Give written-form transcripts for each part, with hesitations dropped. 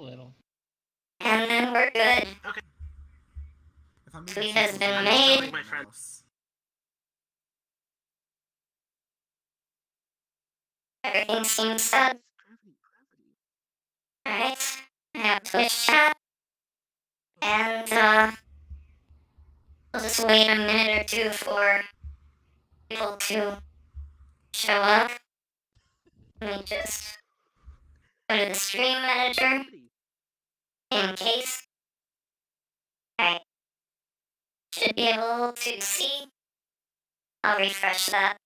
little. And then we're good. Okay. If I'm Tweet being has truthful, been I'm made. telling My friend. else. Everything seems set. Alright. I have Twitch chat. And, we'll just wait a minute or two for people to show up. Let me just go to the stream manager in case. Alright. Should be able to see. I'll refresh that.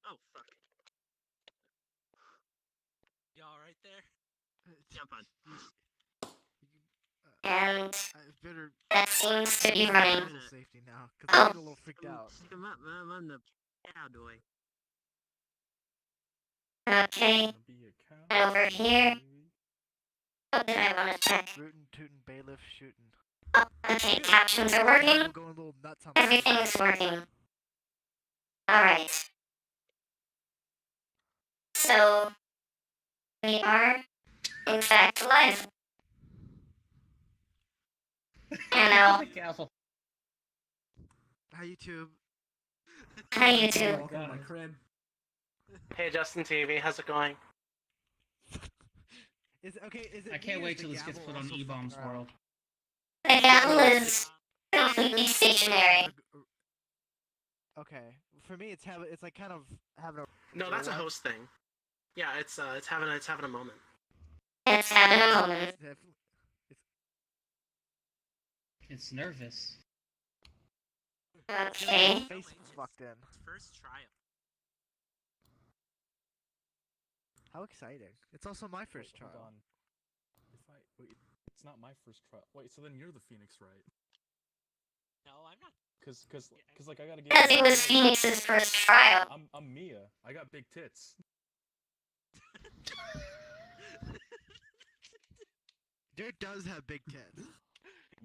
Oh, fuck. You alright there? Jump on. And Better that seems to be running. a little safety now, because I'm getting a little freaked out. I'm the cowboy. Okay. And over here. What did I want to check? Rootin', tootin', bailiff, shootin'. Oh, okay, captions are working. We're going a little nuts on this. Everything is working. Alright. So, we are, in fact, live. And now, Castle. Hi, YouTube. hi YouTube. Welcome to my crib. Hey, Justin TV, how's it going? Is it I can't me or wait is till the this gets gavel put on also E-Bomb's fucking World. The gavel is completely stationary. Okay, for me, it's like kind of having a. No, that's a host thing. Yeah, it's having a moment. It's having a moment. It's nervous. Okay. Face fucked in. First trial. How exciting! It's also my first trial. Hold on. Wait, it's not my first trial. Wait, so then you're the Phoenix, right? No, I'm not. Cause like I gotta get. Because it was Phoenix's first trial. I'm Mia. I got big tits. Dirt does have big tits.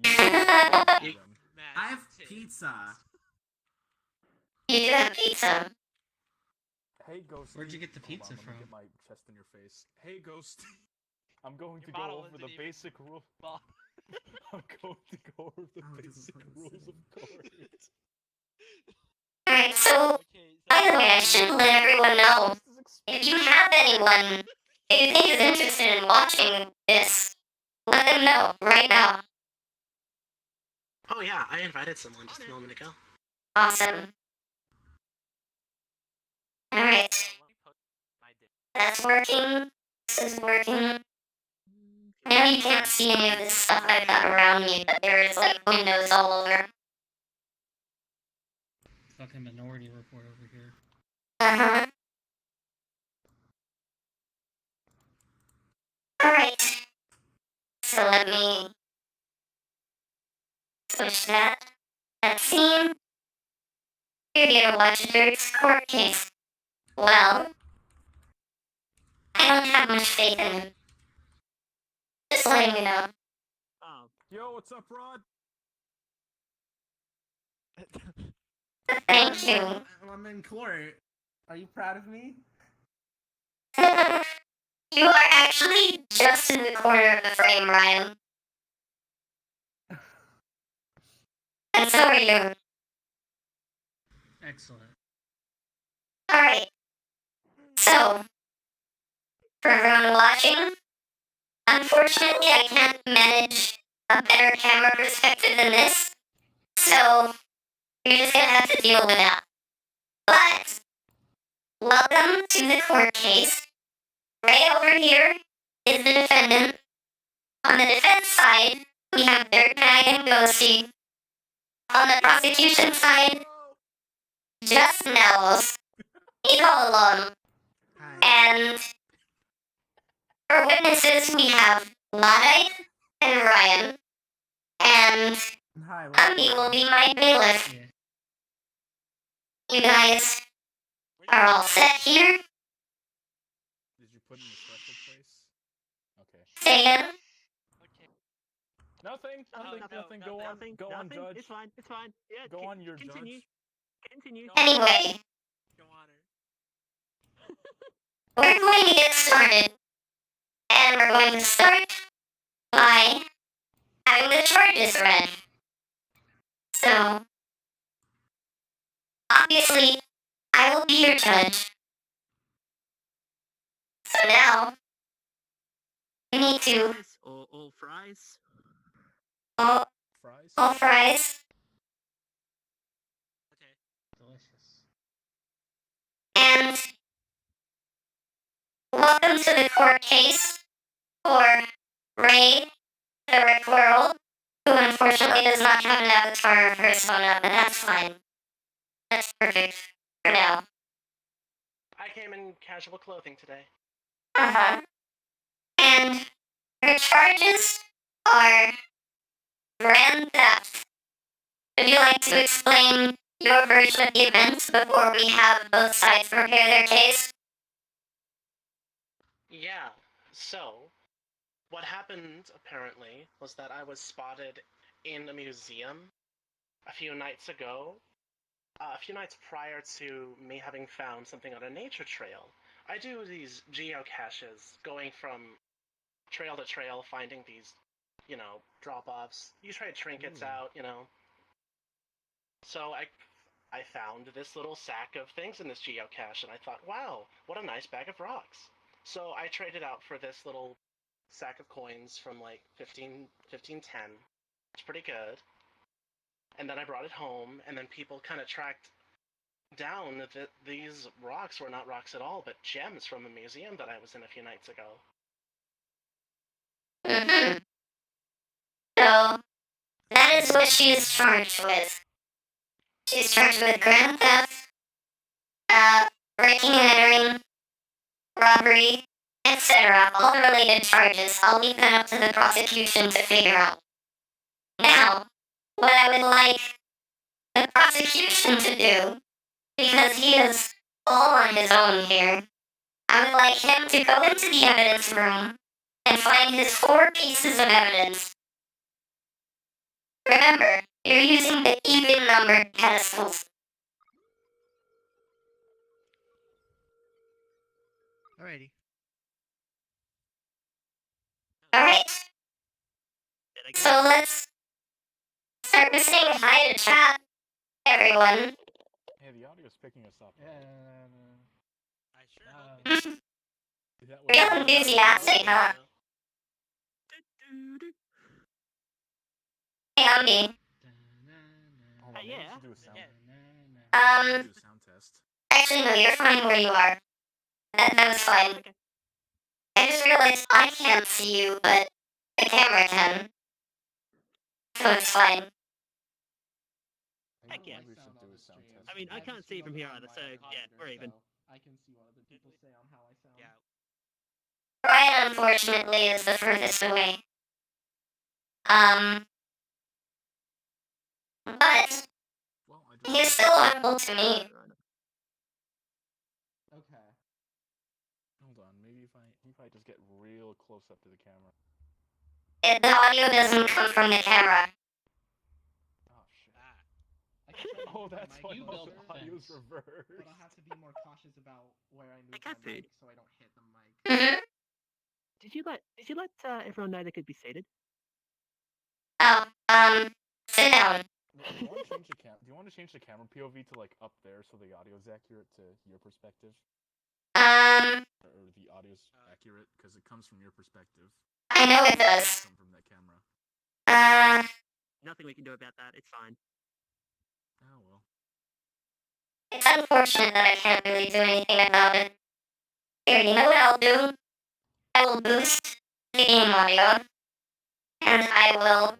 I I have pizza. You do have pizza. Hey, Ghost. Where'd you get the pizza Let me from? get my chest in your face. Hey, Ghost. I'm going Your to go model over isn't the even basic rule. Well, I'm going to go over the Oh, basic rules of cards. Alright, so, okay, by the way, I should let everyone know. If you have anyone who you think is interested in watching this, let them know right now. Oh yeah, I invited someone just a moment ago. Awesome. Alright, that's working. This is working. I know you can't see any of this stuff I've got around me, but there is like windows all over. Fucking Minority Report over here. Uh-huh. Alright. So let me switch that scene. You're here to watch Dirt's court case. Well, I don't have much faith in him. Just letting you know. Oh, Yo, what's up, Rod? Thank you. I'm in court. Are you proud of me? You are actually just in the corner of the frame, Ryan. And so are you. Excellent. Alright. So, for everyone watching, unfortunately I can't manage a better camera perspective than this, so you're just gonna have to deal with that. But, welcome to the court case. Right over here is the defendant. On the defense side, we have Dirtbag and Ghosty. On the prosecution side, just Nels. He's all alone. And for witnesses, we have Luddite and Ryan. And Hi. Umbi will be my bailiff. Yeah. You guys are all set here. Did you put in the special place? Okay. Say again. okay. Nothing. Go on, Judge. It's fine. It's fine. Yeah. Go on, your continue. judge. Continue. Anyway, Your Honor. we're going to get started. And we're going to start by having the charges read. So, obviously, I will be your judge. So now, we need to Fries or all fries? all, Fries? all fries Okay. Delicious. and welcome to the court case for Ray, the Rick World, who unfortunately does not have an avatar of persona, but that's fine. That's perfect for now. I came in casual clothing today. Uh-huh. And her charges are grand theft. Would you like to explain your version of the events before we have both sides prepare their case? Yeah, so what happened apparently was that I was spotted in a museum a few nights ago, a few nights prior to me having found something on a nature trail. I do these geocaches, going from trail to trail, finding these, drop offs. You try trinkets Ooh. out, So I found this little sack of things in this geocache, and I thought, wow, what a nice bag of rocks. So I traded out for this little sack of coins from like 1510. It's pretty good. And then I brought it home, and then people kind of tracked down that these rocks were not rocks at all, but gems from a museum that I was in a few nights ago. Mm-hmm. So, that is what she is charged with. She's charged with grand theft, breaking and entering, robbery, etc. All related charges. I'll leave that up to the prosecution to figure out. Now, what I would like the prosecution to do, because he is all on his own here, I would like him to go into the evidence room and find his 4 pieces of evidence. Remember, you're using the even numbered pedestals. Alrighty. Alright, Did I get so let's start with saying hi to chat, everyone. Hey, the audio's picking us up. I sure hope it- Is that what Real it is? enthusiastic, huh? Do-do-do. Hey, Ambi. Hold on, maybe we yeah. should do a sound. Um, Do a sound test. actually, no, you're fine where you are. That was fine. Okay. I just realized I can't see you, but the camera can. So it's fine. I Heck think yeah. maybe we should do a sound test. I mean, I can't see from here either, so yeah, we're even. I can see what other people say on how I sound. Yeah. Brian, unfortunately, is the furthest away. But Well, I he's just. still audible to me. Okay. Hold on, maybe if I just get real close up to the camera. The audio doesn't come from the camera. Oh shit. I can try to Oh, use my that's mic why You the built a audio's fence. reversed. but I'll have to be more cautious about where I move cat my food. mic so I don't hit the mic. Mm-hmm. Did you let everyone know they could be seated? Oh, sit down. Do you want to change the do you want to change the camera POV to like up there so the audio's accurate to your perspective, or the audio's accurate because it comes from your perspective? I know it does. Come from that camera. Nothing we can do about that. It's fine. Oh well. It's unfortunate that I can't really do anything about it. Here, you know what I'll do? I will boost the game audio, and I will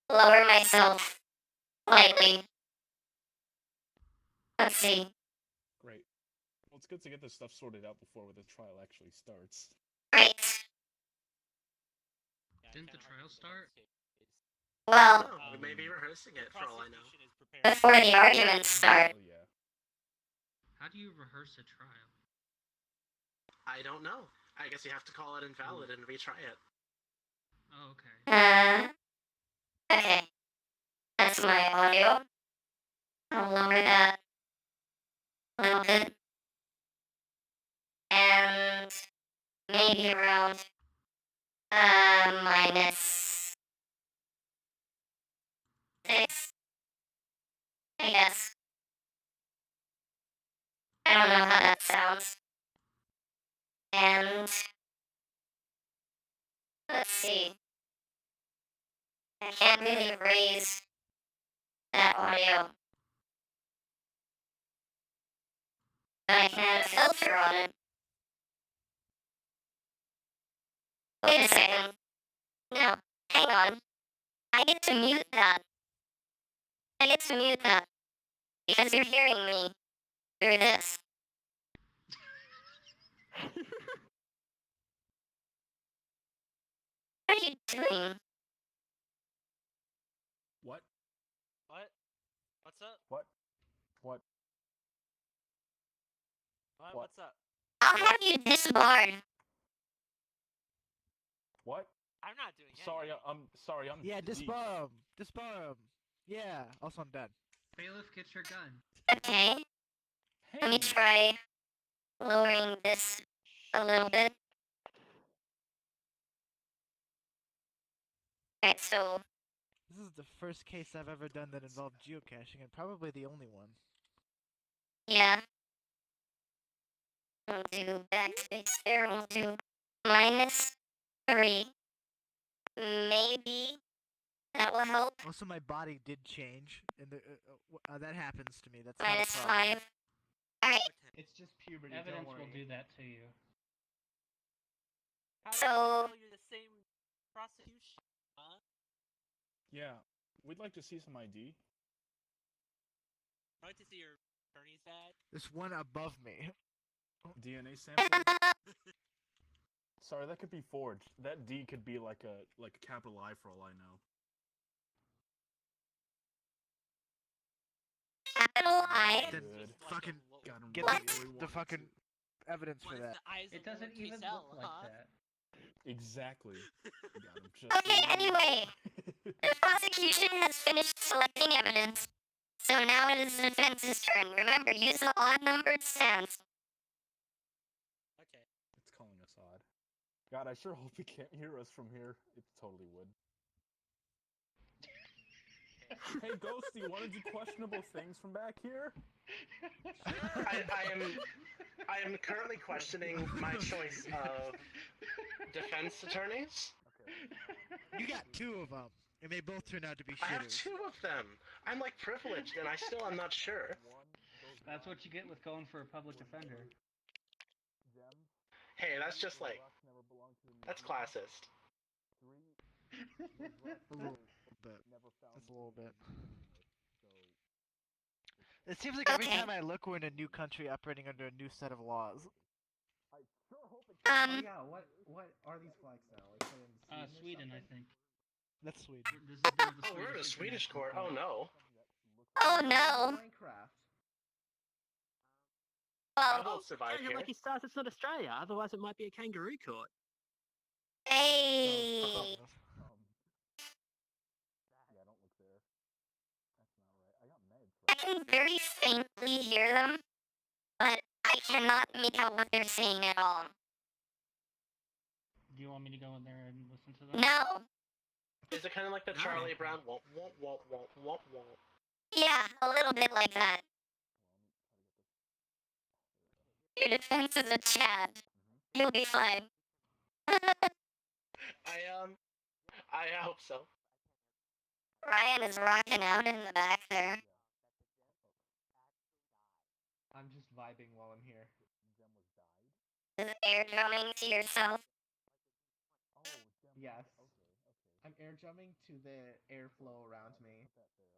Boy. lower myself slightly. Let's see. Great. Well, it's good to get this stuff sorted out before the trial actually starts. Right. Didn't the trial start? Well, Oh, we may be rehearsing it for all I know. before the arguments start. Oh yeah. How do you rehearse a trial? I don't know. I guess you have to call it invalid and retry it. Oh, okay. Okay. That's my audio. I'll lower that a little bit. And maybe around Minus 6. I guess. I don't know how that sounds. And let's see. I can't really raise that audio. But I can add a filter on it. Wait a second. No, hang on. I get to mute that. I get to mute that. Because you're hearing me through this. What are you doing? What? What? What's up? What? What? What? What? What's up? I'll have you disbarred. What? I'm not doing it. Sorry, sorry, I'm. Yeah, D. disbar him. Disbar him. Yeah. Also, I'm dead. Bailiff, get your gun. Okay, let me Hey. try lowering this a little bit. Alright, so This is the first case I've ever done that involved geocaching, and probably the only one. yeah. We'll do backspace there, we'll do -3. Maybe that will help. Also, my body did change, and that happens to me. That's not a problem. -5. Alright, It's just puberty. Evidence don't worry. will do that to you. How do So- you know you're the same prosecution? Huh? Yeah, we'd like to see some ID. I'd like to see your attorney's badge. There's one above me. DNA sample. Sorry, that could be forged. That D could be like a capital I for all I know. capital I. Then Good. fucking Got him get right What? where we the wanted fucking to. evidence for What is that. the eyes It of doesn't Lord even Giselle, look like huh? that. Exactly. Got him just Okay, right. anyway. The prosecution has finished selecting evidence. So now it is the defense's turn. Remember, use the odd-numbered stance. Okay. It's calling us odd. God, I sure hope he can't hear us from here. It totally would. Hey, Ghosty, want to do questionable things from back here? I am currently questioning my choice of defense attorneys. Okay. You got two of them, and they both turn out to be I have shitters. 2 of them. I'm like privileged, and I still am not sure. That's what you get with going for a public defender. Hey, that's just like that's classist. A little bit. Just a little bit. It seems like every Okay. time I look, we're in a new country operating under a new set of laws. Oh yeah, what are these flags now? Like they're in Sweden or Sweden, I something? think. That's Sweden. This is the Oh, we're in a Swedish International court. Oh no. Oh no. Minecraft. I Well, won't survive Yeah, here. lucky stars, it's not Australia. Otherwise, it might be a kangaroo court. hey. Yeah, don't look there. That's not right. I got meds. I can very faintly hear them, but I cannot make out what they're saying at all. Do you want me to go in there and listen to them? No. Is it kind of like the No. Charlie Brown womp womp womp womp womp womp? Yeah, a little bit like that. Your defense is a Chad. You'll be fine. I hope so. Ryan is rocking out in the back there. I'm just vibing while I'm here. Is air drumming to yourself. Yes. I'm air drumming to the airflow around me.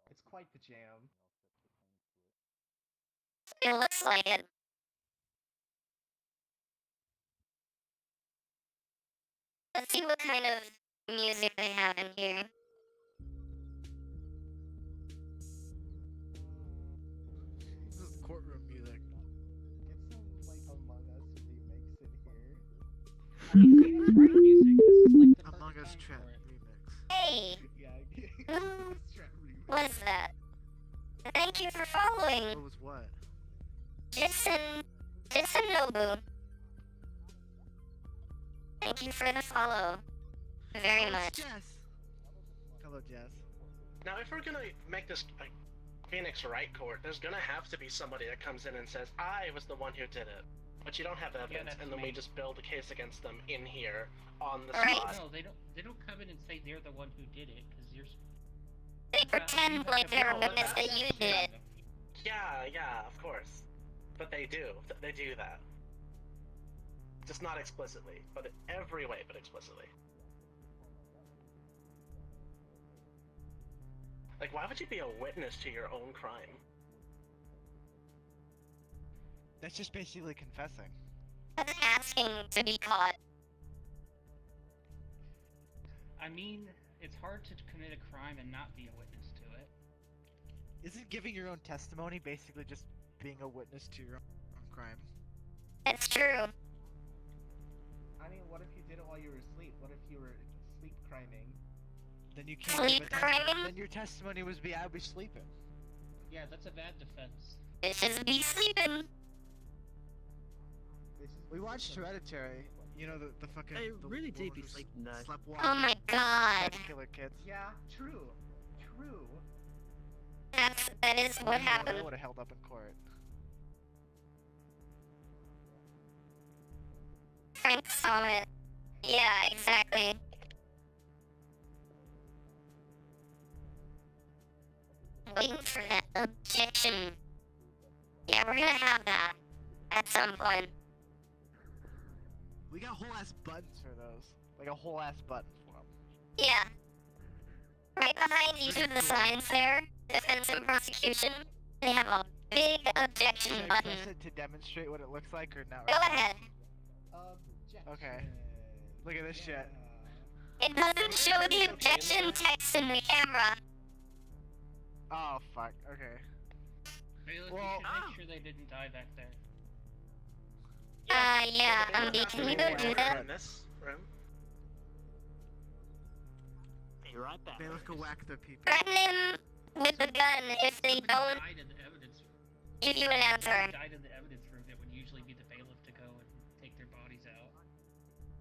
It's quite the jam. It looks like it. Let's see what kind of music they have in here. This is courtroom music. Get some like Among Us remix in here. It's great music. This is like the Among perfect Us time Trap for it. remix. Hey, Yeah. Who Strap remix. what is that? Thank you for following. What was what? Jason Nobu. Thank you for the follow. very Oh, much. it's Jess. Hello, Jess. Now, if we're gonna make this a Phoenix Wright court, there's gonna have to be somebody that comes in and says, I was the one who did it. But you don't have evidence, that's and then we me. just build a case against them in here on the Right. spot. No, they don't come in and say they're the one who did it, because you're. They pretend like they're a witness that you did it. Yeah, of course. But they do. They do that. Just not explicitly, but in every way but explicitly. Like, why would you be a witness to your own crime? That's just basically confessing. That's asking to be caught. I mean, it's hard to commit a crime and not be a witness to it. Isn't giving your own testimony basically just being a witness to your own crime? It's true. I mean, what if you did it while you were asleep? What if you were sleep criming? Then you can't give Sleep a testimony. crime? Then your testimony was I was sleeping. Yeah, that's a bad defense. Bitches be sleeping. This is We watched different. Hereditary. You know the fucking. They the really do woman be who sleeping though. Sleptwalked Oh my god. and killer kids. Yeah, true. True. That is what happened. I would have held up in court. Frank saw it. Yeah, exactly. Waiting for that objection. Yeah, we're gonna have that at some point. We got whole ass buttons for those. Like a whole ass button for them. Yeah. Right behind each of the signs there, defense and prosecution, they have a big objection Should I button. press it to demonstrate what it looks like or not? Go right now? ahead. Objection. Okay. Look at this shit. It doesn't show the objection text in the camera. Oh fuck. Okay. Bailiff, Well- you should make sure they didn't die back there. Yeah, can you go do that? In this room? Be right back. Bailiff go whack the people. Threaten him with the gun if they don't Died in the evidence. give you an answer. Died in the evidence room. It would usually be the bailiff to go and take their bodies out.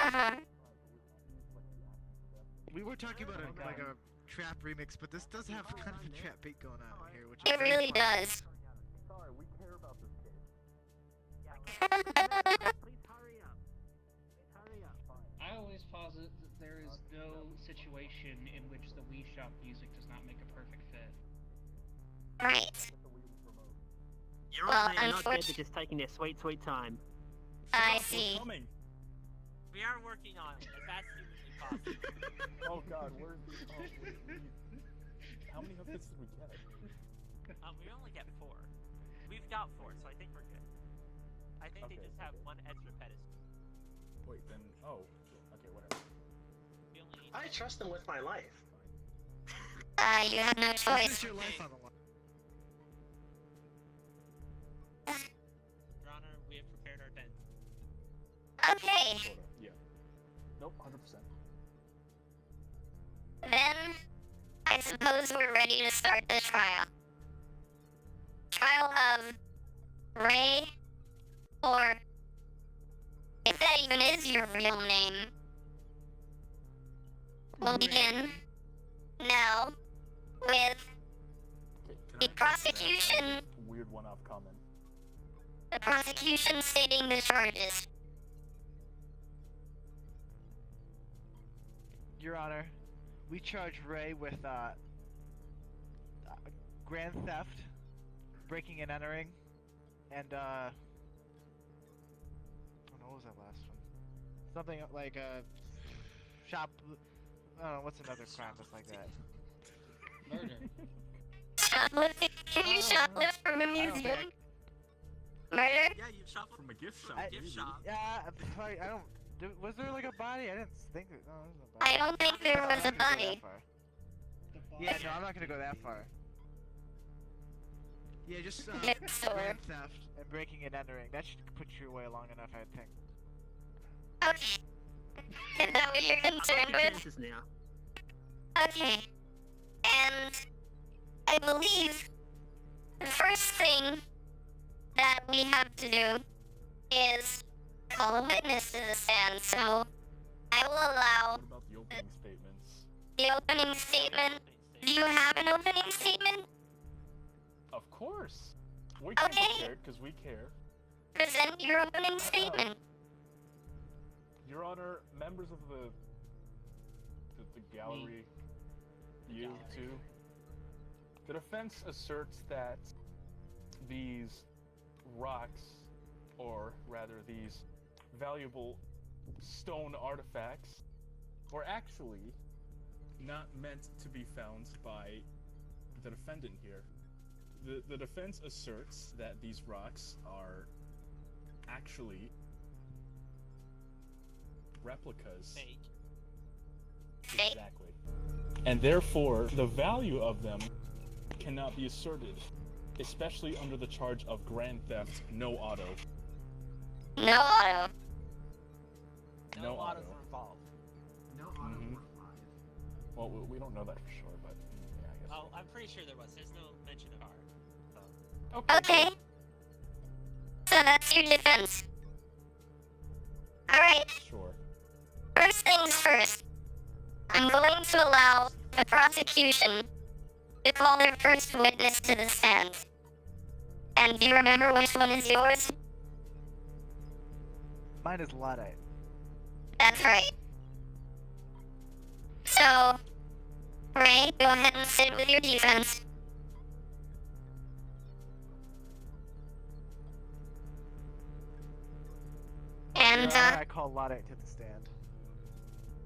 Uh-huh. We were talking about Oh, like God. a trap remix, but this does have kind of a trap beat going on here, which is It very really fun. does. Sorry, we care about this kid. Please hurry up. Please hurry up. I always posit that there is no situation in which the Wii Shop music does not make a perfect fit. Right. You're Well, right, they're not dead, unfortunately- they're just taking their sweet, sweet time. I We're see. coming. We are working on it as fast as humanly possible. Oh god, where's the How many hits did we get? We only get 4. We've got 4, so I think we're good. I think they Okay, just have okay. 1 extra pedestal. Wait, then okay, whatever. We only need I trust them with my life. You have no This choice. is your life on the line. Your Honor, we have prepared our tent. Okay, Sorta, yeah. Nope, 100%. then I suppose we're ready to start the trial. Trial of Ray, or if that even is your real name. We'll begin now with Okay, can the I make prosecution. a weird one-off comment? The prosecution stating the charges. Your Honor, we charge Ray with grand theft, breaking and entering, and oh no, what was that last one? Something like shop. I don't know what's another crime that's like that. Murder. Shoplifting? Can you shoplift from a I don't museum? think- Murder? Yeah, you shop From a gift shop, I- gift maybe. shop. Yeah, I don't. Was there like a body? I didn't think that. No, there was no I body. don't think there I'm was not a gonna go that body. far. The Yeah, boss- no, I'm not gonna go that far. Yeah, just Next door. grand theft and breaking and entering. That should put you away long enough, I think. Okay. Is that what you're concerned with? Chances now. Okay. And I believe the first thing that we have to do is call a witness to the stand. So, I will allow What about the opening statements? the opening statement. Do you have an opening statement? Of course. We can Okay. prepare it because we care. Present your opening statement. Your Honor, members of the gallery, you too. The defense asserts that these rocks, or rather these valuable stone artifacts, were actually not meant to be found by the defendant here. The defense asserts that these rocks are actually replicas. Fake. Fake. Exactly. And therefore, the value of them cannot be asserted, especially under the charge of grand theft, no auto. No auto. No No autos auto. were involved. No auto Mhm. or five. Well, we don't know that for sure, but yeah, I guess. Oh, I'm pretty sure there was. There's no mention of art. So. Okay. So that's your defense. Alright, Sure. first things first. I'm going to allow the prosecution to call their first witness to the stand. And do you remember which one is yours? Mine is Luddite. That's right. So, Ray, go ahead and sit with your defense. And, I call Luddite to the stand.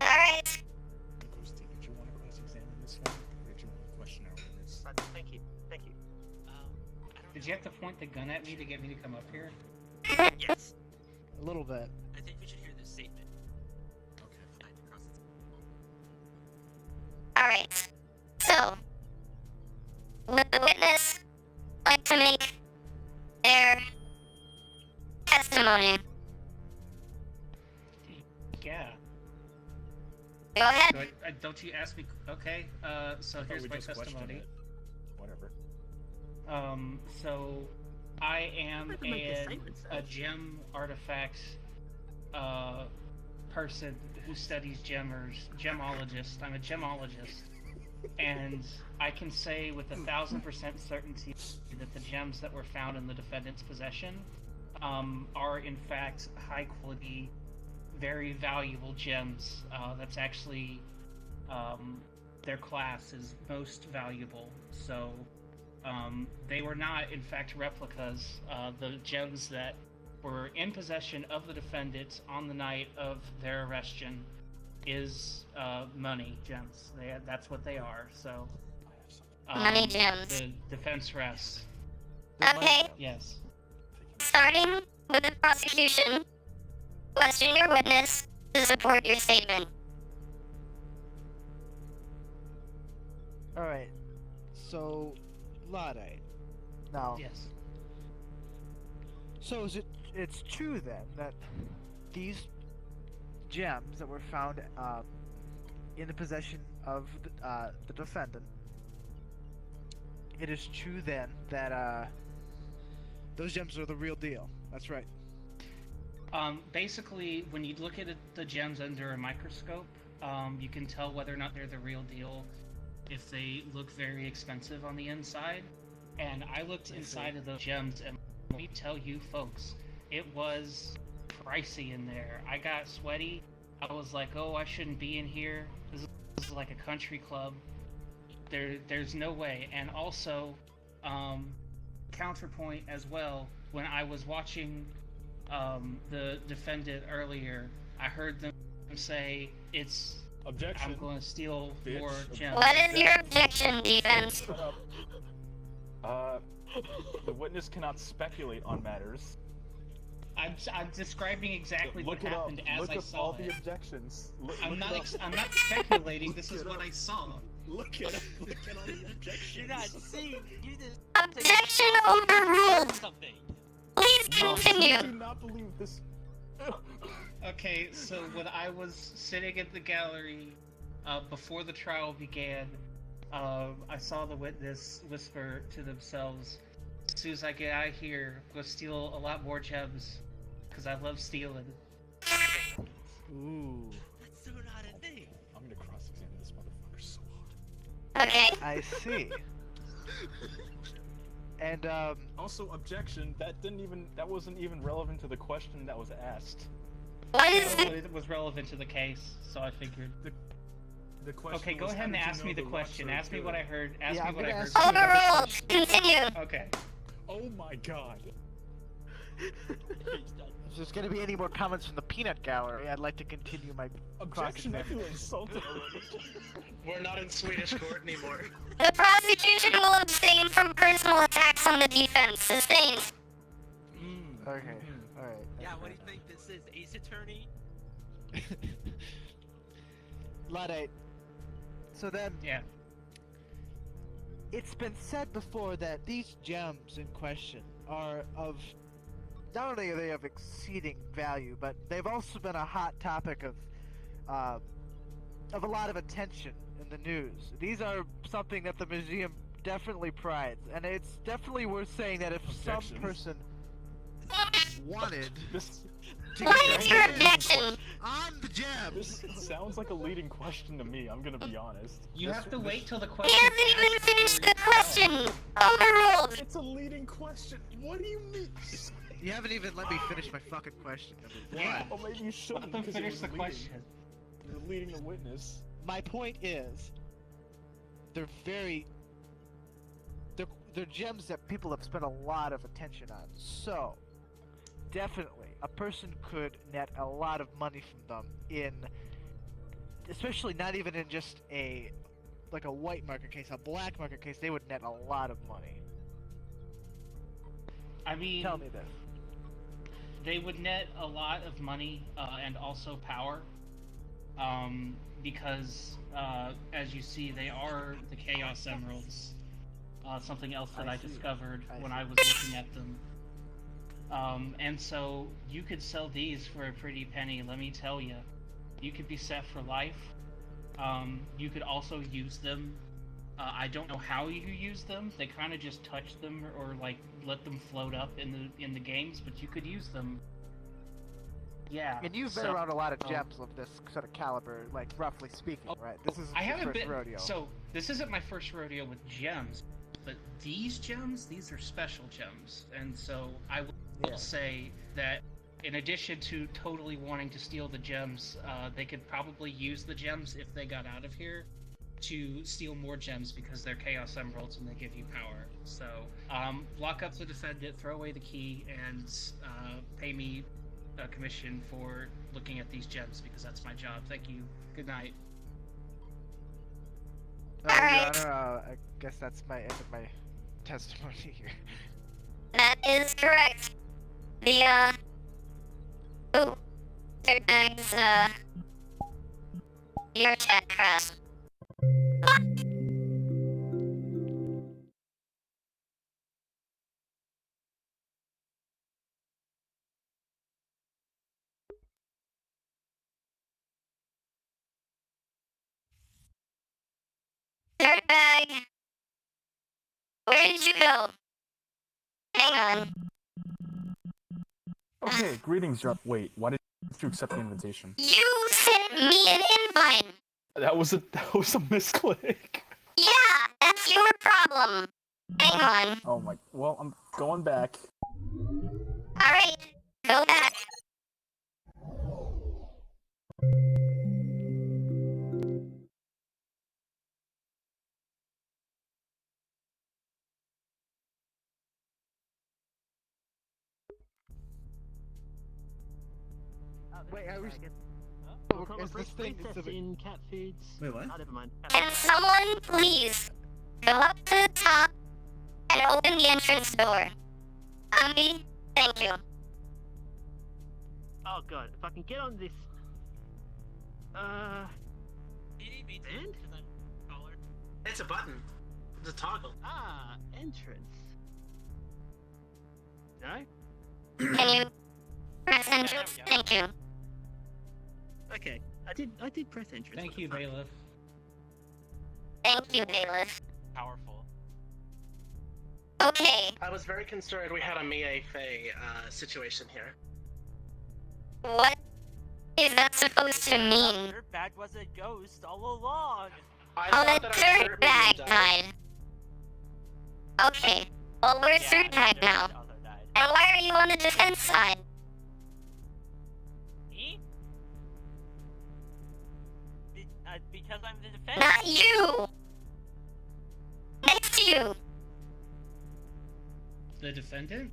alright. Ghosty, did you want to cross-examine this one? Or did you want to question our witness? Thank you. Thank you. I don't Did you have to point the gun at me to get me to come up here? Yes. A little bit. I think we should hear this statement. Okay. I had to cross it. Alright. So, would the witness like to make their testimony? Yeah. Go ahead. Don't you ask me? Okay. So I thought here's we my just questioned testimony. it. Whatever. So I am Let them make a statement, a sir. gem artifact person who studies gemologist. I'm a gemologist, and I can say with 1,000% certainty that the gems that were found in the defendant's possession are in fact high quality, very valuable gems. That's actually their class is most valuable. So they were not in fact replicas. The gems that were in possession of the defendant on the night of their arrestion is money gems. That's what they are. So Money gems. The defense rests. Okay, Yes. starting with the prosecution, question your witness to support your statement. Alright. So, Luddite. Now, Yes. so it's true then that these gems that were found in the possession of the defendant, it is true then that those gems are the real deal. That's right. Basically, when you look at the gems under a microscope, you can tell whether or not they're the real deal if they look very expensive on the inside. And I looked inside of those gems, and let me tell you folks, it was pricey in there. I got sweaty. I was like, oh, I shouldn't be in here. This is like a country club. There's no way. And also, counterpoint as well, when I was watching the defendant earlier, I heard them say it's Objection. I'm going to steal Bitch. more gems. What is your objection, defense? Shut up. The witness cannot speculate on matters. I'm describing exactly Look what it up. happened as Look I up saw all it. the objections. I'm look not. it up. I'm not speculating. This Look is it what up. I saw. Look it up. Look at all the objections. You're not seeing. You just Objection overruled. something. Please No, continue. I do not believe this. Okay, so when I was sitting at the gallery before the trial began, I saw the witness whisper to themselves, "As soon as I get out of here, I'm gonna steal a lot more gems, because I love stealing." Ooh. Let's Okay. I see. And Also, objection. That wasn't even relevant to the question that was asked. What is Well, it? it was relevant to the case, so I figured. The question. Okay, go was, ahead and how did you ask know me the rocks question. are Ask me what good? I heard. Ask Yeah, me I'm what I gonna heard. ask you another Overruled. Continue. Okay. Oh my god. if there's gonna be any more comments from the peanut gallery, I'd like to continue my Objection. I feel cross-examination. insulted already. We're not in Swedish court anymore. The prosecution will abstain from personal attacks on the defense. Sustained. Okay, alright. Yeah, what do you think this is? Ace Attorney? Luddite. So then, Yeah. it's been said before that these gems in question are of... Not only are they of exceeding value, but they've also been a hot topic of a lot of attention in the news. These are something that the museum definitely prides, and it's definitely worth saying that if some Objections. person wanted This to What get is their your hands objection? on the gems, this sounds like a leading question to me. I'm gonna be honest. You This- have to this- wait till the He question. hasn't even finished the question. Overruled. It's a leading question. What do you mean? you haven't even let me finish my fucking question. Number Yeah. one. Well, maybe you Let shouldn't. them because finish you're the leading. question. You're leading the witness. My point is, they're they're gems that people have spent a lot of attention on. So, definitely, a person could net a lot of money from them in, especially not even in just like a white market case, a black market case, they would net a lot of money. I mean, Tell me this. they would net a lot of money and also power. Because, as you see, they are the Chaos Emeralds. Something else that I I see. discovered I when see. I was looking at them. And so, you could sell these for a pretty penny, let me tell you. You could be set for life. You could also use them. I don't know how you use them. They kind of just touch them or like let them float up in the games, but you could use them. Yeah. And you've been so- around a lot of gems of this sort of caliber, like roughly speaking, right? This is I your haven't first been. rodeo. So this isn't my first rodeo with gems, but these gems, these are special gems, and so I will Yeah. say that in addition to totally wanting to steal the gems, they could probably use the gems if they got out of here to steal more gems because they're Chaos Emeralds and they give you power. So lock up the defendant, throw away the key, and pay me a commission for looking at these gems because that's my job. Thank you. Good night. Your Alright. Honor, I guess that's my end of my testimony here. That is correct. The, ooh. Dirtbag's, your chat crashed. Dirtbag! Where did you go? Hang on. Okay, greetings, John. Wait, why did you accept the invitation? You sent me an invite! That was a misclick. Yeah, that's your problem. Hang on. Oh my. Well, I'm going back. Alright, go back. Wait, I was... We'll call is it this thing... Is the... in cat foods. Wait, what? Oh, never mind. Can someone please go up to the top and open the entrance door? Ambi, thank you. Oh god, if I can get on this. Do you need me to And? to then collar? It's a button. It's a toggle. Entrance. No? Can you press there entrance? we go. Thank you. Okay, I did press entrance. Thank what the you, fuck? bailiff. Thank you, bailiff. Powerful. Okay, I was very concerned we had a Mie Fei situation here. what is that supposed to mean? Your bag was a ghost all along. I Oh, thought the that our third third bag minion died. Okay. Well, where's third bag their now? friend also died. And why are you on the defense side? Me? Because I'm the defense. Not you! Next to you! The defendant?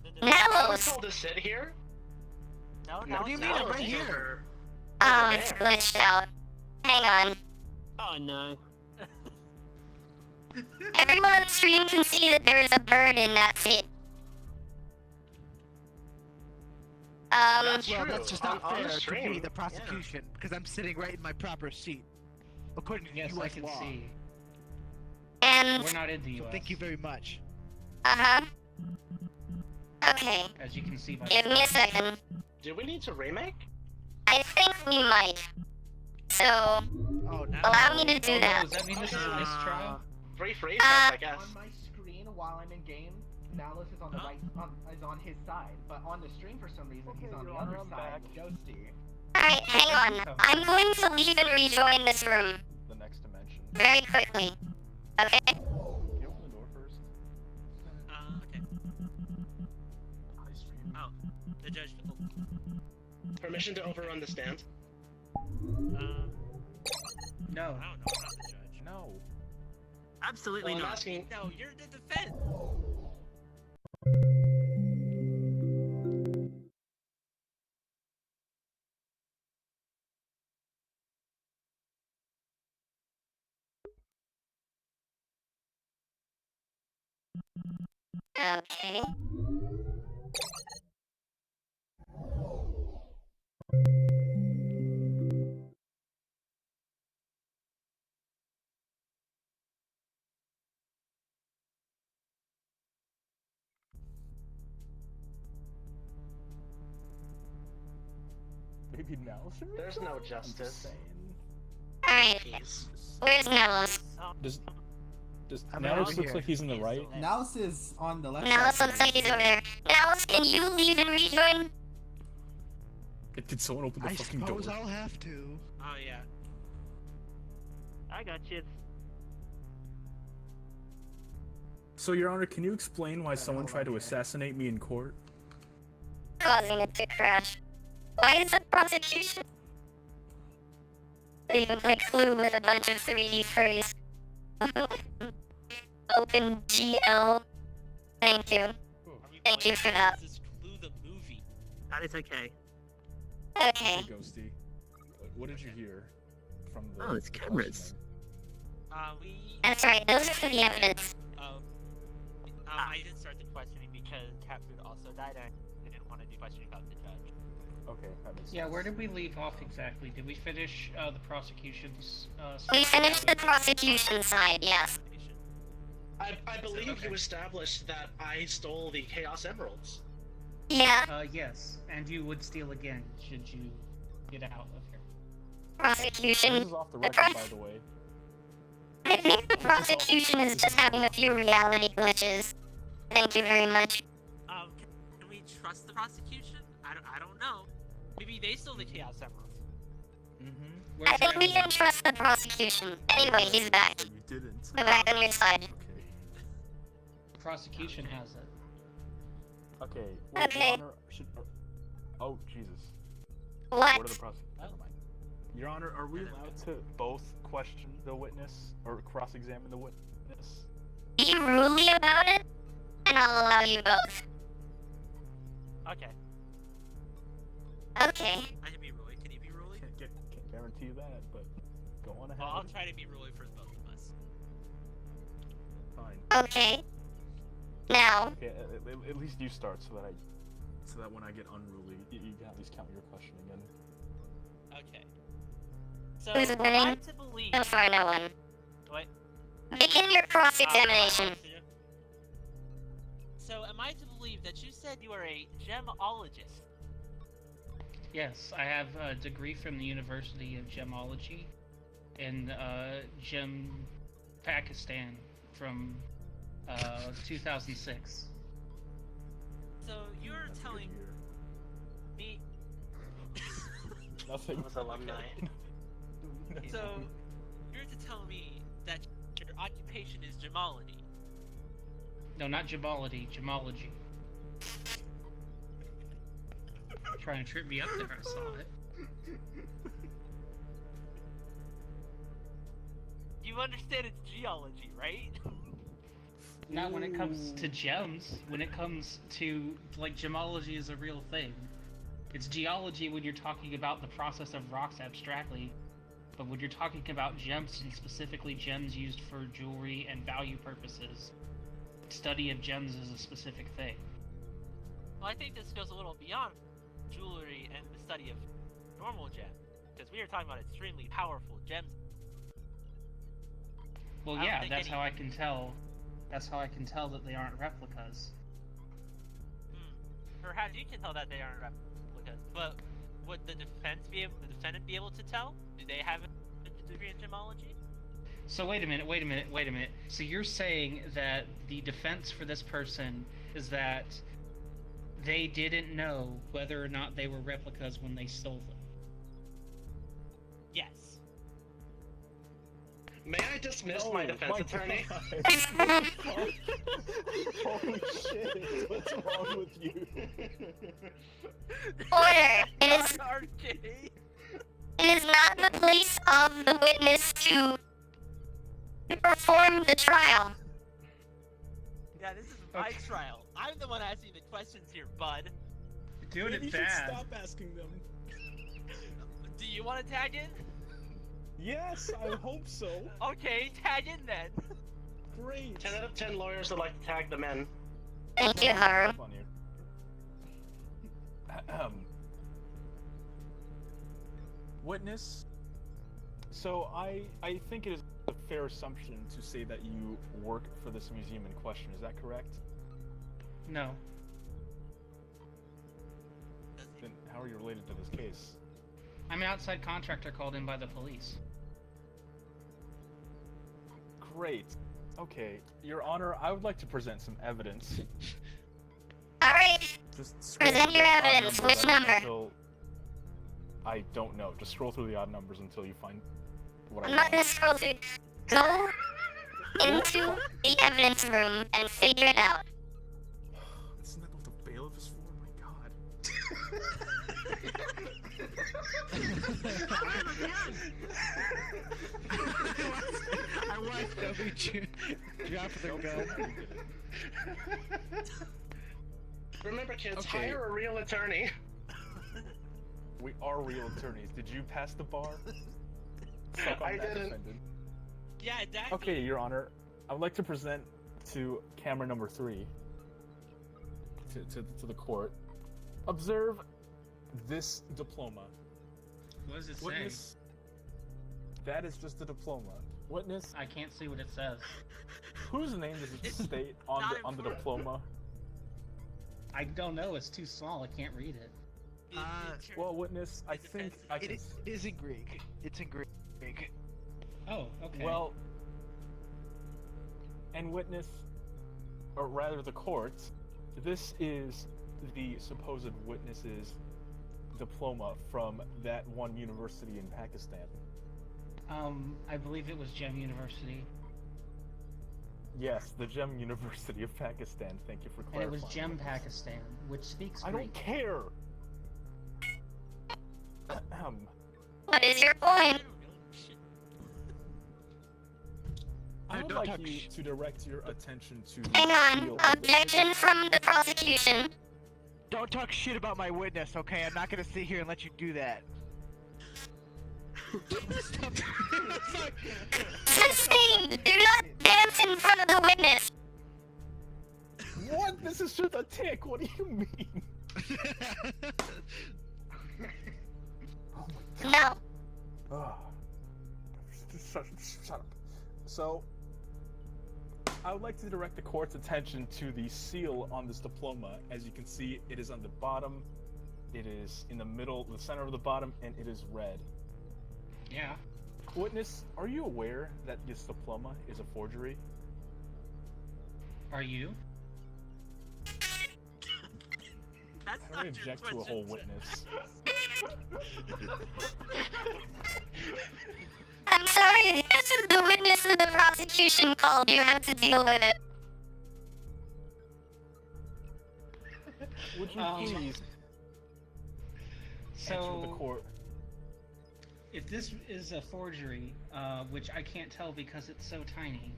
The defense. I was Nellos! told to sit here. No, No, no, do you no, mean? I'm Nellos right is here. over- Oh, over it's there. glitched out. Hang on. Oh no. Everyone on the stream can see that there is a bird in that seat. That's Well, true. that's just On- not on the fair to stream, me, the yeah. prosecution, because I'm sitting right in my proper seat, according to Yes, I U.S. can law. see. And, We're not in the So U.S. thank you very much. uh-huh. Okay, As you can see by give me a second. Do we need to remake? I think we might. So, Oh, no. allow me to do Oh, no, that. does that mean this is a mistrial? Rephrase Uh, that, I guess. On my screen while I'm in game, Nalus is on the right, is on his side, but on the stream for some reason he's on the other side, Ghosty. Alright, hang on. I'm going to leave and rejoin this room The next dimension. very quickly. Okay? Can you open the door first? Okay. High stream. Oh, the judge. Permission to overrun the stand. No. No. I don't know. I'm not the judge. No. Absolutely Well, I'm not. asking. No, you're the defense. Okay. Maybe now should we? There's no I'm just justice. saying. Alright, Peace. where's Nellos? Does I'm now over looks here. like he's in the He's right? still there. Nalus is on the left Nellos side. looks like he's over there. Nellos, can you leave and rejoin? Did someone open the I fucking door? suppose I'll have to. Oh yeah. I got you. So, Your Honor, can you explain why someone tried to assassinate me in court? Causing it to crash. Why is the prosecution leaving my clue with a bunch of 3D furries? Open GL. Thank you. Are we Thank playing you for that. This is Clue the movie. That is okay. Okay. Hey, Ghosty. What did you hear from the... Oh, it's the cameras. questioning? We. That's right, those are for the evidence. Oh. I didn't start the questioning because Cat Food also died and I didn't want to do questioning about the judge. Okay, that makes Yeah, sense. where did we leave off exactly? Did we finish the prosecution's We finished the prosecution side, yes. I believe you established that I stole the Chaos Emeralds. Yeah, Yes, and you would steal again should you get out of here. This prosecution. is off the record, by the way. I think the prosecution is just having a few reality glitches. Thank you very much. Can we trust the prosecution? I don't know. Maybe they stole the Chaos Emeralds. Mm-hmm. I think we can trust the prosecution. Anyway, he's back. But you didn't. We're back on your side. Okay. The prosecution has it. Okay. Well, Okay. Your Honor, should... Oh, Jesus. What? What are the prosecutors? Never mind. Your Honor, are we allowed to both question the witness or cross-examine the witness? Be ruly about it, and I'll allow you both. Okay. Okay. I can be Roy. Can you be Roy? Can't guarantee that, but go on ahead. Well, I'll try to be Roy for both of us. Fine. Okay. Now, Okay, at least you start so that when I get unruly, you can at least count your questioning in. Okay. So Who's I'm winning? to believe. so far no one. What? Begin your cross-examination. So am I to believe that you said you are a gemologist? Yes, I have a degree from the University of Gemology in Gem, Pakistan from 2006. So you're That's a good telling year. me. Nothing. With alumni. So you're to tell me that your occupation is gemology. No, not gemology, gemology. Trying to trip me up there, I saw it. You understand it's geology, right? Not when it comes to gems. When it comes to, like, gemology is a real thing. It's geology when you're talking about the process of rocks abstractly, but when you're talking about gems, and specifically gems used for jewelry and value purposes, study of gems is a specific thing. Well, I think this goes a little beyond jewelry and the study of normal gems, because we are talking about extremely powerful gems. Well, I don't yeah, think that's any- how I can tell. That's how I can tell that they aren't replicas. Perhaps you can tell that they aren't replicas, but would the defendant be able to tell? Do they have a degree in gemology? So wait a minute. So you're saying that the defense for this person is that they didn't know whether or not they were replicas when they stole them? Yes. May I dismiss my defense attorney? Holy shit, what's wrong with you? Order! RJ! It is not the place of the witness to perform the trial. Yeah, this is my trial. I'm the one asking the questions here, bud. Doing Maybe you should stop asking them. Do you want to tag in? Yes, I hope so. Okay, tag in then. Great. 10 out of 10 lawyers would like to tag the men. Thank you, Haru. Fun here. Witness. So I think it is a fair assumption to say that you work for this museum in question. Is that correct? No. Then how are you related to this case? I'm an outside contractor called in by the police. Great. Okay, Your Honor, I would like to present some evidence. Alright, Just scroll present through your the odd evidence. numbers Which number? until- I don't know. Just scroll through the odd numbers until you find what I I'm not want. gonna scroll through. Go into the evidence room and figure it out. Isn't that what the bailiff is for? My god. I watched W drop the gun. Remember, kids, Okay. hire a real attorney. We are real attorneys. Did you pass the bar? Suck on I that, didn't. defendant. Yeah, exactly. Okay, Your Honor, I would like to present to camera number 3 to the court. Observe this diploma. What does it say? Witness. That is just a diploma. Witness. I can't see what it says. Whose name does it state on not the important. diploma? I don't know. It's too small. I can't read it. Well, witness, I think I can. It is in Greek. It's in Greek. Oh, okay. Well, and witness, or rather the court, this is the supposed witness's diploma from that one university in Pakistan. I believe it was Gem University. Yes, the Gem University of Pakistan. Thank you for And it clarifying. was Gem witness. Pakistan, which speaks I Greek. don't care. What is your point? I would don't like talk you to direct your attention to the Hang on. seal of the- Objection from the prosecution. Don't talk shit about my witness, okay? I'm not gonna sit here and let you do that. Sustained. Do not dance in front of the witness. What? This is just a tick. What do you mean? No. Ugh. Shut up. So, I would like to direct the court's attention to the seal on this diploma. As you can see, it is on the bottom, it is in the middle, the center of the bottom, and it is red. Yeah. Witness, are you aware that this diploma is a forgery? Are you? That's I not your object to a question, whole sir. witness. I'm sorry. This the witness of the prosecution called. You have to deal with it. Would you Um, please answer the So, court? if this is a forgery, which I can't tell because it's so tiny,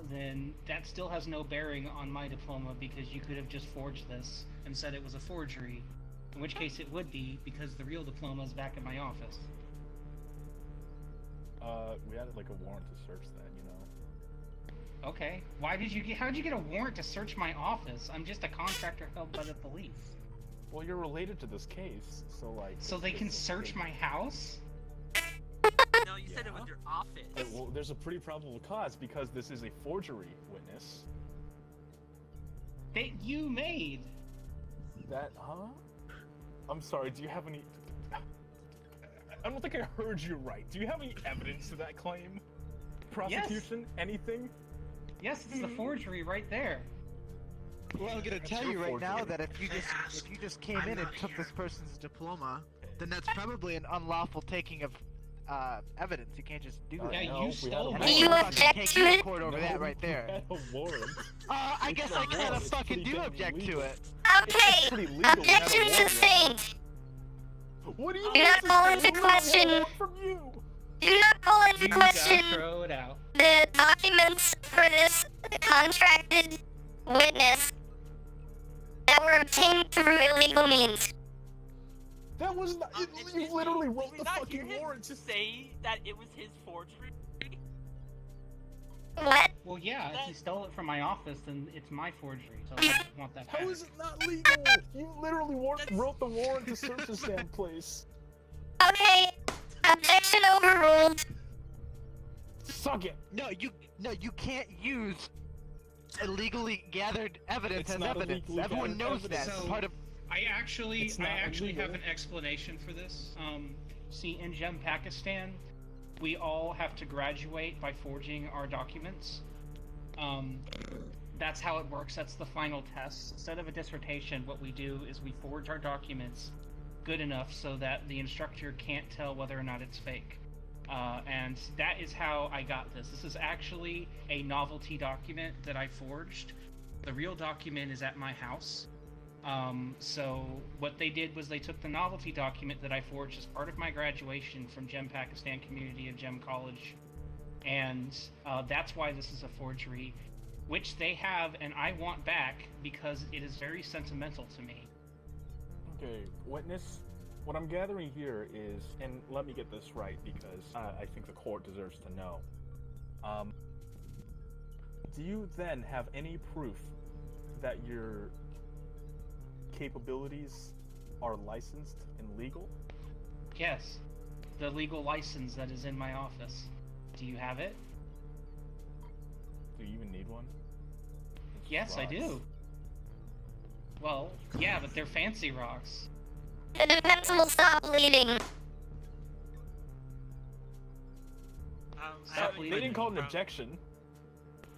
then that still has no bearing on my diploma because you could have just forged this and said it was a forgery. In which case it would be because the real diploma is back in my office. We had like a warrant to search that, you know. Okay. How did you get a warrant to search my office? I'm just a contractor held by the police. Well, you're related to this case, so like. So they can search my house? No, you said it was Yeah. your office. Well, there's a pretty probable cause because this is a forgery witness. That you made. That, huh? I'm sorry, do you have any... I don't think I heard you right. Do you have any evidence to that claim? Prosecution? Anything? Yes, it's the forgery right there. Well, I'm gonna That's tell your you right now forgery. that if you just came in and took this person's diploma, then that's probably an unlawful taking of evidence. You can't just do Uh, that. Yeah, no, you we stole had my a Do you warrant. object Take to you to it? court over No, that right we there. had a warrant. I It's guess a I kind warrant. of It's fucking pretty do damn object to legal. it. Okay. pretty legal to have a Objection warrant. sustained. What do you Do not mean call sustained? into We don't have a question- warrant from you. Do not call into You gotta question throw it out. the documents for this contracted witness that were obtained through illegal means. That was not. You literally wrote Did the we not hear fucking him warrant. Just say that it was his forgery. What? Well, yeah, if you stole it from my office, then it's my forgery. So I just want that back. How is it not legal? You literally wrote the warrant to search this damn place. Okay. Objection overruled. Suck it. No, you can't use illegally gathered evidence It's as not evidence. illegally Everyone gathered knows that. evidence. It's So- part of. I actually It's not have illegal. an explanation for this. See, in GEM Pakistan, we all have to graduate by forging our documents. That's how it works. That's the final test. Instead of a dissertation, what we do is we forge our documents good enough so that the instructor can't tell whether or not it's fake. And that is how I got this. This is actually a novelty document that I forged. The real document is at my house. So what they did was they took the novelty document that I forged as part of my graduation from GEM Pakistan community of GEM College, and that's why this is a forgery, which they have and I want back because it is very sentimental to me. Okay, witness. What I'm gathering here is, and let me get this right because I think the court deserves to know. Do you then have any proof that your capabilities are licensed and legal? Yes, the legal license that is in my office. Do you have it? Do you even need one? It's Yes, I rocks. do. Well, yeah, but they're fancy rocks. The defense will stop bleeding. Stop They bleeding. didn't call it an objection.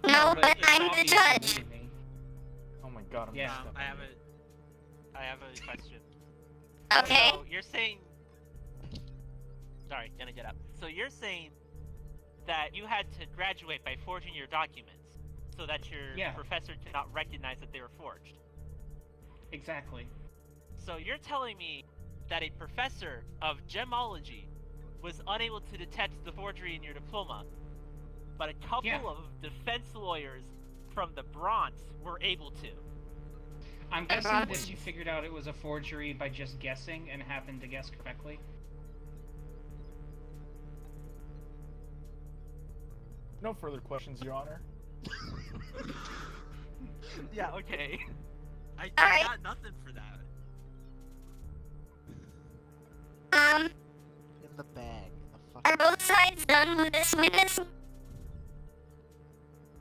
No, but it's I'm the obvious judge. they're bleeding me. Oh my god, I'm Yeah. gonna step I on have you. I have a question. Okay. So you're saying. Sorry, gonna get up. So you're saying that you had to graduate by forging your documents, so that your Yeah. professor could not recognize that they were forged. Exactly. So you're telling me that a professor of gemology was unable to detect the forgery in your diploma, but a couple Yeah. of defense lawyers from the Bronx were able to. I'm guessing that you figured out it was a forgery by just guessing and happened to guess correctly. No further questions, Your Honor. Yeah, okay. I Alright. got nothing for that. In the bag. In the Are fucking. both sides done with this witness?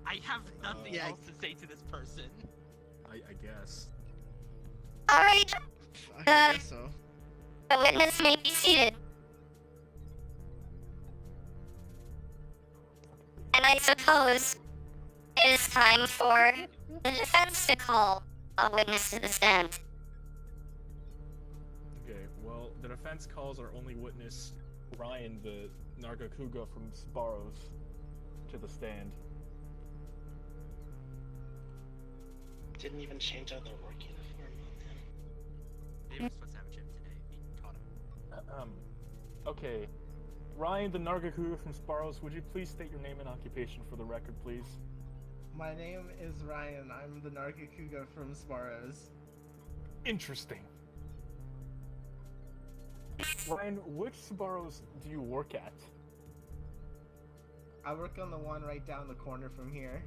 I have nothing Yeah, I- else to say to this person. I guess. Alright, I guess so. the witness may be seated. And I suppose it is time for the defense to call a witness to the stand. Okay, well, the defense calls our only witness, Ryan, the Nargacuga from Sparrows. to the stand. Didn't even change out their work uniform on him. Maybe we're supposed to have a gym today. We taught him. Okay. Ryan, the Nargacuga from Sparrows, would you please state your name and occupation for the record, please? My name is Ryan. I'm the Nargacuga from Sparrows. Interesting. Ryan, which Sparrows do you work at? I work on the one right down the corner from here.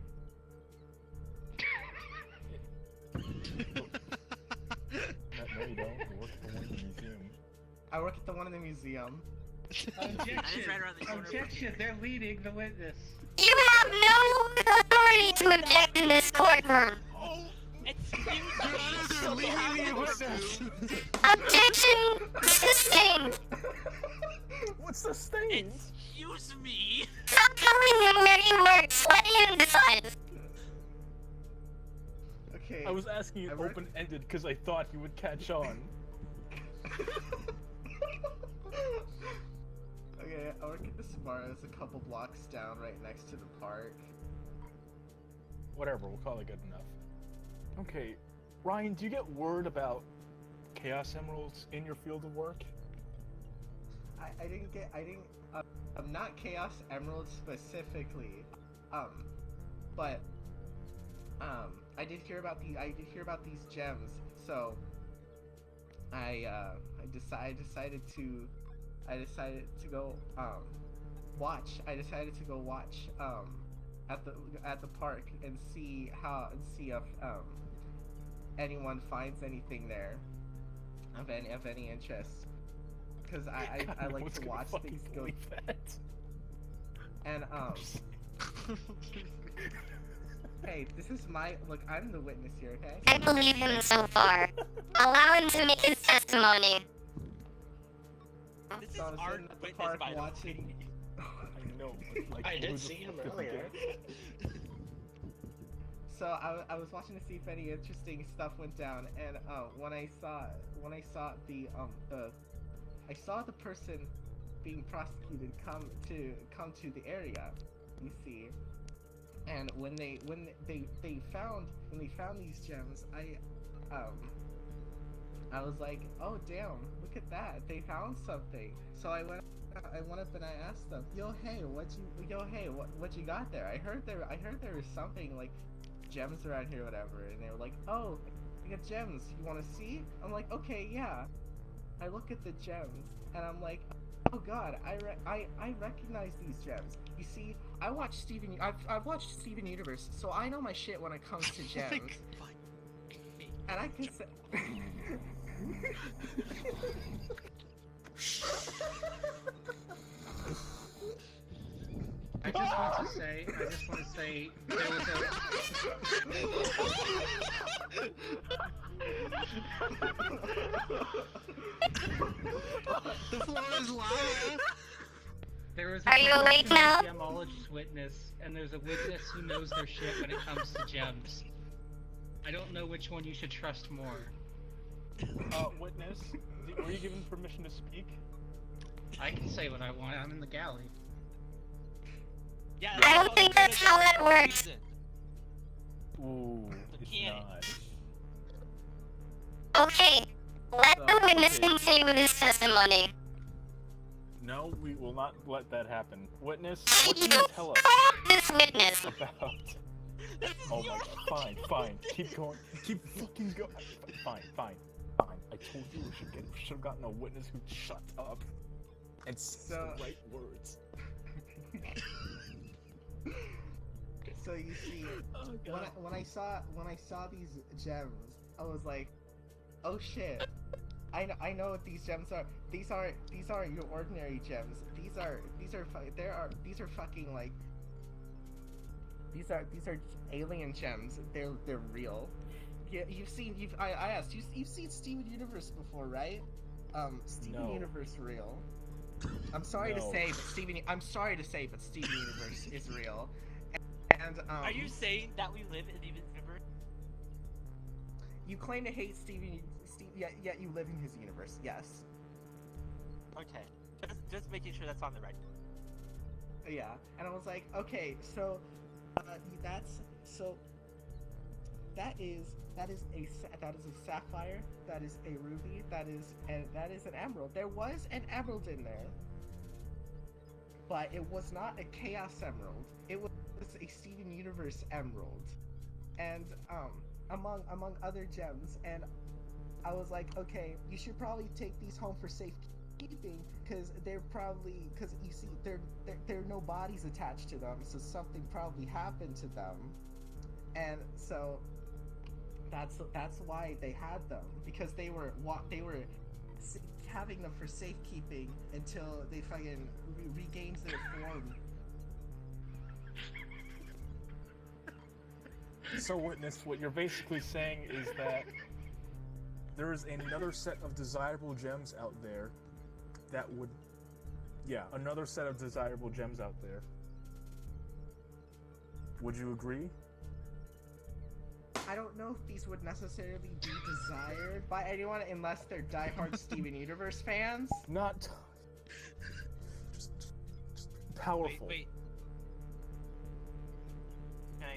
No, you don't. You work at the one in the museum. I work at the one in the museum. Objection! right around the corner from Objection! They're leading the witness. You have no authority to object in this courtroom. Excuse me! They're leading the witness. Objection sustained. What's the stain? Excuse me! Stop telling him where he works. Let him decide. Okay. I was asking you I work- open-ended because I thought you would catch on. Okay, I work at the Sparrows a couple blocks down right next to the park. Whatever, we'll call it good enough. Okay, Ryan, do you get word about Chaos Emeralds in your field of work? Not Chaos Emeralds specifically, but, I did hear about these gems, so, I decided to go, watch, at the park and see if, anyone finds anything there of any interest. Because I No like one's to gonna watch fucking things go. believe that. And hey, this is my look. I'm the witness here, okay? I believe him so far. Allow him to make his testimony. This is So I was our sitting at the witness, park by the way. watching. I know, but like, I who did the see him fuck does he earlier. get? So I was watching to see if any interesting stuff went down, and when I saw the person being prosecuted come to the area, you see, and when they found these gems, I was like, oh damn, look at that, they found something. So I went up and I asked them, what you got there? I heard there was something like gems around here or whatever, and they were like, oh, I got gems, you want to see? I'm like, okay, yeah. I look at the gems and I'm like, oh god, I recognize these gems. You see, I've watched Steven Universe, so I know my shit when it comes to gems. And I can say I just want to say, there was The floor is lava. there was a Are you awake now? gemologist witness, and there's a witness who knows their shit when it comes to gems. I don't know which one you should trust more. Witness, were you given permission to speak? I can say what I want. I'm in the galley. Yeah, I don't think that's how that works. Ooh, it's can't. not. Okay, let the witness continue with his testimony. No, we will not let that happen. Witness, I what can will you tell us stop this witness. about... Oh my, fine. Keep going. Keep fucking going. Fine. I told you we should have gotten a witness who'd shut up and says the right words. So you see, when I saw these gems, I was like, oh shit, I know what these gems are. These aren't your ordinary gems. These are fucking like, these are alien gems. They're real. Yeah, I asked you've seen Steven Universe before, right? Steven No. Universe real. I'm sorry to No. say, but Steven Universe is real. And Are you saying that we live in the universe? you claim to hate Steven, yet you live in his universe. Yes. Okay, just making sure that's on the record. Yeah, and I was like, okay, so that's so that is a sapphire, that is a ruby, that is an emerald. There was an emerald in there, but it was not a chaos emerald. It was a Steven Universe emerald, and among other gems. And I was like, okay, you should probably take these home for safekeeping, because you see, there are no bodies attached to them, so something probably happened to them, and so that's why they had them, because they were having them for safekeeping until they fucking regained their form. So, Witness, what you're basically saying is that there is another set of desirable gems out there that would... Yeah, another set of desirable gems out there. Would you agree? I don't know if these would necessarily be desired by anyone unless they're diehard Steven Universe fans. Not... just powerful. Wait. Can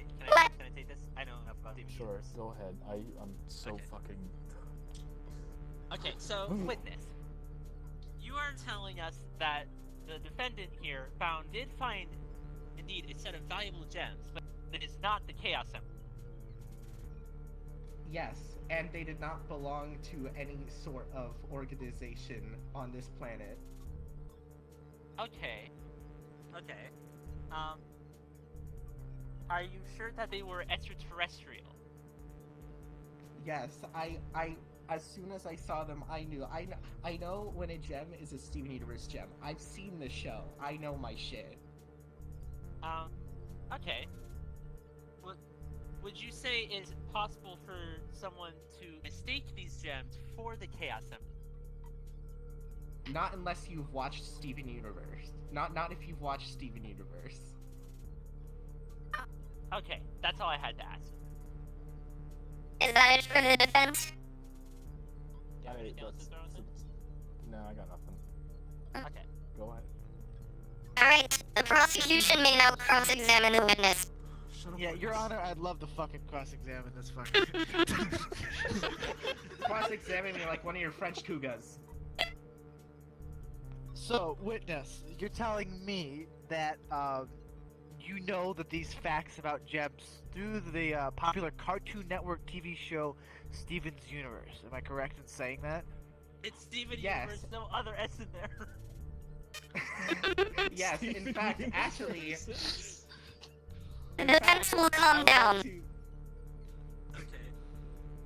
I take this? I know enough about Steven Sure, Universe. go ahead. I'm so Okay. fucking... Okay, so Witness, you are telling us that the defendant here did find indeed a set of valuable gems, but it is not the Chaos Emerald. Yes, and they did not belong to any sort of organization on this planet. Okay. Are you sure that they were extraterrestrial? Yes, I as soon as I saw them, I knew. I know when a gem is a Steven Universe gem. I've seen the show. I know my shit. Okay. Would you say it's possible for someone to mistake these gems for the Chaos Emerald? Not unless you've watched Steven Universe. Not if you've watched Steven Universe. Okay, that's all I had to ask. Is that it for the defense? Do you have anything else to throw in there? No, I got nothing. Okay. Go ahead. Alright, the prosecution may now cross-examine the witness. Shut up, Yeah, Your Witness. Honor, I'd love to fucking cross-examine this fucking... Cross-examine me like one of your French cougars. So, witness, you're telling me that, you know that these facts about gems through the popular Cartoon Network TV show Steven's Universe. Am I correct in saying that? It's Steven Yes. Universe, no other S in there. Yes, in fact, actually... The defense will calm down. Okay.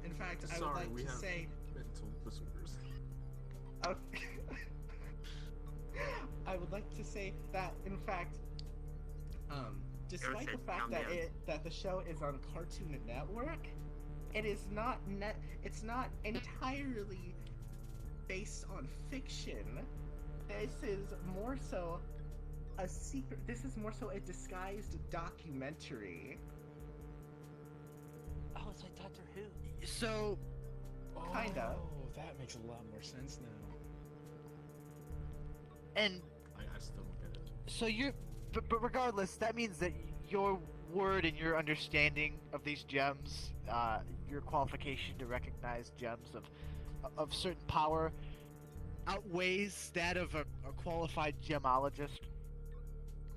In fact, I would Sorry, like we to have say... mental disorders. I would like to say that, in fact, despite the fact that the show is on Cartoon Network, it is not it's not entirely based on fiction. This is more so a secret. This is more so a disguised documentary. Oh, it's like Doctor Who. So, Kinda. Oh, that makes a lot more sense now. and I still don't get it. so but regardless, that means that your word and your understanding of these gems, your qualification to recognize gems of certain power, outweighs that of a qualified gemologist.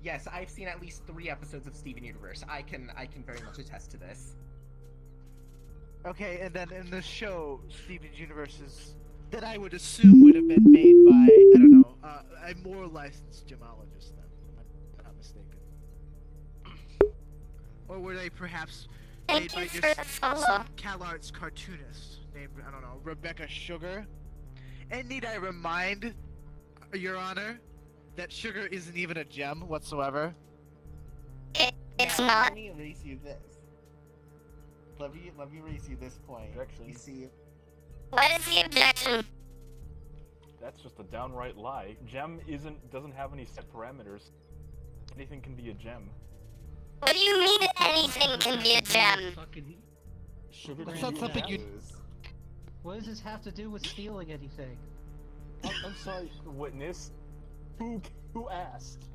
Yes, I've seen at least 3 episodes of Steven Universe. I can very much attest to this. Okay, and then in the show, Steven's Universe is that I would assume would have been made by, I don't know, a more licensed gemologist then, if I'm not mistaken. Or were they perhaps made Thank by you just for the follow. some CalArts cartoonist named, I don't know, Rebecca Sugar? And need I remind, Your Honor, that sugar isn't even a gem whatsoever? It's Now, not. Let me raise you this. Let me raise you this point. Objection. You see, What is the objection? That's just a downright lie. Gem doesn't have any set parameters. Anything can be a gem. What do you mean anything can be a gem? Fucking... Sugar That's can not be something you- gems. What does this have to do with stealing anything? I'm sorry, witness. Who asked?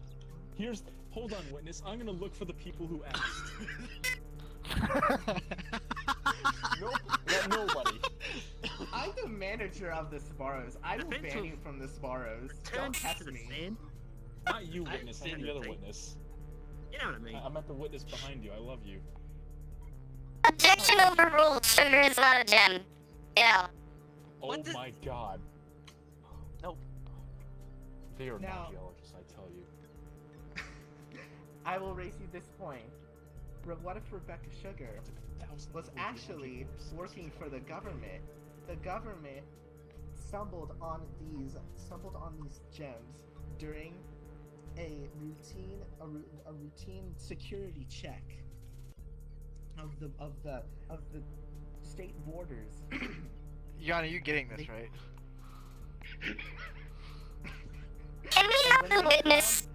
Hold on, witness. I'm gonna look for the people who asked. Nope, got nobody. I'm the manager of the Sbarros. I will ban you from the Sbarros. Don't test me. Not you, witness. I meant the other witness. You know what I mean? I meant the witness behind you. I love you. Objection overruled. Sugar is not a gem. Yeah. Oh What does- my god. Nope. They are Now- not geologists, I tell you. I will raise you this point. What if Rebecca Sugar was actually working for the government? The government stumbled on these gems during a routine security check of the state borders. Yana, you getting this, right? Can we have the witness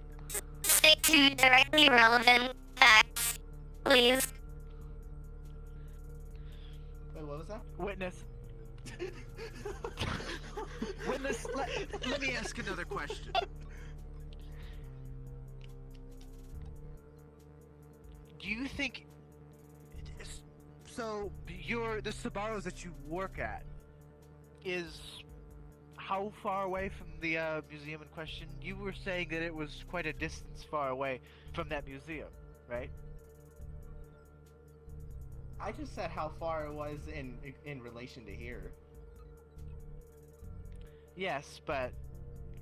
stick to directly relevant facts, please? Wait, what was that? Witness. Witness, let me ask another question. Do you think... So, the Sbarros that you work at is how far away from the museum in question? You were saying that it was quite a distance far away from that museum, right? I just said how far it was in relation to here. Yes, but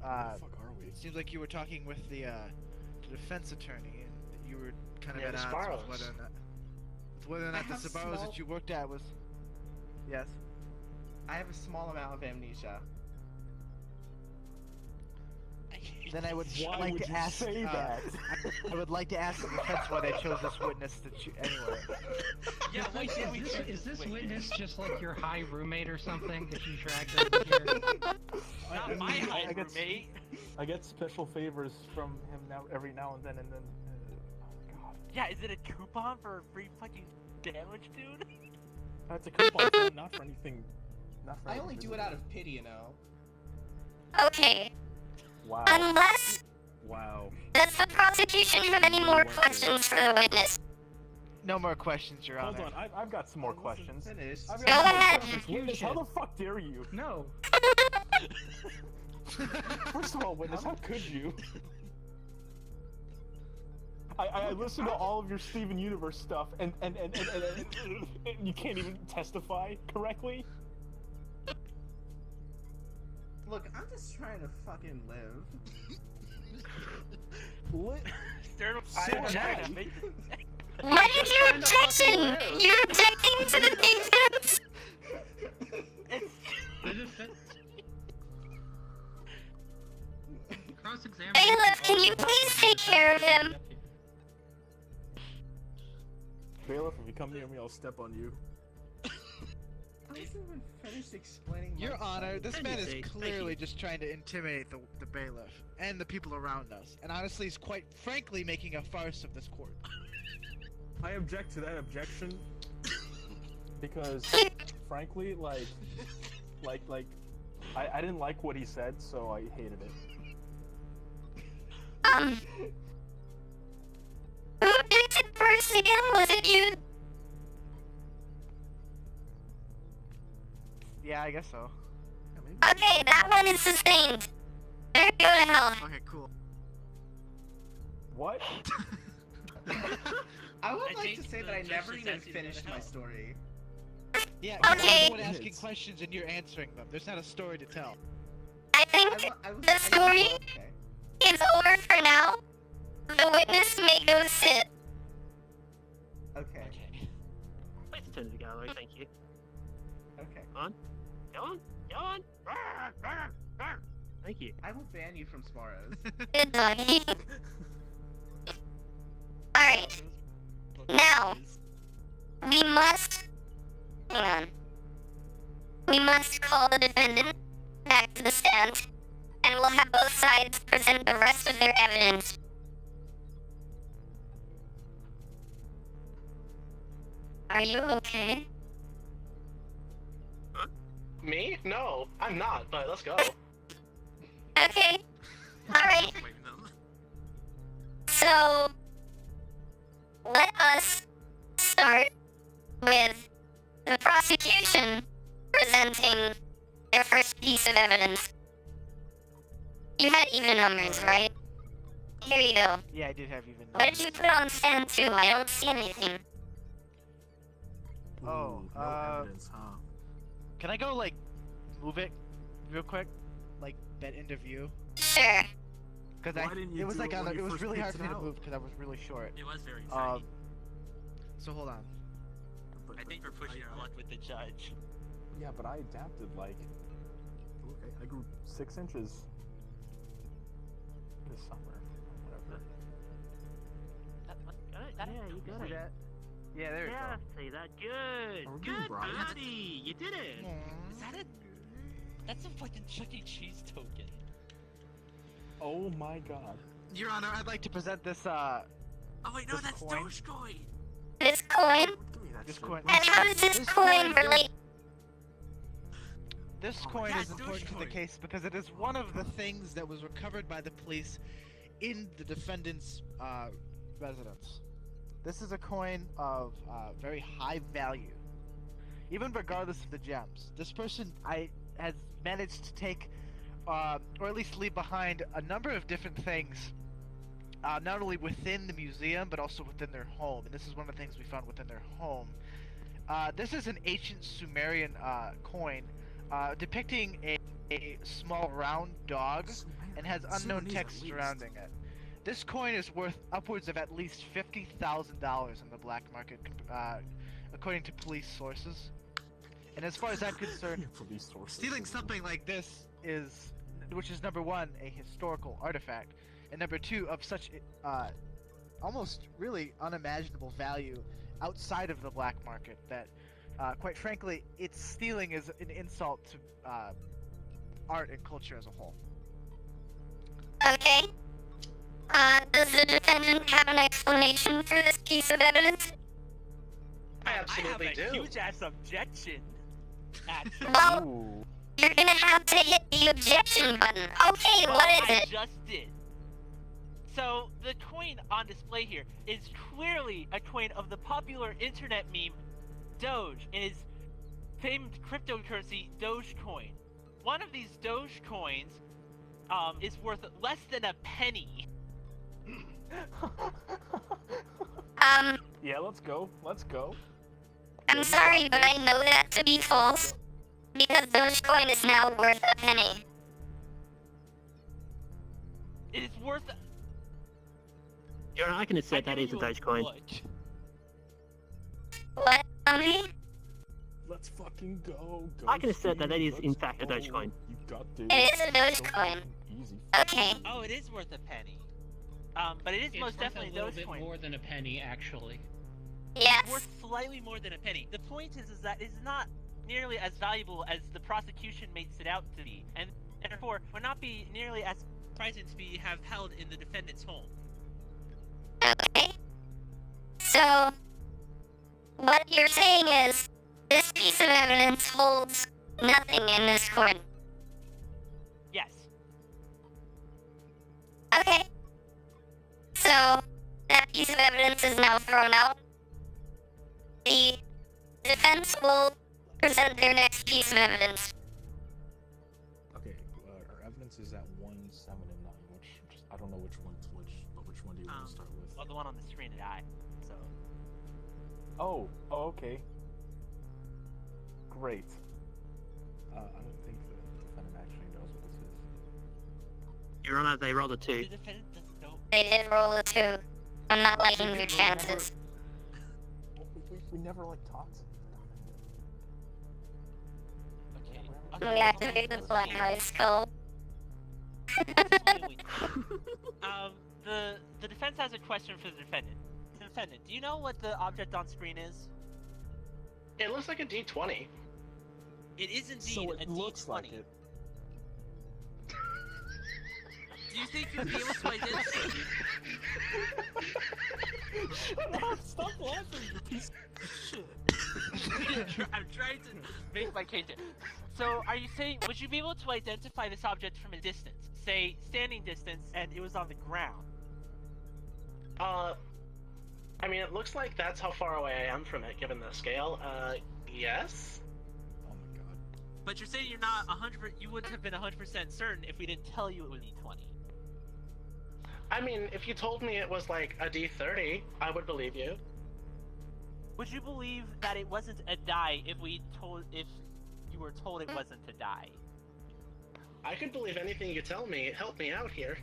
Where the fuck are we? it seems like you were talking with the defense attorney, and that you were kind of Yeah, at the odds Sbarros. with whether or not the have Sbarros small- that you worked at was. Yes. I have a small amount of amnesia. Then I would Why like would to you ask. say that? I would like to ask the defense why they chose this witness to anyway. Yeah, why did we choose Is this witness? witness just like your high roommate or something that you dragged over here? Not my high I get- roommate. I get special favors from him now, every now and then, oh god. Yeah, is it a coupon for free fucking damage, dude? That's a coupon, not for anything. Not for I anything only do it visible. out of pity, you know. Okay. Wow. Unless Wow. does the prosecution have any more questions for the witness? No more questions, Your Hold Honor. on, I've got some more I wasn't questions. finished. I've Go got some more ahead. questions. Witness, how the fuck dare you? No. First of all, witness, how could you? I listened to all of your Steven Universe stuff, and you can't even testify correctly? Look, I'm just trying to fucking live. Stern I- trying to make What is your objection? You're objecting to the defense? Bailiff, can you please take care of him? Bailiff, if you come near me, I'll step on you. I wasn't even finished explaining. Your my Honor, side. this Thank man you, is Dave. Thank clearly you. just trying to intimidate the bailiff and the people around us, and honestly, he's quite frankly making a farce of this court. I object to that objection because, frankly, I didn't like what he said, so I hated it. Who objected first again? Was it you? Yeah, I guess so. Okay, that one is sustained. There, go to hell. Okay, cool. What? I would I like think to say the that I judge never just even asked you to go to finished my hell. story. Yeah, Okay. you're the one asking questions and you're answering them. There's not a story to tell. I think the story Okay. is over for now. The witness may go sit. Okay. Okay. Let's turn to the gallery, thank you. Okay. Go on. Go on. Thank you. I will ban you from Sbarros. Good doggy. Alright, now, we must... Hang on. We must call the defendant back to the stand, and we'll have both sides present the rest of their evidence. Are you okay? Me? No, I'm not, but let's go. Okay. Alright. So, So, let us start with the prosecution presenting their first piece of evidence. You had even numbers, right? Here you go. Yeah, I did have even. What did you put on stand 2? I don't see anything. Oh, no evidence, huh? Can I go like move it real quick, like that into view? Sure. Because Why didn't you it was do like it on when the, you it was first really hard picked for me it to out? move because I was really short. It was very tiny. So hold on. I think we're pushing our luck with the judge. Yeah, but I adapted like Okay, I grew 6 inches this summer. Whatever. That Yeah, you got See it. that? Yeah, there we Yeah, go. say that. Good. Are we being Good, bribed? buddy. You did it. Is that a... That's a fucking Chuck E. Cheese token. Oh my god. Your Honor, I'd like to present this Oh wait, no, This that's coin? Dogecoin! This coin? Give me that This shit. coin. And how does this coin relate? This Oh my coin God, is important to the Dogecoin. case because it is one of the things that was recovered by the police in the defendant's residence. This is a coin of very high value, even regardless of the gems. This person has managed to take, or at least leave behind, a number of different things, not only within the museum but also within their home. And this is one of the things we found within their home. This is an ancient Sumerian coin depicting a small round dog and has unknown Sudanese, text at least. surrounding it. This coin is worth upwards of at least $50,000 in the black market, according to police sources. And as far as I'm concerned, Police sources. stealing something like this is, which is number one, a historical artifact, and number two, of such almost really unimaginable value outside of the black market that, quite frankly, its stealing is an insult to art and culture as a whole. Okay. Does the defendant have an explanation for this piece of evidence? I absolutely I have a do. huge ass objection. Actually. Well, Ooh. you're gonna have to hit the objection button. Okay, Well, what is I it? just did. So, the coin on display here is clearly a coin of the popular internet meme Doge and his famed cryptocurrency Dogecoin. One of these Dogecoins is worth less than a penny. Yeah, let's go. Let's go. I'm sorry, but I know that to be false. Because Dogecoin is now worth a penny. It is worth. Your Honor, I can accept that is a Dogecoin. What, Tommy? Let's fucking go. I can accept that Steve, is, in let's fact, a go. Dogecoin. You got this. It is a So Dogecoin. Easy. Okay. Oh, it is worth a penny. But it is It's most worth definitely a little bit Dogecoin. more than a penny, actually. Yes. Worth slightly more than a penny. The point is that it's not nearly as valuable as the prosecution makes it out to be, and therefore would not be nearly as surprising to be have held in the defendant's home. Okay. So, what you're saying is, this piece of evidence holds nothing in this court. Yes. Okay. So, that piece of evidence is now thrown out. The defense will present their next piece of evidence. Okay, our evidence is at 1, 7, and 9, which I don't know which one's which, but which one do you want to start with? Well, the one on the screen at I. So. Oh, okay. Great. I don't think the defendant actually knows what this is. Your Honor, they rolled a 2. The defendant doesn't know. They did roll a 2. I'm not liking your chances. We never like talked. Okay. Reactivate the black eye skull. The defense has a question for the defendant. Defendant, do you know what the object on screen is? It looks like a D20. It is indeed So a it D20. looks like it. Do you think you'll be able to identify? Shut up! Stop laughing, you piece of shit. I'm trying to make my case here. So, are you saying, would you be able to identify this object from a distance? Say, standing distance, and it was on the ground. I mean, it looks like that's how far away I am from it, given the scale. Yes? Oh my god. But you're saying you're not 100%. You wouldn't have been 100% certain if we didn't tell you it was D20. I mean, if you told me it was like a D30, I would believe you. Would you believe that it wasn't a die if you were told it wasn't a die? I could believe anything you tell me. Help me out here.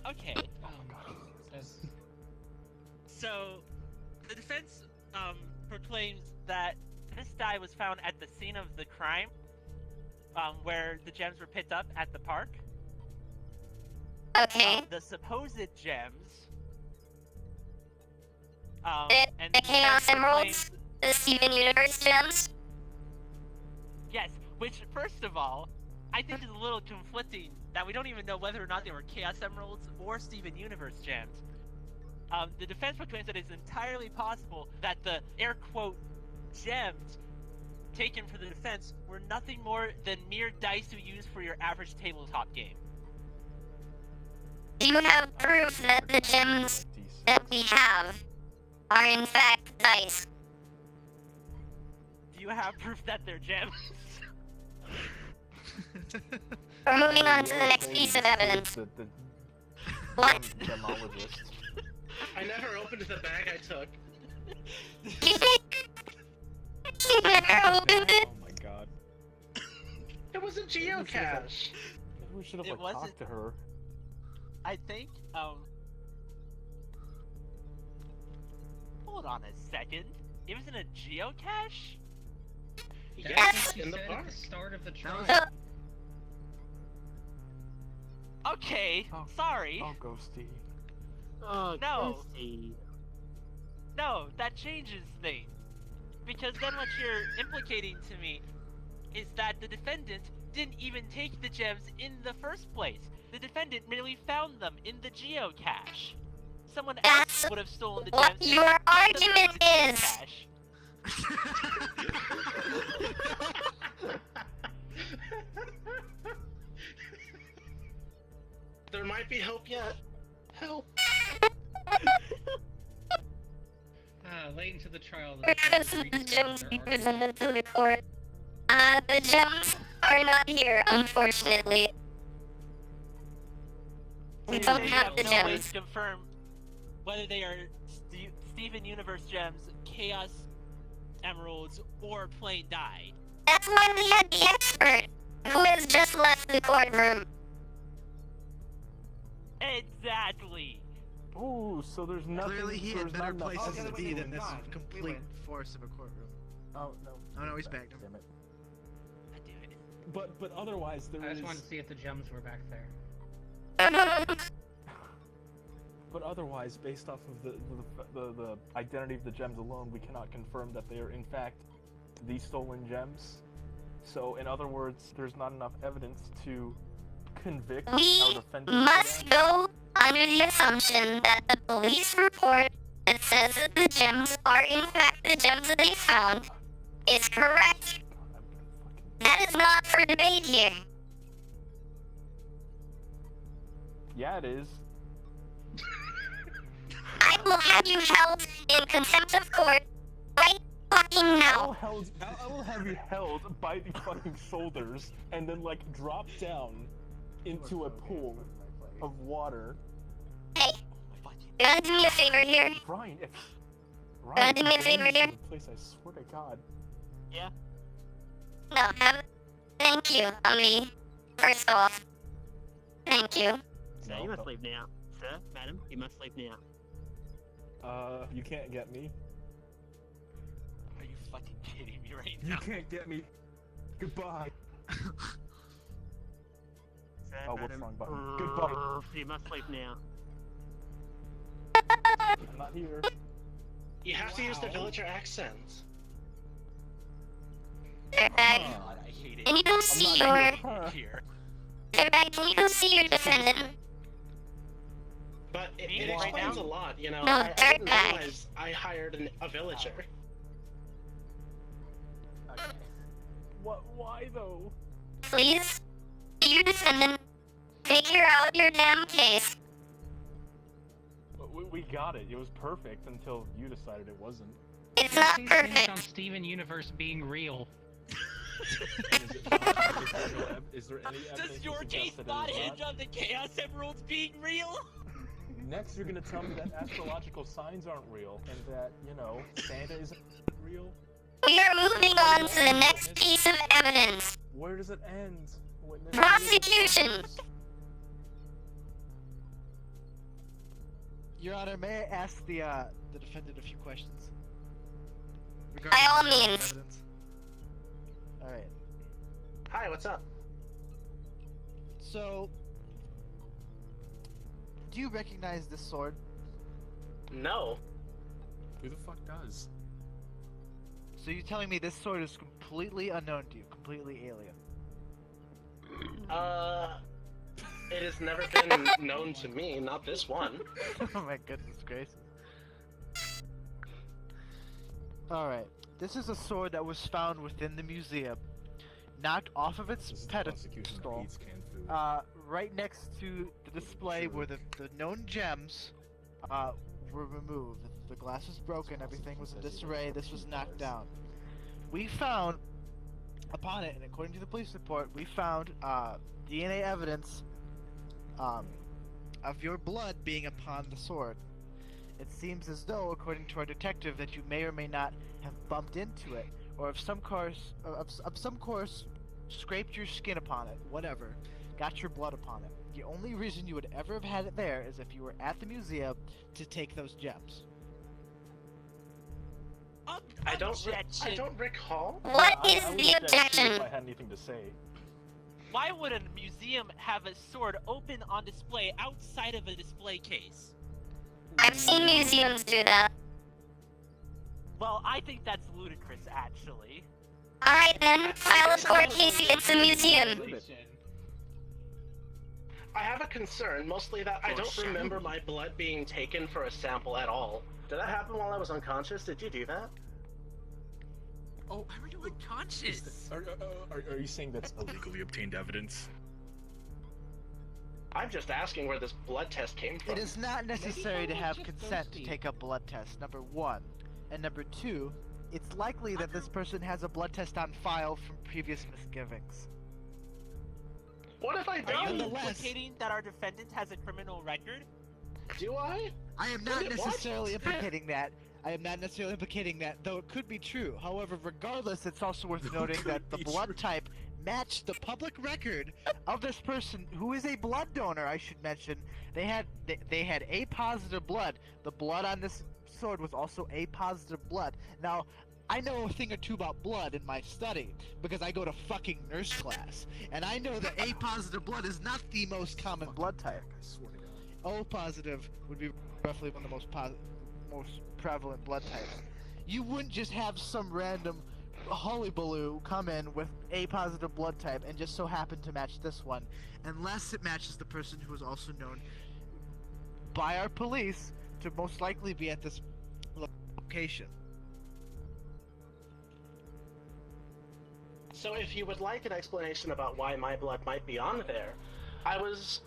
Okay. So, the defense proclaims that this die was found at the scene of the crime, where the gems were picked up at the park. Okay. The supposed gems. The and Chaos defense Emeralds? proclaims- The Steven Universe gems? Yes, which, first of all, I think is a little conflicting that we don't even know whether or not they were Chaos Emeralds or Steven Universe gems. The defense proclaims that it's entirely possible that the air quote gems taken for the defense were nothing more than mere dice you use for your average tabletop game. Do you have proof that the gems that we have are in fact dice? Do you have proof that they're gems? We're moving on to the next piece of evidence. What? Gemologist. I never opened the bag I took. You never opened it? Oh my god. It was a geocache. Maybe we should have It like wasn't- talked to her. I think, hold on a second. It was in a geocache? Yes, That's what in you the said park. at the start of the That trial. was- So, Okay, Oh. sorry. Oh, Ghosty. Oh, No. Ghosty. No, that changes things. Because then what you're implicating to me is that the defendant didn't even take the gems in the first place. The defendant merely found them in the geocache. Someone else That's would have stolen the what gems. your and put them in argument the is. geocache. There might be hope yet. Help. Late into the trial, the because defense the agreed to gems their be argument. presented to the court. The gems are not here, unfortunately. We So don't you have the no way gems. to confirm whether they are Steven Universe gems, Chaos Emeralds, or plain die. That's why we had the expert, who has just left the courtroom. Exactly. Ooh, so there's nothing. Clearly he there's had better not enough places to evidence be to than this win. We complete win. force of a courtroom. Oh no. Oh, no, he's back. Damn it. I do it. But otherwise there I is. just wanted to see if the gems were back there. But otherwise, based off of the identity of the gems alone, we cannot confirm that they are in fact the stolen gems. So in other words, there's not enough evidence to convict our We defendant. for must that. go under the assumption that the police report that says that the gems are in fact the gems that they found is correct. God, I'm gonna fucking. That is not for debate here. Yeah, it is. I will have you held in contempt of court right fucking now. I will have you held by the fucking shoulders and then like drop down into a pool of water. Hey, you wanna do me a favor here? Ryan, if Wanna do me a if favor Danny's here? in the place, I swear to God. Yeah. No, thank you, Ami. First off, thank you. Sir, you must leave now. Sir, madam, you must leave now. You can't get me. Are you fucking kidding me right You now? can't get me. Goodbye. Sir, Oh, whoops, madam, wrong button. Goodbye. You must leave now. I'm not here. You have to use the Wow. villager accent. Dirtbag, God, I hate it. can you go see your... Huh. Here. Dirtbag, can you go see your defendant? But it Me? explains Right now? a lot, you know. No, I didn't dirtbag. realize I hired a villager. Okay. What? Why though? Please? See your defendant. Figure out your damn case. we got it. It was perfect until you decided it wasn't. It's not Case hinged on perfect. Steven Universe being real. Is there any evidence Does to your suggest case that it not is hinge on the Chaos Emeralds being real? Next, you're gonna tell me that astrological signs aren't real, and that, you know, Santa isn't real? We are moving on to the next piece of evidence. Where does it end? Witness? Prosecution. Your Honor, may I ask the defendant a few questions? By all regarding the means. evidence? Alright. Hi, what's up? So, do you recognize this sword? No. Who the fuck does? So you're telling me this sword is completely unknown to you, completely alien? It has never been known to me, not this one. Oh my goodness gracious. Alright, this is a sword that was found within the museum, knocked off of its This is the pedestal, prosecution that eats canned food. right next to the display where the known gems were removed. The glass was broken, everything was in disarray, this was knocked down. We found, upon it, and according to the police report, we found DNA evidence of your blood being upon the sword. It seems as though, according to our detective, that you may or may not have bumped into it, or of some course, scraped your skin upon it, whatever, got your blood upon it. The only reason you would ever have had it there is if you were at the museum to take those gems. I don't Objection. recall. What I is would the object too objection? If I had anything to say. Why would a museum have a sword open on display outside of a display case? I've seen museums do that. Well, I think that's ludicrous, actually. Alright then, file a court case against the museum. I have a concern, mostly that I don't remember my blood being taken for a sample at all. Did that happen while I was unconscious? Did you do that? Oh, Why were you unconscious? are you saying that's illegally obtained evidence? I'm just asking where this blood test came from. It is not necessary to someone have just consent to thirsty. take a blood test, number one. And number two, it's likely that this person has a blood test on file from previous misgivings. What if I Are you don't? Nonetheless- implicating that our defendant has a criminal record? Do I? I am not What? necessarily implicating that. I am not necessarily implicating that, though it could be true. However, regardless, it's also worth noting that the be blood true. type matched the public record of this person, who is a blood donor, I should mention. They had A positive blood. The blood on this sword was also A positive blood. Now, I know a thing or two about blood in my study, because I go to fucking nurse class. And I know that A positive blood is not the most common blood type. I swear to God. O positive would be roughly one of the most prevalent blood types. You wouldn't just have some random hullabaloo come in with A positive blood type and just so happen to match this one, unless it matches the person who is also known by our police to most likely be at this location. So if you would like an explanation about why my blood might be on there, I was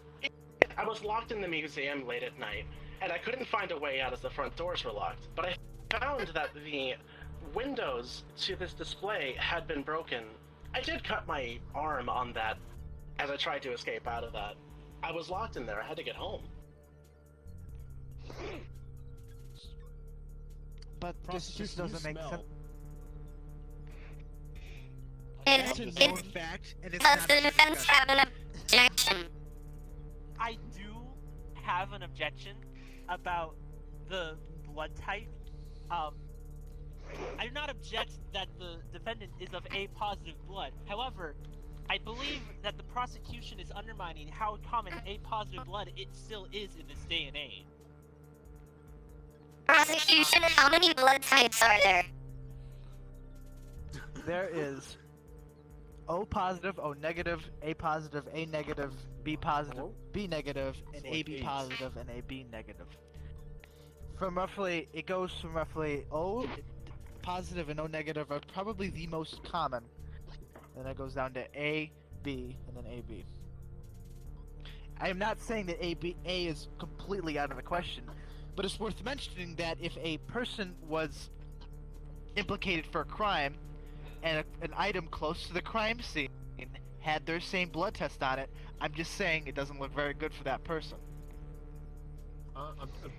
locked in the museum late at night, and I couldn't find a way out as the front doors were locked. But I found that the windows to this display had been broken. I did cut my arm on that as I tried to escape out of that. I was locked in there. I had to get home. But this just Prosecution, doesn't you make smell. sense. It's, It's a known it's, fact, and it's does not the a defense discussion. have an objection? I do have an objection about the blood type. I do not object that the defendant is of A positive blood. However, I believe that the prosecution is undermining how common A positive blood it still is in this day and age. Prosecution, how many blood types are there? There is O positive, O negative, A positive, A negative, B positive, Hello? B negative, and It's like AB AIDS. positive and AB negative. It goes from roughly O positive and O negative are probably the most common. Then it goes down to A, B, and then AB. I am not saying that A is completely out of the question, But it's worth mentioning that if a person was implicated for a crime, and an item close to the crime scene had their same blood test on it, I'm just saying it doesn't look very good for that person.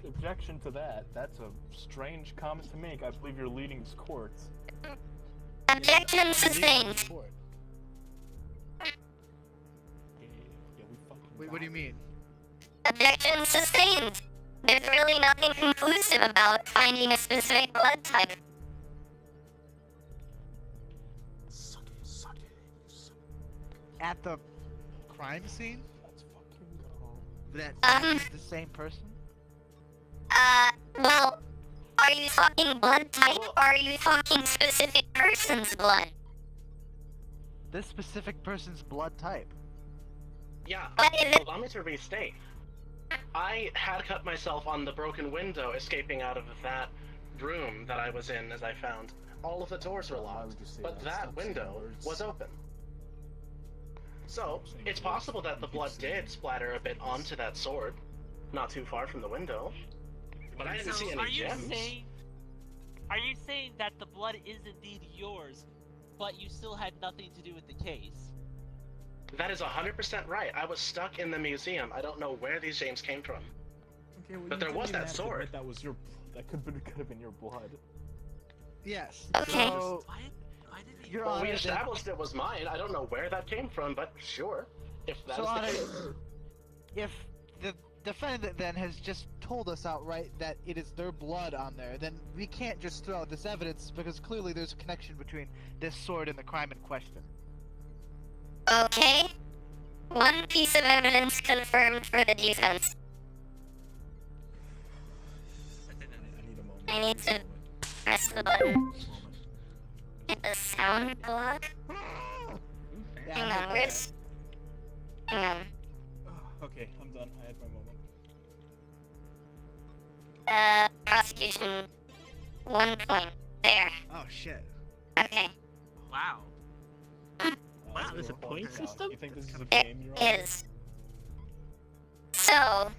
Objection to that. That's a strange comment to make. I believe you're leading this court. Objection sustained. Wait, what do you mean? Objection sustained. There's really nothing conclusive about finding a specific blood type. Suck it, suck it, suck it. At the crime scene? Let's fucking go. That's the same person? Well, are you talking blood type or are you talking specific person's blood? This specific person's blood type. Yeah, What is it? allow me to restate. I had cut myself on the broken window escaping out of that room that I was in as I found. All of the doors were Why locked, would you say but that? that Stop saying window words. was open. So, Stop saying it's words. possible that the You blood keep saying did splatter a bit onto that sword, not too far from the window. But I didn't So, see are any you gems. saying that the blood is indeed yours, but you still had nothing to do with the case? That is 100% right. I was stuck in the museum. I don't know where these gems came from. Okay, well, But you there didn't was even that have to admit sword. That was your. That could have been your blood. Yes. Okay. So, Why did he? Your Well, we Honor, established it was mine. I don't know where that came from, but sure. If that's So, the Honor, case. if the defendant then has just told us outright that it is their blood on there, then we can't just throw out this evidence because clearly there's a connection between this sword and the crime in question. Okay. One piece of evidence confirmed for the defense. I need a moment. I need to press the button. Hit the sound block. Hang on, where's... Hang on. Okay, I'm done. I had my moment. Prosecution. 1 point. There. Oh shit. Okay. Wow. Wow, so there's a okay, point system? You think this is a It game, Your Honor? is. So,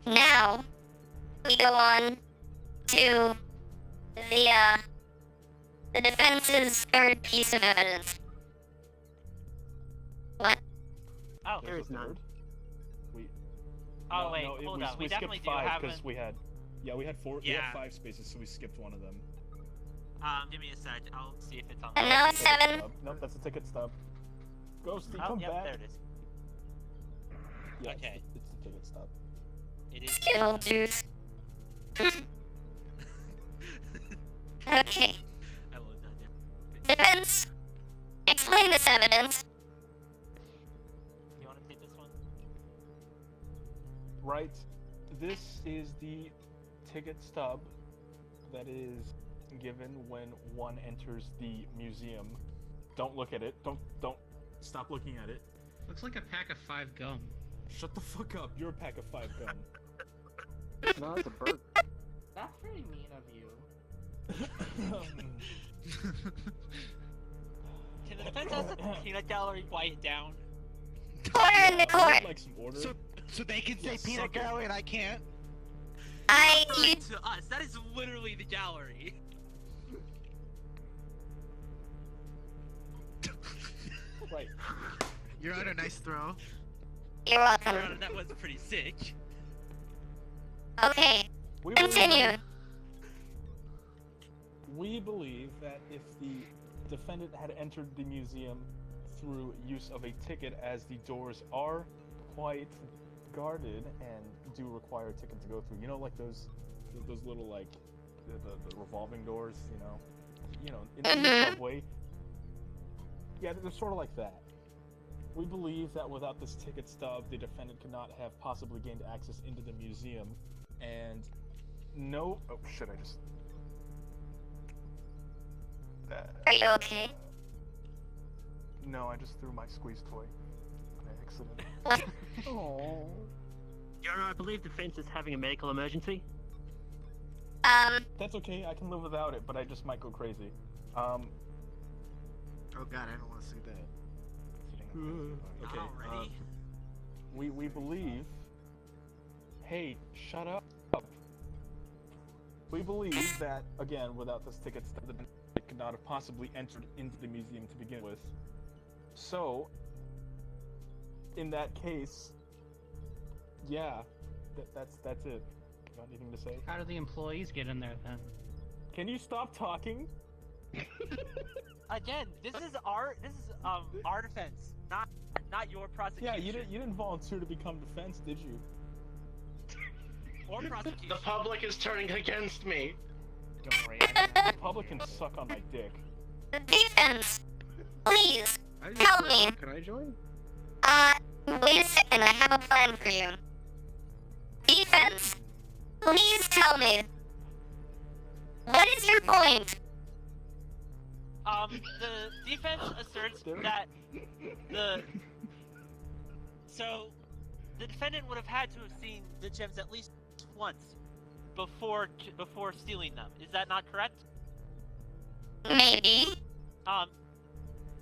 now, we go on to the defense's third piece of evidence. What? Oh. There There's is a none. third? We. Oh no, wait, no, hold we, on. We skipped definitely do 5 have because an. we had. Yeah, we had 4. We Yeah. had 5 spaces, so we skipped one of them. Give me a sec. I'll see if it's on. And there. now it's Ticket 7. stub. Nope, that's a ticket stub. Go, Steve, Oh, come yep, back. there it is. Yeah, Okay. It's the ticket stub. It is. Skittle juice. Okay. I love that. Defense. Explain this evidence. You want to take this one? Right. This is the ticket stub that is given when one enters the museum. Don't look at it. Don't. Stop looking at it. Looks like a pack of 5 gum. Shut the fuck up. You're a pack of 5 gum. No, it's a bird. That's very mean of you. Can the defense have the peanut gallery quiet down? Order in the court. Like some order. So they can say Yeah, peanut suck it. gallery and I can't? You... To us, that is literally the gallery. Right. Your Honor, nice throw. You're welcome. That was pretty sick. Okay. We Continue. We believe that if the defendant had entered the museum through use of a ticket, as the doors are quite guarded and do require a ticket to go through. You know, like those little like the revolving doors. You know, in the subway. Yeah, they're sort of like that. We believe that without this ticket stub, the defendant could not have possibly gained access into the museum, and no. Oh shit! I just. Are you okay? No, I just threw my squeeze toy by accident. Your Honor, I believe defense is having a medical emergency. That's okay. I can live without it, but I just might go crazy. Oh god, I don't want to see that. Okay. Already? We believe. Hey, shut up. We believe that, again, without this ticket stub, the defendant could not have possibly entered into the museum to begin with. So, in that case, yeah, that's it. Got anything to say? How do the employees get in there then? Can you stop talking? Again, this is our defense, not your prosecution. Yeah, you didn't volunteer to become defense, did you? Or prosecution. The public is turning against me. Don't worry. The public can suck on my dick. Defense, please, help me. Can I join? Wait a second, I have a plan for you. Defense, please tell me. What is your point? The defense asserts that the defendant would have had to have seen the gems at least once before stealing them. Is that not correct? Maybe.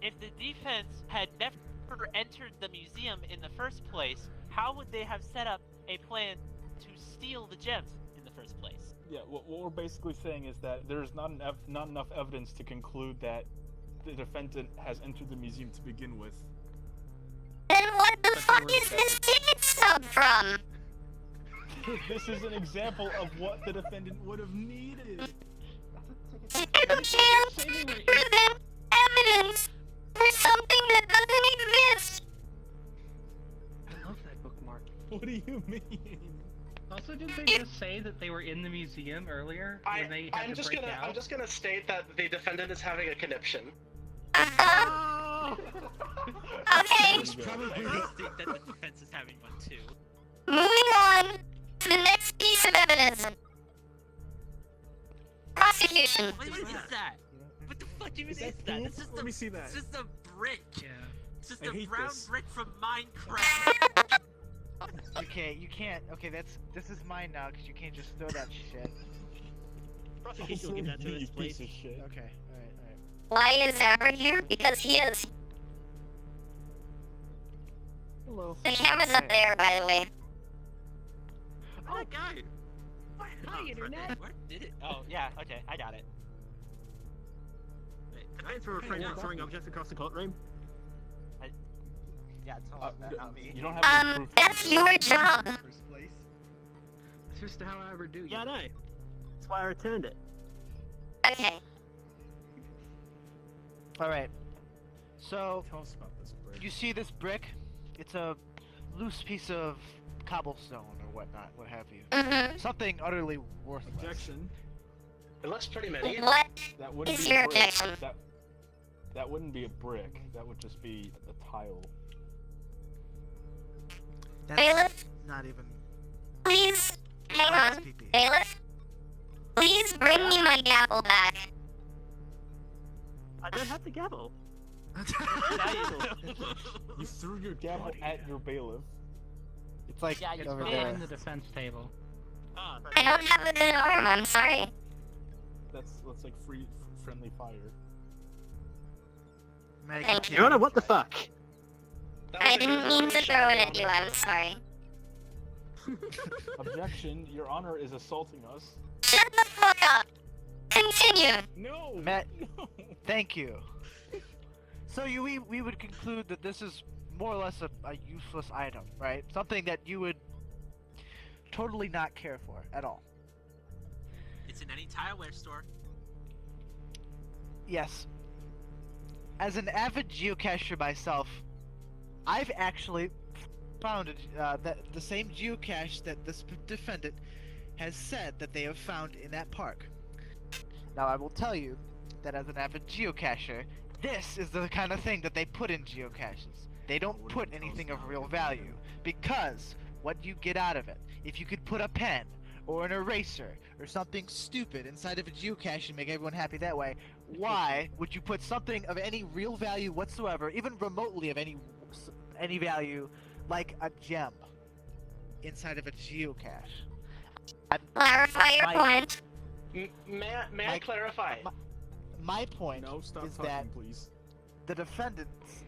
If the defense had never entered the museum in the first place, how would they have set up a plan to steal the gems in the first place? Yeah, what we're basically saying is that there's not enough evidence to conclude that the defendant has entered the museum to begin with. Then what the fuck is this ticket stub from? This is an example of what the defendant would have needed. You can't present evidence for something that doesn't exist. I love that bookmark. What do you mean? Also, did they just say that they were in the museum earlier when they had to break out? I'm just gonna state that the defendant is having a conniption. Okay, I think that the defense is having one too. moving on to the next piece of evidence. Prosecution. What is that? What the fuck even is that? This is Let me see that. It's just a brick. Yeah. It's just I a hate brown this. brick from Minecraft. You can't. Okay, this is mine now because you can't just throw that shit. Prosecution will give that to You us, please. piece of shit. Okay, alright. Why is Albert here? Because he is. Hello. The camera's up there, by the way. Oh, that guy. Hi, internet. Where did it? Oh, yeah. Okay, I got it. Wait, can I throw a friend out throwing objects across the courtroom? Yeah, tell them that, not me. You don't have any proof. That's your job. First place. It's just how I ever do. Yeah, I know. That's why I returned it. Okay. Alright. So, Tell us about this break. you see this brick? It's a loose piece of cobblestone or whatnot, what have you. Mm-hmm. Something utterly worthless. Objection. It looks pretty medieval. What That wouldn't is be your a brick. objection? That wouldn't be a brick. That would just be a tile. That's Bailiff? not even... Please, hang That's on. PP. Bailiff? Please bring me my gavel back. I don't have the gavel. You threw your gavel at your bailiff. It's like Yeah, you over Put did. it there. in the defense table. Ah, I don't have a good arm, I'm sorry. That's like friendly fire. Medic- Your Honor, what the fuck? That was I a didn't good mean to shot, throw it at Your you, Honor. I'm sorry. Objection, Your Honor is assaulting us. Shut the fuck up! Continue! No! Matt, No! thank you. So we would conclude that this is more or less a useless item, right? Something that you would totally not care for at all. It's in any tileware store. Yes. As an avid geocacher myself, I've actually found the same geocache that this defendant has said that they have found in that park. Now I will tell you that as an avid geocacher, this is the kind of thing that they put in geocaches. They don't put anything of real value, because what do you get out of it? If you could put a pen, or an eraser, or something stupid inside of a geocache and make everyone happy that way, why would you put something of any real value whatsoever, even remotely of any value, like a gem, inside of a geocache? Clarify your My- point. May I Mike- clarify? My point No, stop is talking, that please. the defendants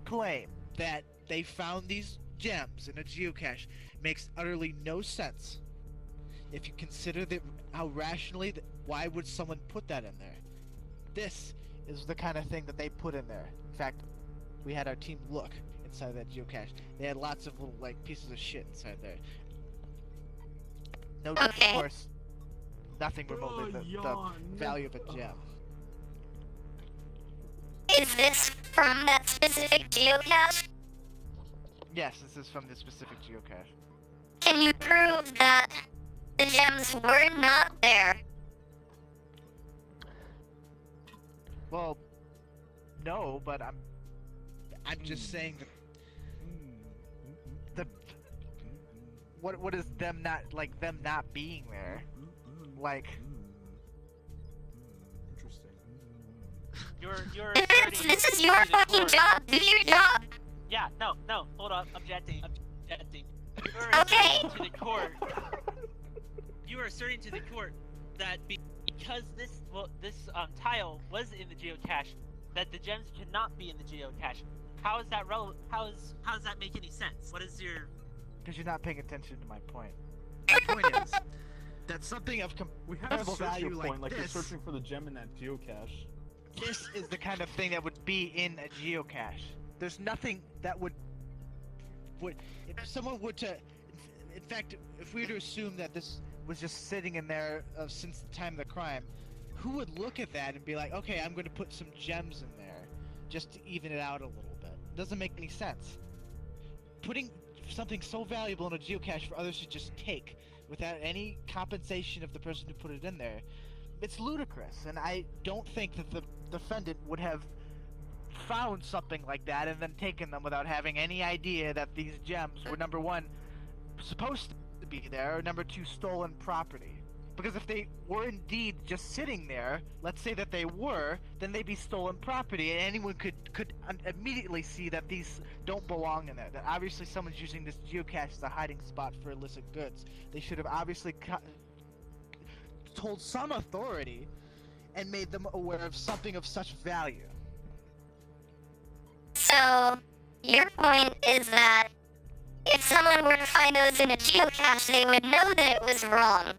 claim that they found these gems in a geocache makes utterly no sense. if you consider how rationally, why would someone put that in there? This is the kind of thing that they put in there. In fact, we had our team look inside that geocache. They had lots of little like pieces of shit inside there. No, of course, nothing remotely the value of a gem. Is this from that specific geocache? Yes, this is from this specific geocache. Can you prove that the gems were not there? Well, no, but I'm just saying that what is them not being there? Like, Interesting. You're Defense, asserting this is to your the fucking court- job. Do your job. Yeah, no, hold up, objecting. You're Okay. asserting to the court. You are asserting to the court that because this tile was in the geocache, that the gems cannot be in the geocache. How is that relevant? How does that make any sense? What is your? because you're not paying attention to my point. My point is that something of We have a comparable value searching point, like you're this, searching for the gem in that geocache. this is the kind of thing that would be in a geocache. There's nothing that would if someone were to, in fact, if we were to assume that this was just sitting in there since the time of the crime, who would look at that and be like, okay, I'm going to put some gems in there just to even it out a little bit? It doesn't make any sense. Putting something so valuable in a geocache for others to just take without any compensation of the person who put it in there, it's ludicrous, and I don't think that the defendant would have found something like that and then taken them without having any idea that these gems were, number one, supposed to be there, or number two, stolen property. Because if they were indeed just sitting there, let's say that they were, then they'd be stolen property, and anyone could immediately see that these don't belong in there. That obviously someone's using this geocache as a hiding spot for illicit goods. They should have obviously told some authority and made them aware of something of such value. So, your point is that if someone were to find those in a geocache, they would know that it was wrong.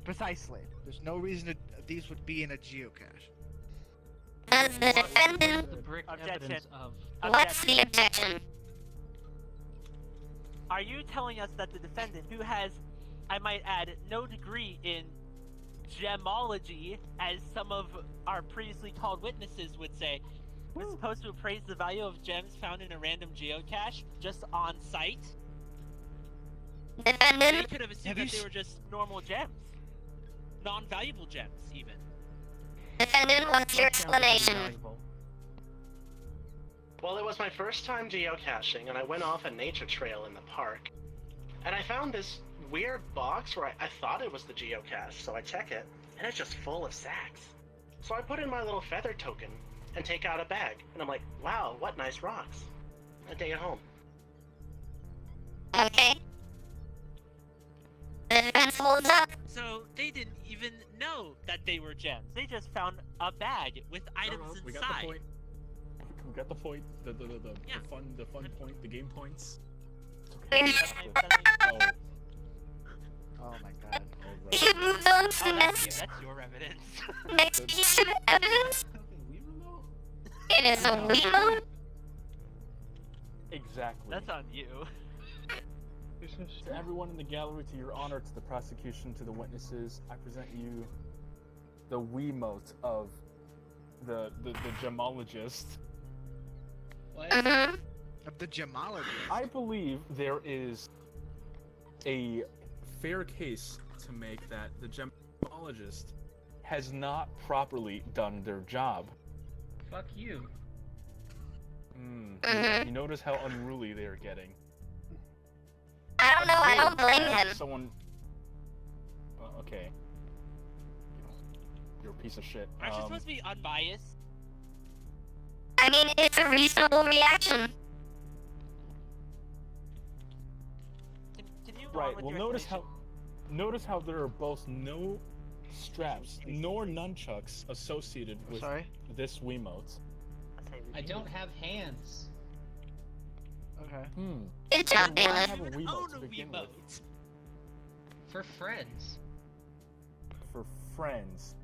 Precisely. There's no reason these would be in a geocache. Does the defendant... The brick Objection. evidence of. What's the objection? Are you telling us that the defendant, who has, I might add, no degree in gemology, as some of our previously called witnesses would say, was supposed to appraise the value of gems found in a random geocache just on site? They Defendant? could have assumed Have you that they were just normal gems. Non-valuable gems, even. Defendant, what's your explanation? Well, it was my first time geocaching, and I went off a nature trail in the park. And I found this weird box where I thought it was the geocache, so I check it, and it's just full of sacks. So I put in my little feather token and take out a bag, and I'm like, wow, what nice rocks. I take it home. Okay. The defense holds up. So they didn't even know that they were gems. They just found a bag with items We inside. got the point. We got the point. Yeah. The fun point. The game points. We're- Oh, Oh my god. We have moved on to the Oh, next, that's your evidence. next piece of evidence. It is a Wiimote. exactly. That's on you. To everyone in the gallery, to your honor, to the prosecution, to the witnesses, I present you the Wiimote of the gemologist. Mm-hmm. Of the gemologist. I believe there is a fair case to make that the gemologist has not properly done their job. Fuck you. Mhm. You notice how unruly they are getting. I don't know, I don't blame him. Someone. Okay. You're a piece of shit. Aren't you supposed to be unbiased? I mean, it's a reasonable reaction. Can you go on Right. with Well, your notice how there are both no straps nor nunchucks associated with Sorry? this Wiimote. explanation? I don't have hands. Okay. Good job, Then why Bailiff. have a You Wiimote own to a begin with? Wiimote. For friends. For friends.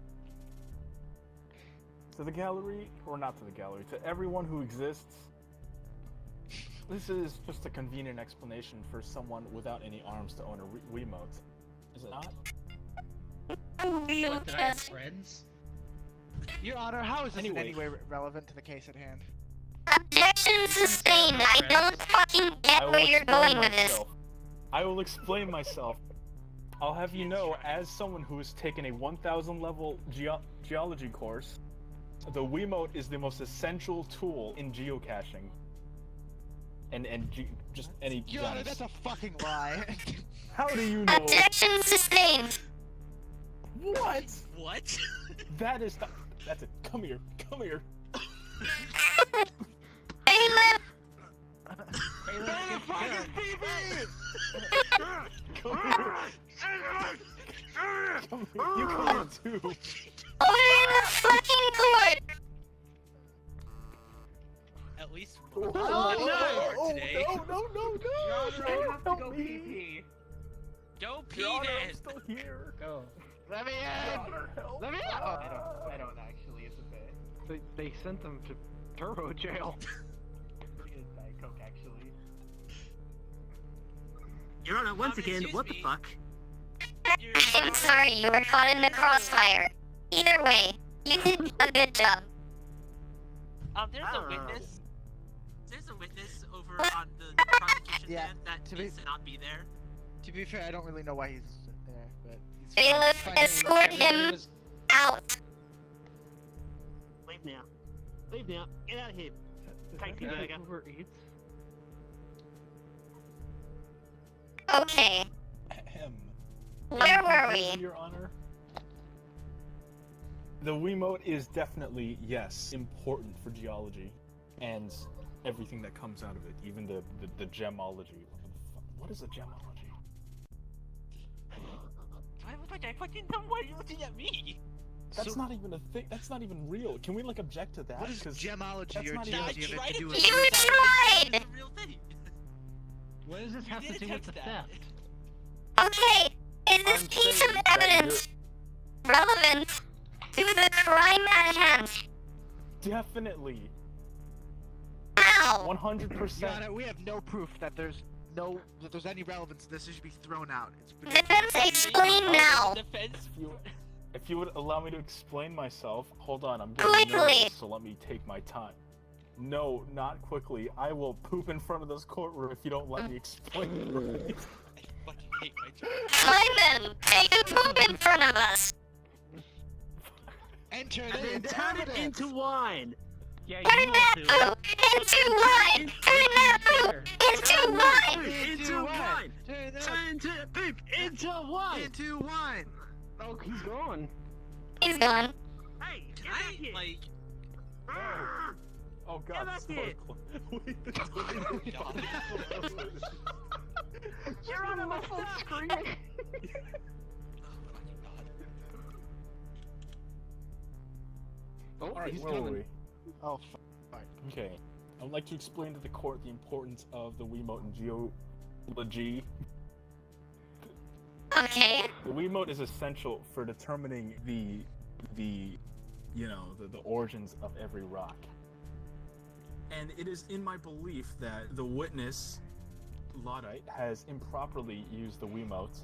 To the gallery, or not to the gallery, to everyone who exists, this is just a convenient explanation for someone without any arms to own a Wiimote. Is it not? What, did I have friends? Your Honor, how is this in Anyway. any way relevant to the case at hand? Objection sustained. I don't fucking get where you're going with this. I will explain myself. I'll have you know, as someone who has taken a 1000 level geology course, the Wiimote is the most essential tool in geocaching. And just any Your Honor, gems. that's a fucking lie. How do you know? Objection sustained. What? What? That is not. That's it. Come here. Come here. Bailiff. Come here. Come here. You come here too. Order the fucking court. At least Oh, one today. no, no, no, no. Your Honor, I have to Help go me. pee-pee. Go pee Your Honor, I'm then. still here. Go. Let me Your in! Honor, help. Let me in! I don't actually, it's a bit. They sent them to Turbo Jail. It's Diet Coke, actually. Your Honor, once again, excuse what the me. fuck? I'm sorry you were caught in the crossfire. Either way, you did a good job. There's I a don't know. witness. There's a witness over on the prosecution Yeah, stand that to be- needs to not be there. To be fair, I don't really know why he's there, but he's Bailiff, fine. escort him out. Leave now. Leave now. Get out of here. Take the burger. Okay, Ahem. where were we? Your Honor. The Wiimote is definitely, yes, important for geology and everything that comes out of it, even the gemology. What is a gemology? Do I look like I fucking know? Why are you looking at me? That's not even a thing. That's not even real. Can we like object to that? What is 'Cause gemology that's or not even- I geology have tried to do to with You figure tried! it out. It's a real thing. What does this You have did to do with attempt the that. theft? Okay, is this I'm piece saying of that evidence relevant to the crime at hand? Definitely, How? 100%. Your Honor, we have no proof that there's any relevance to this. It should be thrown out. It's been Defense, explain now. Defense. If you would allow me to explain myself, hold on, I'm getting Quickly. nervous, so let me take my time. No, not quickly. I will poop in front of this courtroom if you don't let me explain it right. I fucking hate my job. Fine then, take a poop in front of us. Enter And the then turn it evidence. into wine. Yeah, Turn you that will too. poop into wine. Turn that poop into wine. Into wine. Turn that Turn into poop into wine. into wine. Oh, he's gone. He's gone. Hey, Can get back I, here. like... Oh Get god, back so here. close. Wait, the door is closed. You're on my phone screaming. Oh, Alright, he's where were coming. we? Oh, Okay. I would like to explain to the court the importance of the Wiimote in geology. Okay. The Wiimote is essential for determining the origins of every rock. And it is in my belief that the witness, Luddite, has improperly used the Wiimote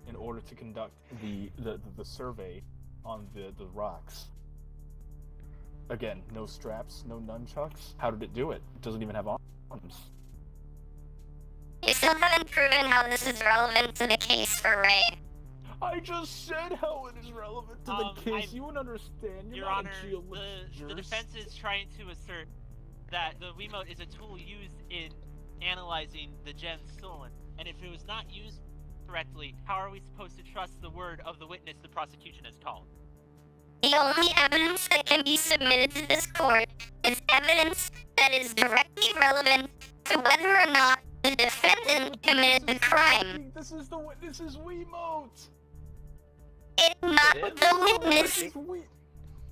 in order to conduct the survey on the rocks. Again, no straps, no nunchucks. How did it do it? It doesn't even have arms. You still haven't proven how this is relevant to the case for Ray. I just said how it is relevant to the case. You would understand. You're Your not Honor, a geologist. the defense is trying to assert that the Wiimote is a tool used in analyzing the gems stolen. And if it was not used correctly, how are we supposed to trust the word of the witness the prosecution has called? The only evidence that can be submitted to this court is evidence that is directly relevant to whether or not the defendant committed the crime. This is the witness's Wiimote. It's not It is? the witness, It's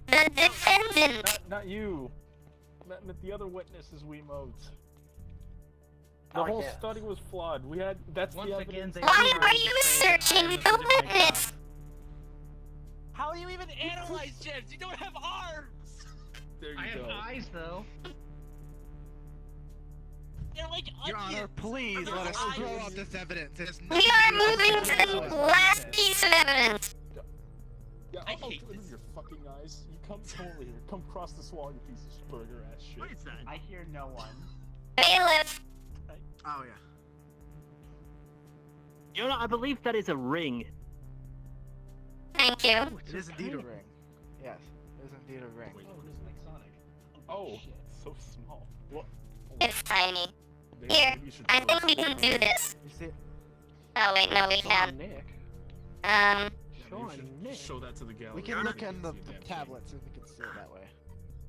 the defendant. not you. Not the other witness's Wiimote. The Oh, whole yeah. study was flawed. We had that's Once the again, evidence. they Why are were you searching the witness? How do you even analyze gems? You don't have arms! There you I have go. eyes though. They're like Your onions! Honor, please They're let us eyes. throw out this evidence. It has We nothing are to do with moving this to case the whatsoever. last piece of evidence. Yeah, I I'll hate do it in this. your fucking eyes. You come over here. Come cross this wall, you piece of burger ass shit. What is that? I hear no one. Bailiff, Oh yeah. Your Honor, I believe that is a ring. thank you. It is indeed a ring. Yes, it is indeed a ring. Wait. Oh, it is like Sonic. Oh, shit. so small. What? It's tiny. Maybe- Here, maybe you should I throw think we some can do out. this. You see, Oh wait, no, we can't. Nick. Yeah, Um, maybe Sean, you should Nick. show that to the gallery. we so can they look in the see a damn thing. tablets and we can see it that way.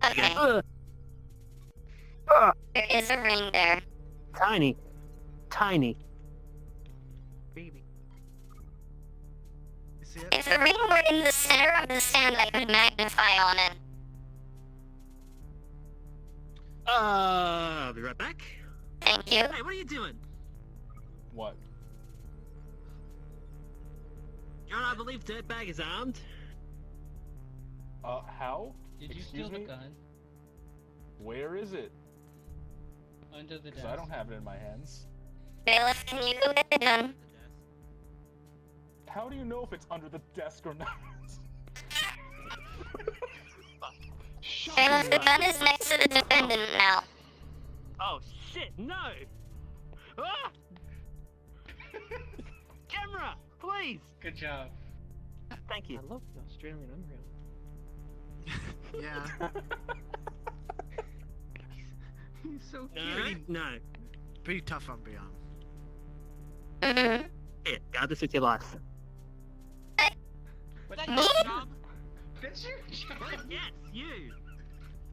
okay. There is a ring there. Tiny. Tiny. Baby. You see it? If the ring were in the center of the stand, I could magnify on it. I'll be right back. Thank you. Hey, what are you doing? What? Your Honor, I believe Dirtbag is armed. How? Did you Excuse steal the me? gun Where is it? under the Because desk? I don't have it in my hands. Bailiff, can you go get the gun? How do you know if it's under the desk or not? Bailiff, the gun is next to the defendant now. Oh shit, no! Ah! Camera, please! Good job. Thank you. I love the Australian Unreal. Yeah. He's so No, no. Pretty tough on Beyond. Mm-hmm. Here, guard this with your life. But That's Me? your job. that's your job. Yes, you!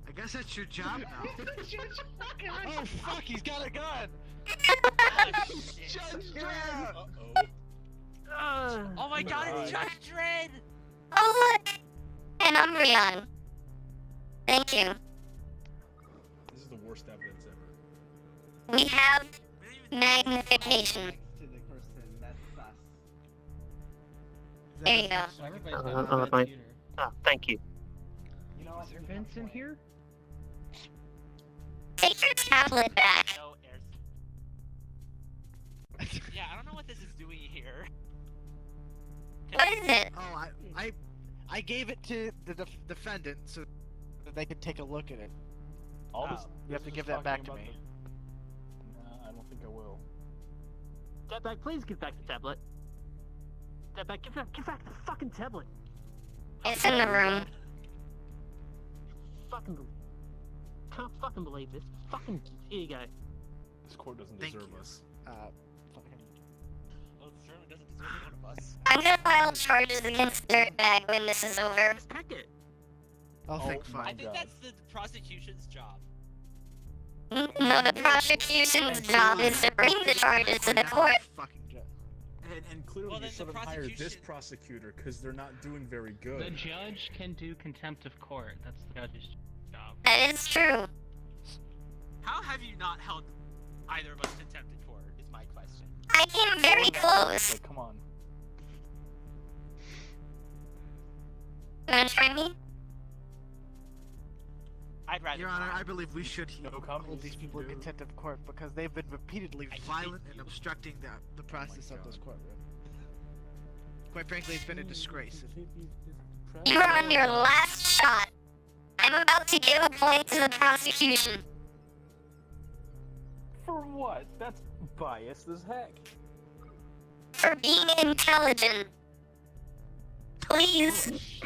I guess that's your job now. That's your job. Oh fuck, he's got a gun! Oh, shit. Judge Dredd! Uh-oh. Oh my god, it's Right. Judge Dredd! Oh look! An Umbreon. Thank you. This is the worst evidence ever. We have magnification. Next to the person, that's sus. There you go. So everybody's Uh, got uh, a red fine. computer. Ah, thank you. You know what? Is there vents in here? Take your tablet back. No, yeah, I don't know what this is doing here. What is it? Oh, I gave it to the defendant so that they could take a look at it. All this, You have this to is give that back talking to about me. Nah, I don't think I will. Dirtbag, please give back the tablet. Dirtbag, give back the fucking tablet. It's in the room. Fucking can't fucking believe this. Fucking here you go. This court doesn't Thank deserve you. us. Fucking. Well, it certainly doesn't deserve one of us. I'm gonna file charges against Dirtbag when this is over. Just pack it. I'll think my I fine. think God. that's the prosecution's job. No, the prosecution's job is to bring the charges to the court. Fucking judge. And clearly Well, you then should the have hired this prosecution- prosecutor because they're not doing very good. The judge can do contempt of court. That's the judge's job. That is true. How have you not held either of us contempt in court, is my question. I came very close. Like, come on. You wanna try me? I'd rather Your Honor, not. I believe we should No hold comments, these people in dude. contempt of court because they've been repeatedly I hate violent and you. obstructing the process of this God. courtroom. Quite frankly, it's been a disgrace. You are on your last shot. I'm about to give a point to the prosecution. For what? That's biased as heck. For being intelligent. Please,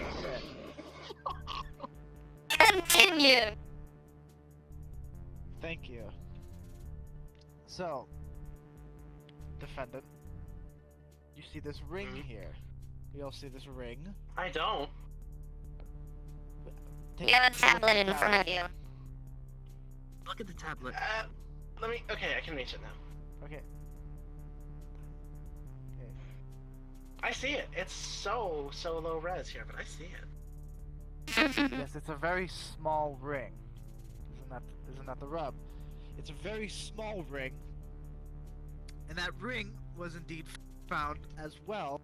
continue. Thank you. So, defendant, you see this ring here. You all see this ring? I don't. You have a tablet in front of you. Look at the tablet. Let me. Okay, I can reach it now. Okay. I see it. It's so low res here, but I see it. Yes, it's a very small ring. Isn't that the rub? It's a very small ring And that ring was indeed found as well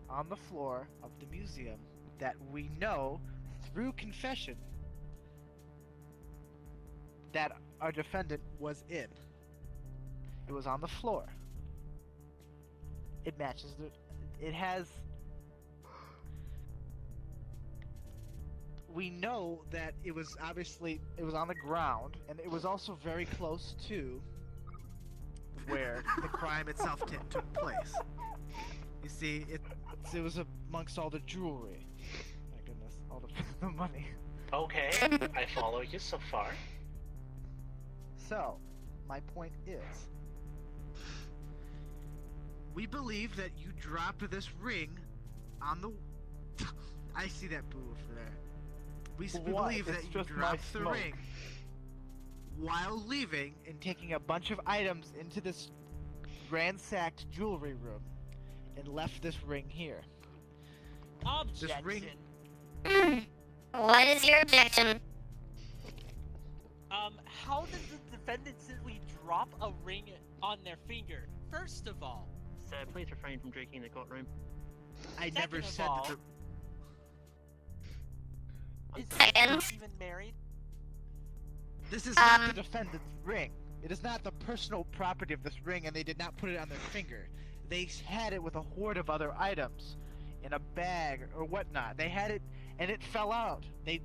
on the floor of the museum that we know through confession that our defendant was in. It was on the floor. It matches it has. We know that it was on the ground, and it was also very close to where the crime itself took place. You see, it was amongst all the jewelry. My goodness, all the money. Okay, I follow you so far. So, my point is, we believe that you dropped this ring on the. I see that boo over there. We believe that you dropped the ring while leaving and taking a bunch of items into this ransacked jewelry room and left this ring here. Objection. This ring. What is your objection? How does the defendant simply drop a ring on their finger? First of all, Sir, please refrain from drinking in the courtroom. I never Second of said all, that. is Second. he even married? This is not the defendant's ring. It is not the personal property of this ring, and they did not put it on their finger. They had it with a hoard of other items, in a bag or whatnot. They had it, and it fell out. They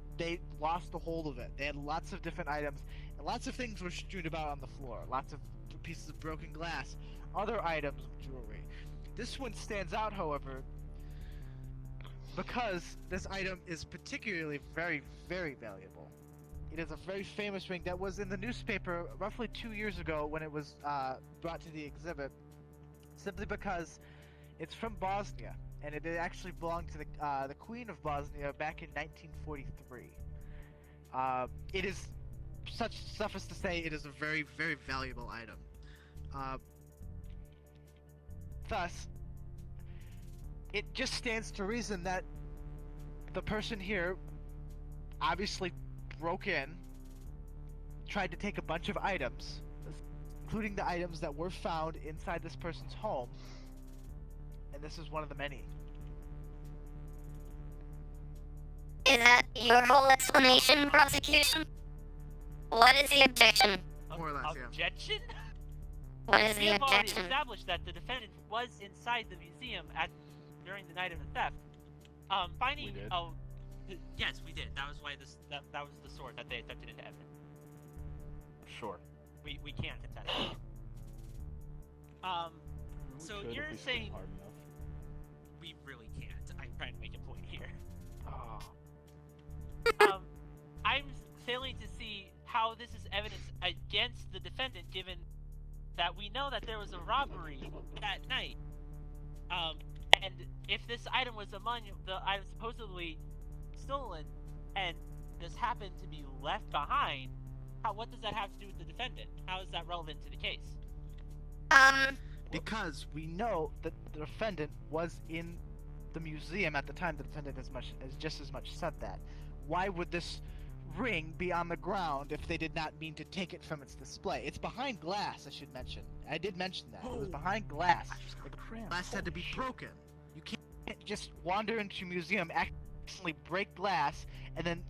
lost the hold of it. They had lots of different items, and lots of things were strewn about on the floor. Lots of pieces of broken glass, other items of jewelry. This one stands out, however, because this item is particularly very, very valuable. It is a very famous ring that was in the newspaper roughly 2 years ago when it was brought to the exhibit, simply because it's from Bosnia, and it actually belonged to the Queen of Bosnia back in 1943. It is, suffice to say, it is a very, very valuable item. Thus, it just stands to reason that the person here obviously broke in, tried to take a bunch of items, including the items that were found inside this person's home, and this is one of the many. Is that your whole explanation, prosecution? What is the objection? More or less, yeah. Objection? What is We the have already objection? established that the defendant was inside the museum during the night of the theft. Finding We did. yes, we did. That was why that was the sword that they accepted into evidence. Sure. We can't contest it. We So could if you're we swim saying hard enough. we really can't. I'm trying to make a point here. Ah. I'm failing to see how this is evidence against the defendant, given that we know that there was a robbery that night. And if this item was among the items supposedly stolen, and this happened to be left behind, what does that have to do with the defendant? How is that relevant to the case? Because we know that the defendant was in the museum at the time. The defendant has just as much said that. Why would this ring be on the ground if they did not mean to take it from its display? It's behind glass, I should mention. I did mention that. It was behind glass. The glass had to be broken. You can't just wander into a museum, accidentally break glass, and then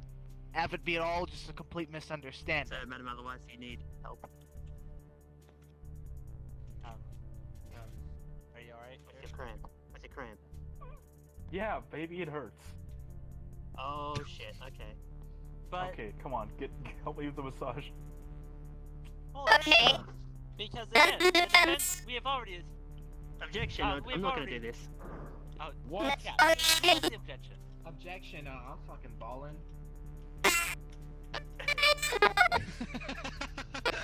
have it be at all just a complete misunderstanding. So, madam, otherwise you need help. Are you alright? What's your cramp? What's your cramp? Yeah, baby, it hurts. Oh shit. Okay. But Okay, come on, help me with the massage. hold on, Okay. because Does again, the defense- we have already. Objection. we've I'm not gonna already- do this. What? Yeah. Okay. What's the objection? Objection, I'm fucking balling.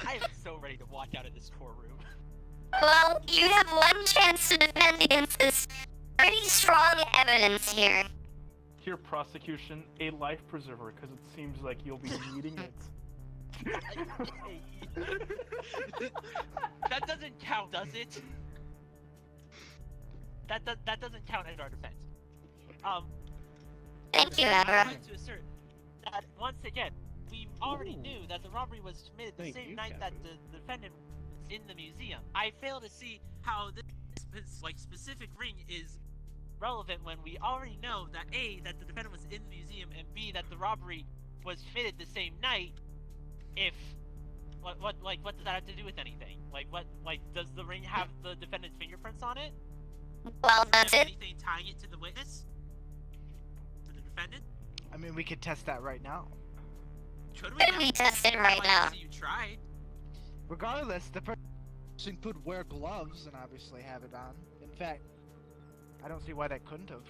I am so ready to walk out of this courtroom. Well, you have one chance to defend against this pretty strong evidence here. Here, prosecution, a life preserver, because it seems like you'll be needing it. That doesn't count, does it? That doesn't count as our defense. Thank you, I'm Abra. going to assert that once again, we already knew that the robbery was committed the Thank same you, night that Captain. the defendant in the museum. I fail to see how this specific ring is relevant when we already know that A, that the defendant was in the museum, and B, that the robbery was committed the same night. If what does that have to do with anything? Does the ring have the defendant's fingerprints on it? Well, Does does it have it? anything tying it to the witness? To the defendant? I mean, we could test that right now. Could we? Could we test it right I'd like now? to see you tried. Regardless, the person could wear gloves and obviously have it on. In fact, I don't see why that couldn't have.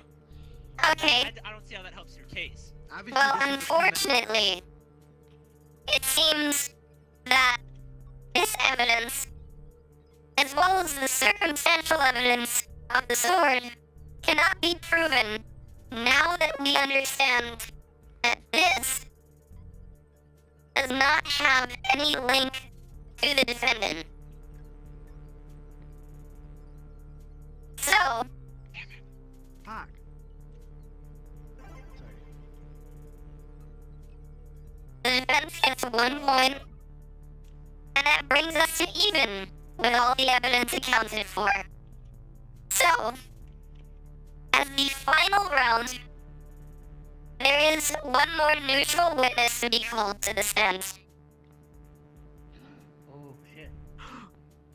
Okay. I don't see how that helps your case. Obviously, Well, this is the kind of- unfortunately, it seems that this evidence, as well as the circumstantial evidence of the sword, cannot be proven now that we understand that this does not have any link to the defendant. So, Fuck. Sorry. the defense gets 1 point, and that brings us to even with all the evidence accounted for. So, as the final round, there is one more neutral witness to be called to the stand. Oh shit.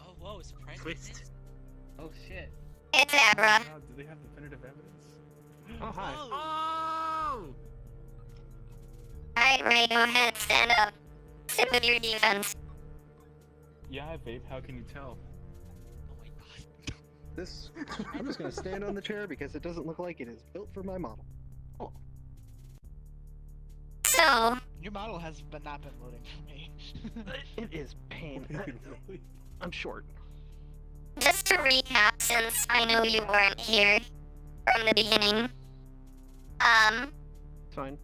Oh, whoa, surprise Twist. witness? Oh shit. It's Abra. Now, do they have definitive evidence? Oh, hi. Oh! Alright, Ray, go ahead, stand up. Sit with your defense. Yeah, I vape. How can you tell? Oh my god. This. I'm just gonna stand on the chair because it doesn't look like it is built for my model. So, Your model has not been loading for me. It is pain. Really? I'm short. just to recap, since I know you weren't here from the beginning, Fine.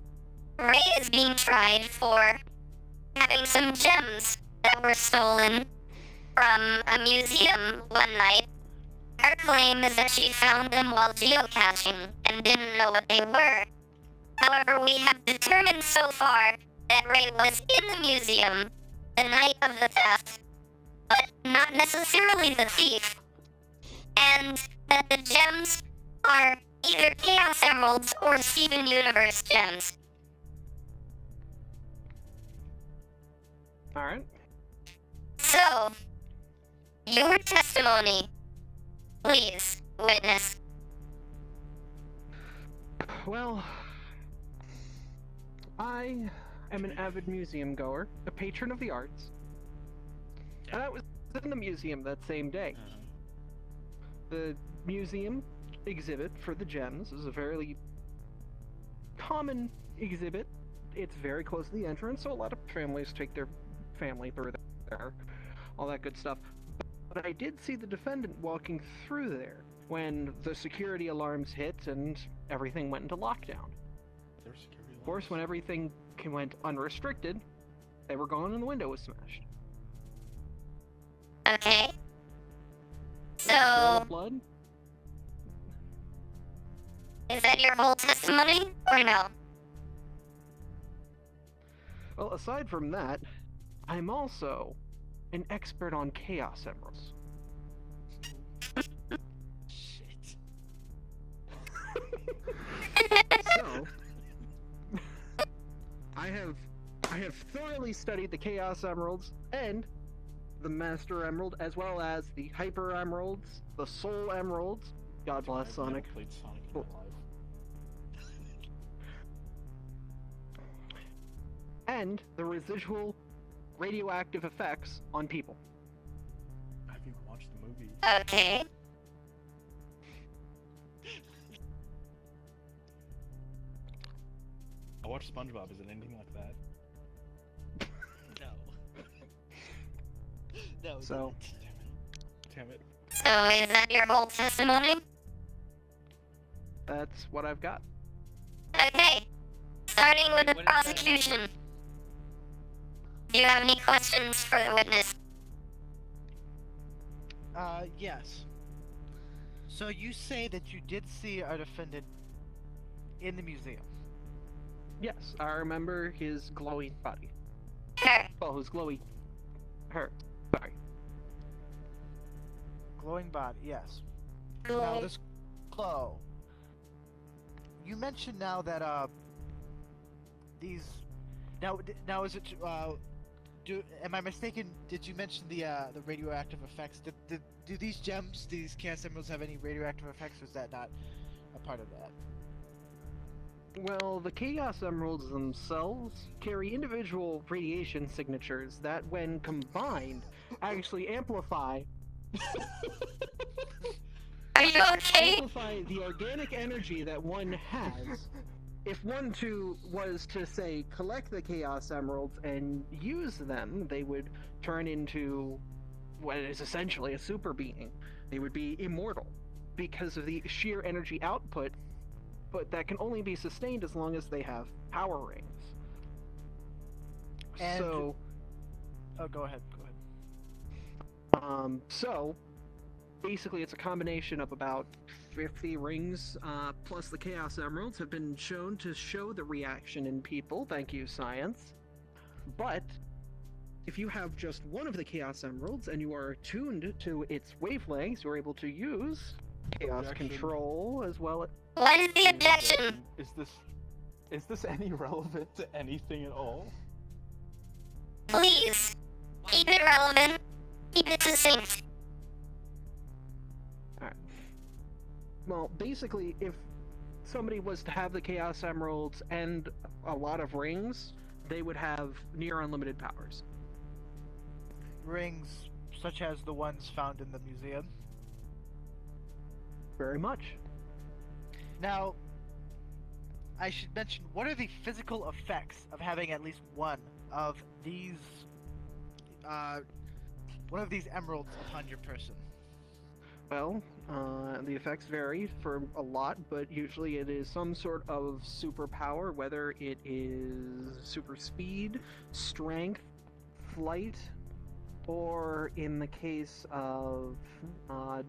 Ray is being tried for having some gems that were stolen from a museum one night. Her claim is that she found them while geocaching and didn't know what they were. However, we have determined so far that Ray was in the museum the night of the theft, but not necessarily the thief, and that the gems are either Chaos Emeralds or Steven Universe gems. Alright. So, your testimony, please, witness. Well, I am an avid museum goer, a patron of the arts, and I was in the museum that same day. The museum exhibit for the gems is a fairly common exhibit. It's very close to the entrance, so a lot of families take their family through there, all that good stuff. But I did see the defendant walking through there when the security alarms hit and everything went into lockdown. There's security Of course, when everything went unrestricted, they were gone and the window was smashed. Okay? Trail So, of blood? is that your whole testimony, or no? Well, aside from that, I'm also an expert on Chaos Emeralds. Shit. So, I have thoroughly studied the Chaos Emeralds and the Master Emerald, as well as the Hyper Emeralds, the Soul Emeralds. God bless I've never Sonic. played Sonic in my Cool. life. And the residual radioactive effects on people. Have you watched the movie? Okay. I watched SpongeBob. Is it anything like that? No. No. So, Damn it. So, is that your whole testimony? that's what I've got. Okay. Starting with the What is that? prosecution. Do you have any questions for the witness? Yes. So you say that you did see a defendant in the museum. Yes, I remember his glowy body. Her. Well, his glowy... her. Sorry. Glowing body, yes. Now Glow. this glow. You mentioned now that these now is it am I mistaken? Did you mention the radioactive effects? Do these gems, these chaos emeralds, have any radioactive effects? Or is that not a part of that? Well, the Chaos Emeralds themselves carry individual radiation signatures that, when combined, actually amplify Are you okay? amplify the organic energy that one has. If one was to say collect the Chaos Emeralds and use them, they would turn into what is essentially a super being. They would be immortal because of the sheer energy output, but that can only be sustained as long as they have power rings. And- So, Oh, go ahead. Go ahead. so basically it's a combination of about 50 rings, plus the Chaos Emeralds have been shown to show the reaction in people. Thank you, science. But if you have just one of the Chaos Emeralds and you are attuned to its wavelengths, you're able to use Chaos Objection. Control as well as... What is the objection? Is this any relevant to anything at all? Please, keep it relevant. Keep it succinct. Well, basically, if somebody was to have the Chaos Emeralds and a lot of rings, they would have near unlimited powers. Rings such as the ones found in the museum. Very much. Now, I should mention, what are the physical effects of having at least one of these emeralds upon your person? Well, the effects vary for a lot, but usually it is some sort of superpower, whether it is super speed, strength, flight, or in the case of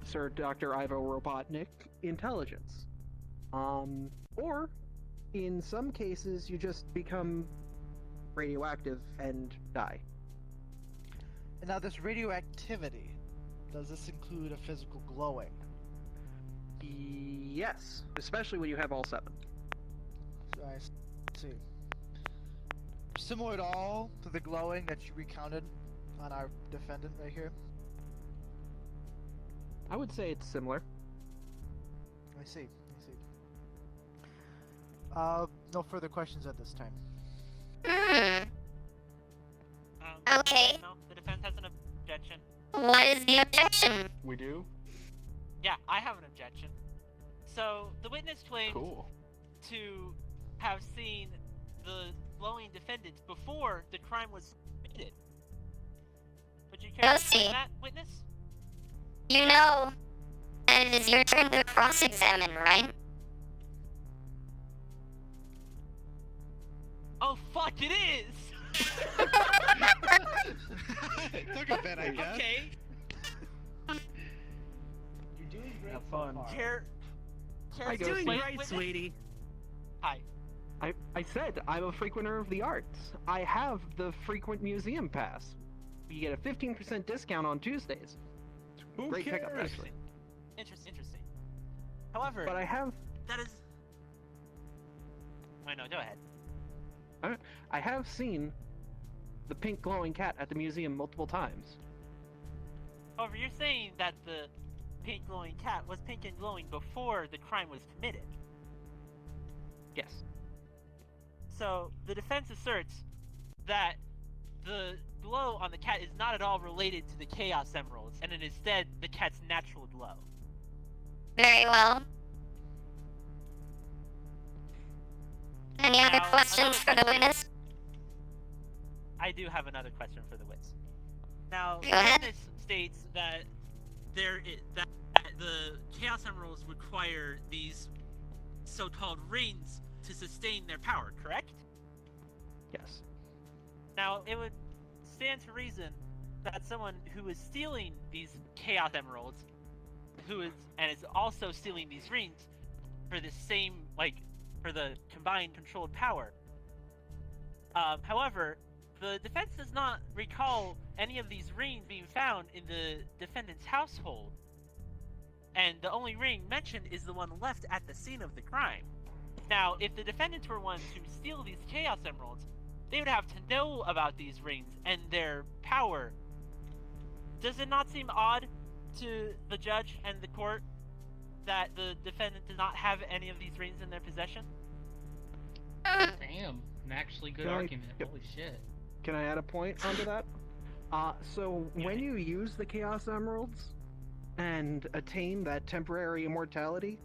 Sir Dr. Ivo Robotnik, intelligence. Or in some cases, you just become radioactive and die. And now this radioactivity, does this include a physical glowing? Yes, especially when you have all 7. I see. Similar at all to the glowing that you recounted on our defendant right here? I would say it's similar. I see. No further questions at this time. Okay. No, the defense has an objection. What is the objection? We do? Yeah, I have an objection. So, the witness claims Cool. to have seen the glowing defendants before the crime was committed. Would you care to explain Ghosty. that, witness? You know that it is your turn to cross-examine, right? Oh, fuck, it is! Took a bit, I guess. Okay. You're doing great Have so fun. far. Care I to go, explain, right, witness? sweetie. Hi. I said I'm a frequenter of the arts. I have the frequent museum pass. You get a 15% discount on Tuesdays. Who Great cares? pickup, actually. Interesting. However, But I have that is... Wait, no, go ahead. I have seen the pink glowing cat at the museum multiple times. However, you're saying that the pink glowing cat was pink and glowing before the crime was committed. Yes. So, the defense asserts that the glow on the cat is not at all related to the Chaos Emeralds, and it is instead the cat's natural glow. Very well. Any other Now, questions for the witness? I do have another question for the witness. Now, the Go ahead. witness states that that the Chaos Emeralds require these so-called rings to sustain their power, correct? Yes. Now, it would stand to reason that someone who is stealing these Chaos Emeralds, is also stealing these rings for the same, for the combined controlled power. However, the defense does not recall any of these rings being found in the defendant's household. and the only ring mentioned is the one left at the scene of the crime. Now, if the defendants were ones to steal these Chaos Emeralds, they would have to know about these rings and their power. Does it not seem odd to the judge and the court that the defendant did not have any of these rings in their possession? Damn, an actually good Can I- argument. Holy shit. Can I add a point onto that? So when you use the Chaos Emeralds and attain that temporary immortality,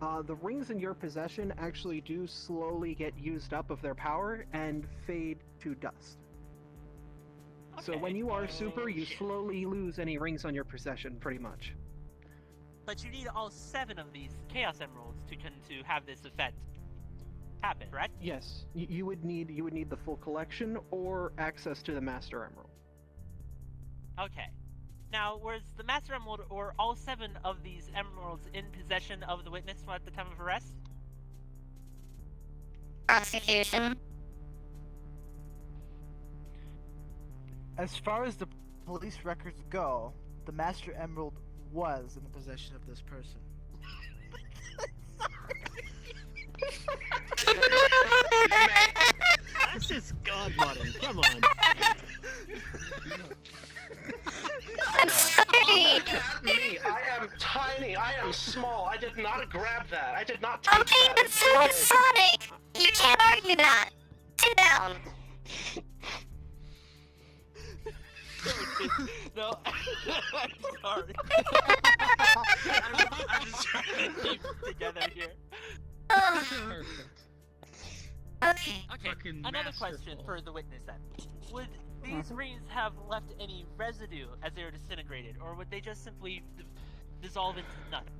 the rings in your possession actually do slowly get used up of their power and fade to dust. So Okay. when you are super, you shit. slowly lose any rings on your possession, pretty much. But you need all 7 of these Chaos Emeralds to have this effect happen, correct? Yes, you would need the full collection or access to the Master Emerald. Okay. Now, was the Master Emerald or all 7 of these emeralds in possession of the witness at the time of arrest? Prosecution. As far as the police records go, the Master Emerald was in the possession of this person. That's just godmodding. Come on. I'm sorry. Me, I am tiny, I am small, I did not grab that, I did not take Okay, that. but so is Sonic. You can't argue that. Sit down. No, I'm sorry. I'm just trying to keep it together here. Perfect. Okay. Okay, Fucking another question masterful. for the witness then. Would these rings have left any residue as they were disintegrated, or would they just simply dissolve into nothing?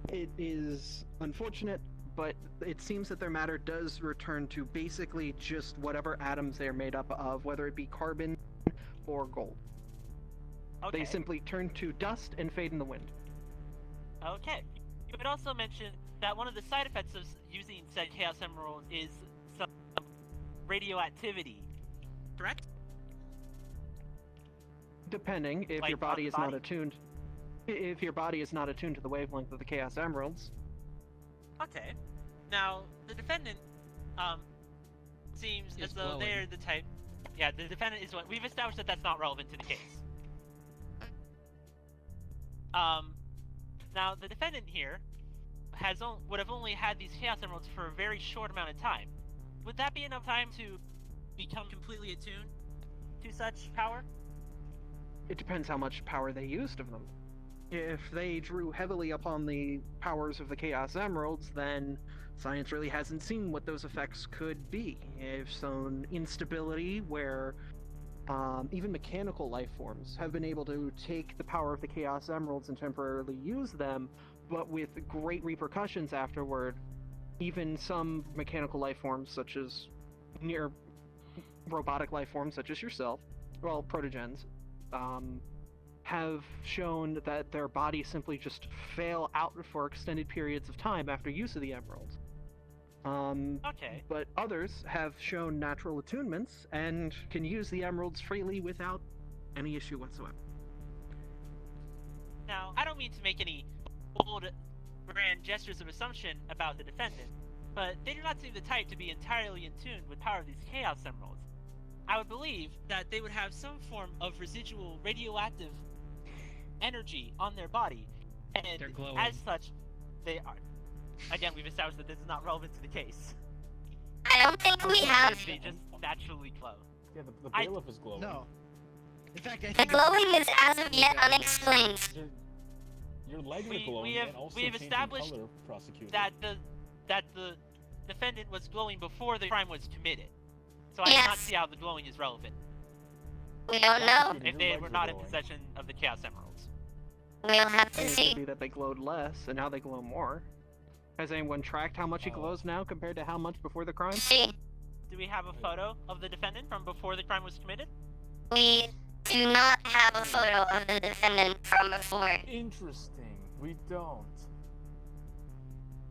It is unfortunate, but it seems that their matter does return to basically just whatever atoms they are made up of, whether it be carbon or gold. Okay. They simply turn to dust and fade in the wind. Okay. You would also mention that one of the side effects of using said Chaos Emerald is some radioactivity, correct? Depending if Like your body on is the not body? attuned. If your body is not attuned to the wavelength of the Chaos Emeralds, Okay. Now, the defendant, seems Is as though glowing. they're the type... Yeah, the defendant is one... We've established that that's not relevant to the case. Now, the defendant here would have only had these Chaos Emeralds for a very short amount of time. Would that be enough time to become completely attuned to such power? it depends how much power they used of them. If they drew heavily upon the powers of the Chaos Emeralds, then science really hasn't seen what those effects could be. If some instability where even mechanical life forms have been able to take the power of the Chaos Emeralds and temporarily use them, but with great repercussions afterward, even some mechanical life forms, such as near robotic life forms, such as yourself, well, protogens, have shown that their bodies simply just fail out for extended periods of time after use of the emeralds. Okay. But others have shown natural attunements and can use the emeralds freely without any issue whatsoever. Now, I don't mean to make any bold, grand gestures of assumption about the defendant, but they do not seem the type to be entirely in tune with power of these Chaos Emeralds. I would believe that they would have some form of residual radioactive energy on their body, and They're glowing. as such, they are. Again, we've established that this is not relevant to the case. I don't think we have. They just naturally glow. Yeah, the I- bailiff is glowing. No. In fact, I The think glowing is as of yet unexplained. Your legs We- are glowing we have- and also we have changing established color, prosecutor. That the defendant was glowing before the crime was committed. So I do Yes. not see how the glowing is relevant We don't know. Prosecutor, if your they legs were are not in glowing. possession of the Chaos Emeralds. We'll have to And it could see. be that they glowed less, and now they glow more. Has anyone tracked how much he Oh. glows now compared to how much before the crime? See, Do we have a photo of the defendant from before the crime was committed? we do not have a photo of the defendant from before. Interesting. We don't.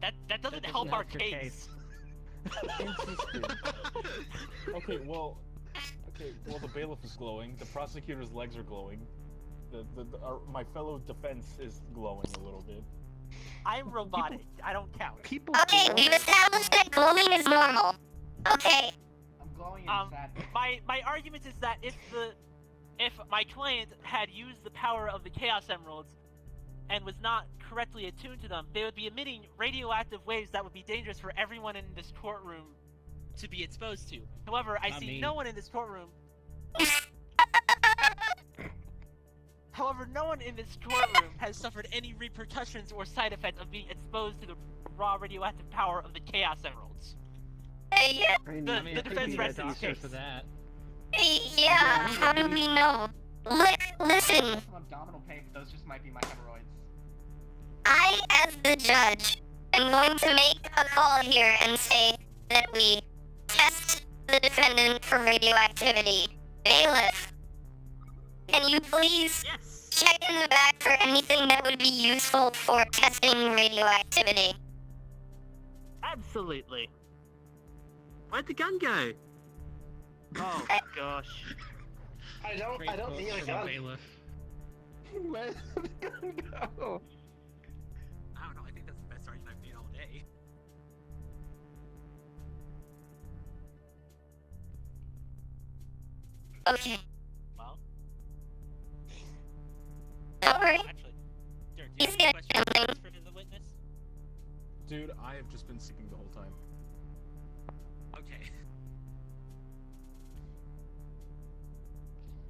That doesn't doesn't help our help your case. Interesting. Okay, well, the bailiff is glowing. The prosecutor's legs are glowing. My fellow defense is glowing a little bit. I'm robotic. I don't count. People. Okay, glow. we've established that glowing is normal. Okay. I'm glowing in sadness. My argument is that if my client had used the power of the Chaos Emeralds and was not correctly attuned to them, they would be emitting radioactive waves that would be dangerous for everyone in this courtroom to be exposed to. However, I Not see me. no one in this courtroom. However, no one in this courtroom has suffered any repercussions or side effects of being exposed to the raw radioactive power of the Chaos Emeralds. Yeah. I mean, The I mean, I defense think we need a rests in doctor case. for that. Yeah, how do we know? Listen, Some abdominal pain, but those just might be my hemorrhoids. I, as the judge, am going to make a call here and say that we test the defendant for radioactivity. Bailiff, can you please Yes. check in the back for anything that would be useful for testing radioactivity? Absolutely. Where'd the gun go? Oh gosh. I don't need a From gun. bailiff. Where did the gun go? I don't know. I think that's the best argument I've made all day. Okay, Well, don't worry. actually, Jared, do you He's have got any questions something. for the witness? Dude, I have just been sleeping the whole time. Okay.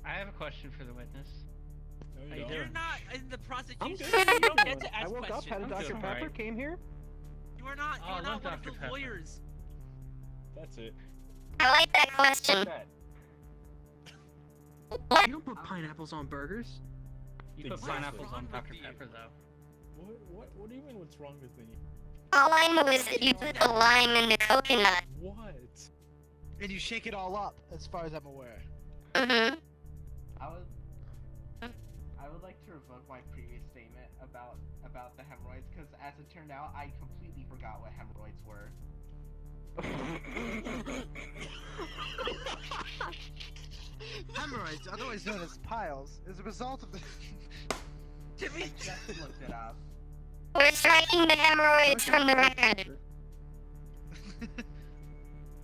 I have a question for the witness. No, How you you don't. You're doing? not in the I'm prosecution. good. You don't get to I ask woke up, questions. had a I'm Dr. doing Pepper, alright. came here. You are not. Oh, You're I not love one of Dr. the Pepper. lawyers. That's it. I like that question. Like that. What? You don't put pineapples on burgers. You put Exactly. pineapples What's on wrong Dr. with you? Pepper, though. What do you mean? What's wrong with me? All I know is that you put the lime in the coconut. What? And you shake it all up, as far as I'm aware. Mm-hmm. I would like to revoke my previous statement about the hemorrhoids, because as it turned out, I completely forgot what hemorrhoids were. Hemorrhoids, otherwise known as piles, is a result of the. I just looked it up. We're striking the hemorrhoids from the record.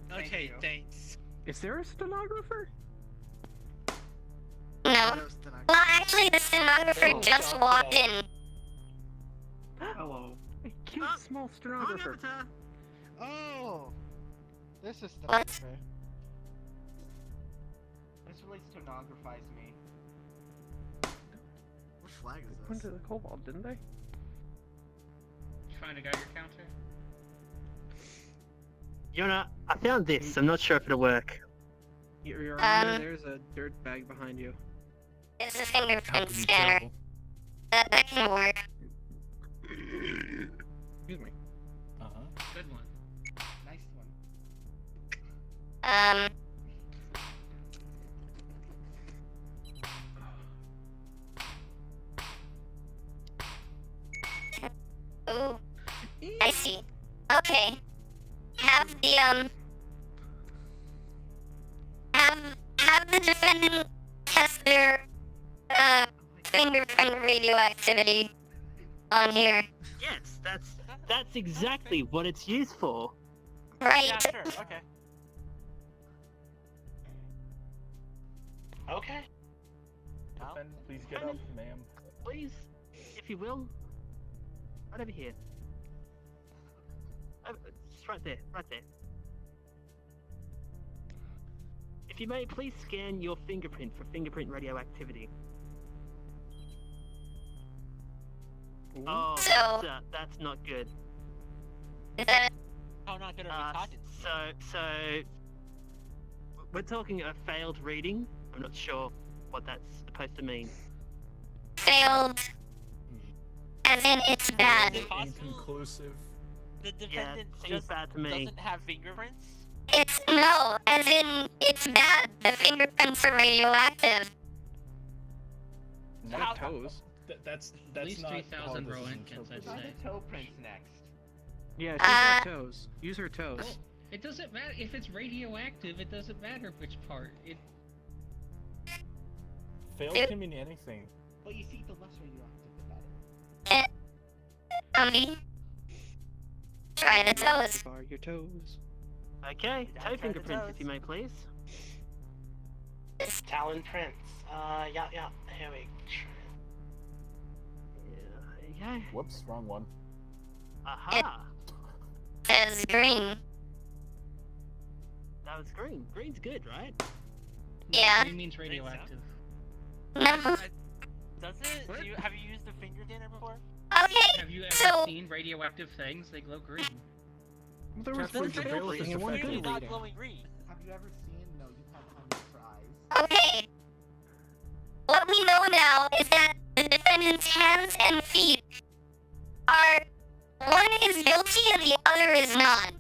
Thank Okay, you. thanks. Is there a stenographer? No. That was the next- Well, actually, the stenographer Oh, just God. walked in. Hello. A cute Oh, small Wrong stenographer. avatar. Oh! This is the What? fair. This really stenographies me. What flag is Went this? to the cobalt, didn't they? Did you find a Geiger counter? Yona, I found this. I'm not sure if it'll work. Your Honor, Um, there's a dirt bag behind you. It's a How fingerprint can you scanner. tell? That can work. Excuse me. Uh huh. Good one. Nice one. Ooh. I see. Okay. Have the defendant test their, fingerprint radioactivity on here. Yes, that's exactly what it's used for. Right. Yeah, sure. Okay. Okay. Well, Defendant, please get up, ma'am. Please, if you will. Right over here. It's right there, right there. If you may, please scan your fingerprint for fingerprint radioactivity. Oh, So- that's not good. Is that how not good are we talking? So we're talking a failed reading. I'm not sure what that's supposed to mean. failed? As in, it's bad. Is it possible Inconclusive. the Yeah, defendant seems just bad to me. doesn't have fingerprints? It's no, as in, it's bad. The fingerprints are radioactive. Not How- toes. That's At least not 3,000 how this is Roentgens, I'd interpreted. Try say. the toe prints next. Yeah, she's Uh, got toes. Use her toes. Well, it doesn't matter if it's radioactive. It doesn't matter which part. It Failed can mean anything. But you see, the less radioactive, the better. Tommy. Try the toes. Bar your toes. Okay, Yeah, toe try the fingerprints if toes. you may, please. Talon prints. Yeah. Here we Yeah, there you go. Whoops, wrong one. Aha! Says green. That was green. Green's good, right? Yeah. Green means radioactive. No. Does it? Have you used a finger dinner before? Okay. Have you ever So- seen radioactive things? They glow green. There was Just one fail reading and one Clearly good not reading. glowing green. Have you ever seen? No, you haven't had your eyes. Okay. What we know now is that the defendant's hands and feet are, one is guilty and the other is not.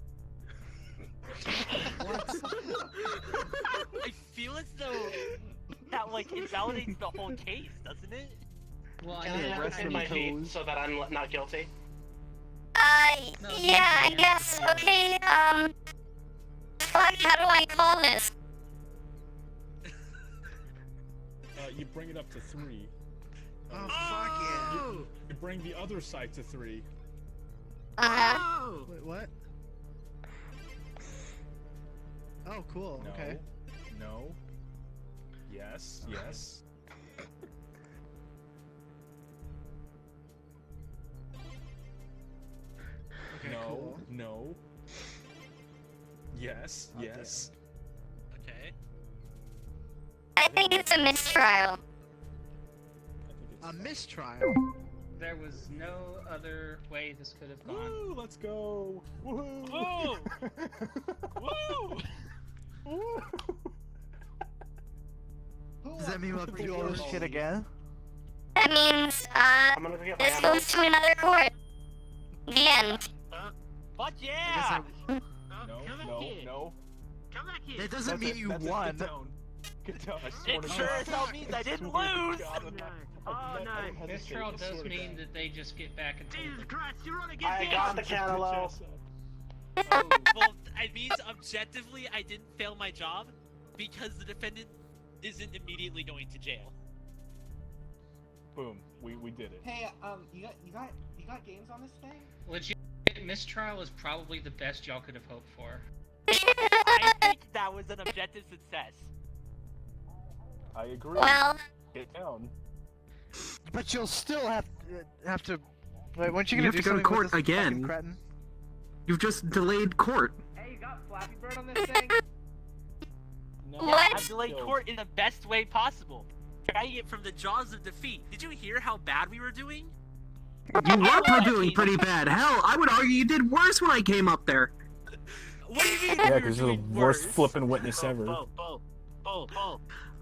I feel as though that like invalidates the whole case, doesn't it? Well, Can I I have in my feet toes. so that I'm not guilty? No, Yeah, I no. guess. Okay, fuck, how do I call this? You bring it up to 3. Oh, fuck yeah. You bring the other side to 3. Oh! Wait, what? Oh, cool. No. Okay. No. Yes. Yes. Okay, No. cool. No. Yes. Okay. Yes. Okay. I think it's a mistrial. I think it's A mistrial. There was no other way this could have gone. Woo! Let's go! Woohoo! Woo! Woo! Woo! Does that mean we'll have to do all this shit again? That means, I'm gonna go get my this ammo. goes to another court. The end. Fuck I yeah! guess Oh, No, come back no, here. no. Come back here. That doesn't That's mean it, you that's it, won. Get down. Get down, I swear It to sure God. as hell means I didn't Swear to lose! God, Oh, I'm no. not- Oh, I'm no. not- I don't hesitate, Mistral I does swear to mean God. that they just get back and Jesus take Christ, you're on again. I got the cantaloupe. Well, it means objectively I didn't fail my job because the defendant isn't immediately going to jail. Boom, we did it. Hey, you got games on this thing? Legit, mistrial is probably the best y'all could have hoped for. I think that was an objective success. I agree. Well, Get down. But you'll still have to. Wait, weren't you You gonna have do to go to something court with this fucking again. cretin? You've just delayed court. Hey, you got Flappy Bird on this thing? No, What? I've delayed court in the best way possible. Trying it from the jaws of defeat. Did you hear how bad we were doing? You were doing pretty bad. Hell, I would argue you did worse when I came up there. What do you mean? Yeah, we were because you're the doing worst worse? flipping witness ever. Bull.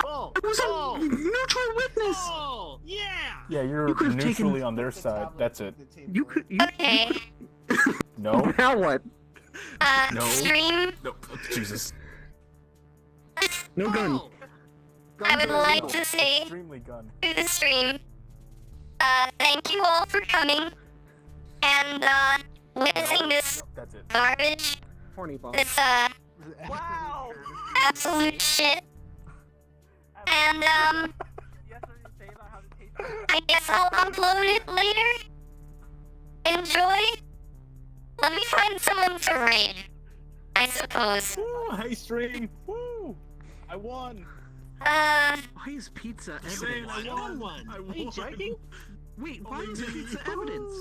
I was a neutral witness. Oh, yeah. Yeah, you're You could've taken- neutrally on their side. That's it. You could. okay. No. Now what? No. Stream, No. Jesus. No gun. Oh, I would like to say Extremely gun. to the stream, thank you all for coming and, witnessing this That's it. garbage, Horny ball. this, wow. absolute shit. And, You have something to say about how the taste I guess I'll upload it later. Enjoy. Let me find someone to raid, I suppose. Woo! Hey, stream. Woo! I won. Why is pizza Saying evidence? I won one. I Are you won. joking? Wait, why is pizza evidence?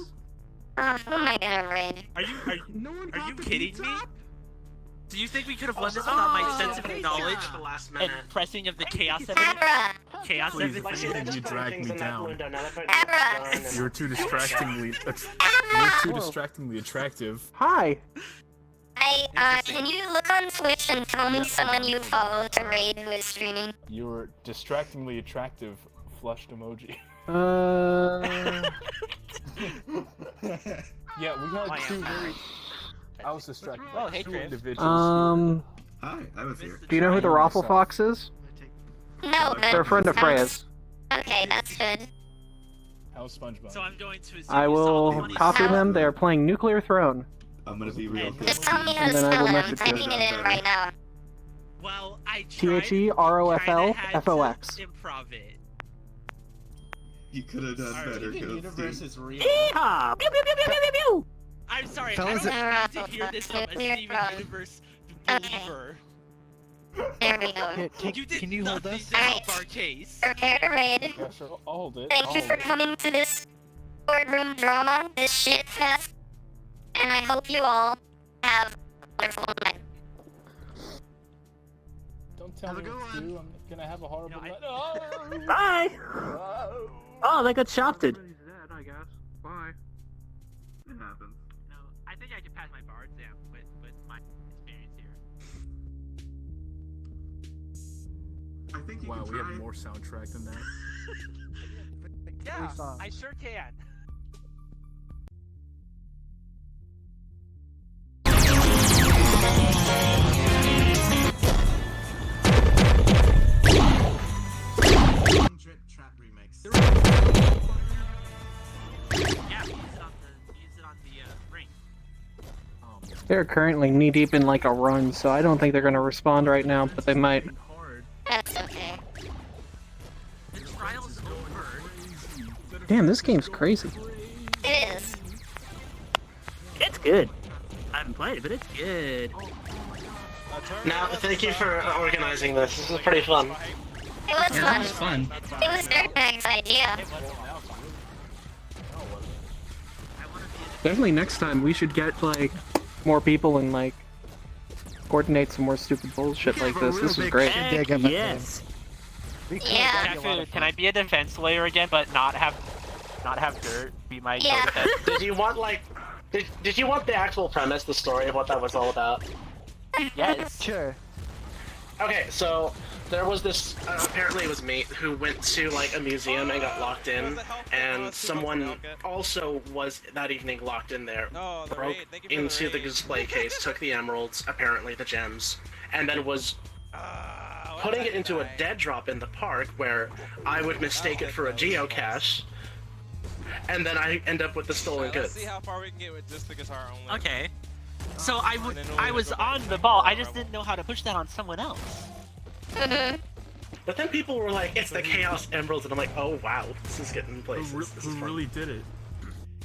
Who am I gonna raid? Are you No one Are brought you the kidding pizza me? up? Do you think we could have won this without my sensitive pizza. knowledge At the last and minute. pressing of the chaos evidence? Abra! Chaos Please, evidence? Like, see, they You just put dragged things me in that down. window, now they're putting Abra. gun and- You're too distractingly. You're too distractingly attractive. Hi. Can you look on Twitch and tell me someone you follow to raid who is streaming? You're distractingly attractive. Flushed emoji. Yeah, we had two very. I was distracted. Oh, hey, two Chris. individuals. Hi, I was here. Do you know who the Raffle Fox is? No, but... They're a friend of Freya's. Okay, that's good. Here. How's SpongeBob? So I'm going to assume I you saw the will funny copy stuff. them. They are playing Nuclear Throne. I'm gonna be real quick. Just tell me how to And then I spell will it. I'm message you. typing it in right now. Well, I tried. THEROFLFOX. Improv it. You could have done better, The universe Ghosty. is real. Yeehaw! Pew pew pew pew pew pew! I'm sorry, Fellas, I don't need to hear this from a Clear Steven from- Universe Okay. believer. There we go. Here, You did can you hold nothing us? to help our case. Prepare to raid. Yeah, sure. I'll hold it. Thank I'll you hold for it. coming to this boardroom drama, this shit fest, and I hope you all have a wonderful night. Don't tell Have a me good what to one. do. I'm gonna have a horrible No, I- night. Oh! Bye! Oh! Oh, they got shafted. Everybody's dead, I guess. Bye. It happens. No, I think I can pass my bar exam with my experience here. I think you Wow, can we try. have more soundtrack than that. Yeah, songs. I sure can. Drip Trap remix. Yeah, use it on the ring. They're currently knee deep in like a run, so I don't think they're gonna respond right now, but they might. Hard. That's okay. The trial's over. Damn, this game's crazy. It is. It's good. I haven't played it, but it's good. Now, thank you for organizing this. This is pretty fun. It was Yeah, that fun. was fun. It was Dirtbag's idea. Definitely next time we should get like more people and like coordinate some more stupid bullshit like this. This is great. Heck dig of a yes. Yeah. Can I be a defense lawyer again, but not have Dirt be my Yeah. co-defense? Did you want like, did you want the actual premise, the story of what that was all about? Yes. Sure. Okay, so there was this, apparently it was me, who went to like a museum and got locked in, and someone also was that evening locked in there, broke into the display case, took the emeralds, apparently the gems, and then was putting it into a dead drop in the park where I would mistake it for a geocache, and then I end up with the stolen goods. See how far we can get with just the guitar only. Okay. So I was on the ball. I just didn't know how to push that on someone else. But then people were like, it's the Chaos Emeralds, and I'm like, oh wow, this is getting places. This is Who fun. really did it?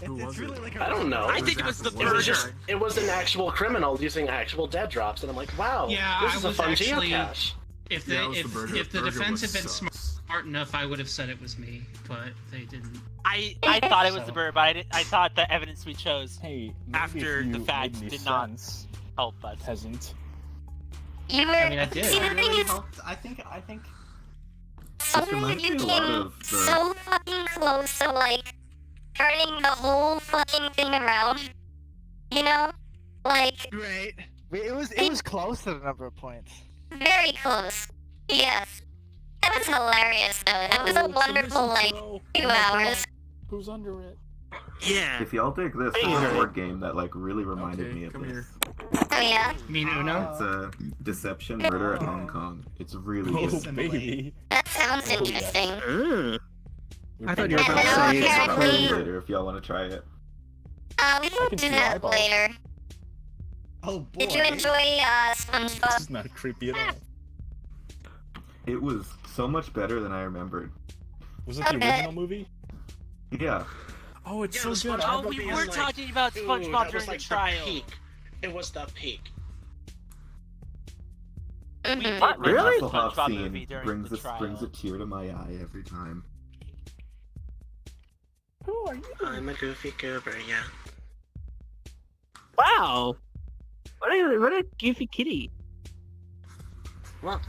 Who It's was really it? like a I don't know. I think it was the It was bird. just, it was an actual criminal using actual dead drops, and I'm like, wow, Yeah, this I is a was fun actually- geocache. If the Yeah, it was the burger. if the Burger defense had was been sus. smart enough, I would have said it was me, but they didn't. I thought it was the So- bird, but I thought the evidence we chose Hey, maybe after if you the fact made any did not sense, help us. peasant. You were. I mean, I did. See, the It thing really is, helped. I think suddenly reminds me you a lot came of the- so fucking close to like turning the whole fucking thing around. You know, like Right. It was close to the number of points. very close. Yes. That was hilarious though. That was a wonderful like 2 hours. Who's under it? Yeah. If y'all dig this, there's a board game that like really reminded me of come this. here. Oh yeah. You mean Uno? It's a Deception Murder at Hong Kong. It's really Oh, good. baby. That sounds interesting. I thought you were And about to now say I'll apparently- play it later if y'all want to try it. We I can can do see that eyeballs. later. Oh boy. Did you enjoy This SpongeBob? is not creepy at all. It was so much better than I remembered. Was it the Okay. original movie? Yeah. Oh, it's Yeah, so the good. SpongeBob Oh, we movie were is like- talking about Ooh, SpongeBob that was during like the trial. peak. It was the peak. Mhm. did What, mention really? the Hasselhoff SpongeBob movie scene during brings the a trial. brings a tear to my eye every time. Who are you? I'm a goofy goober, yeah. Wow. What a goofy kitty. Well,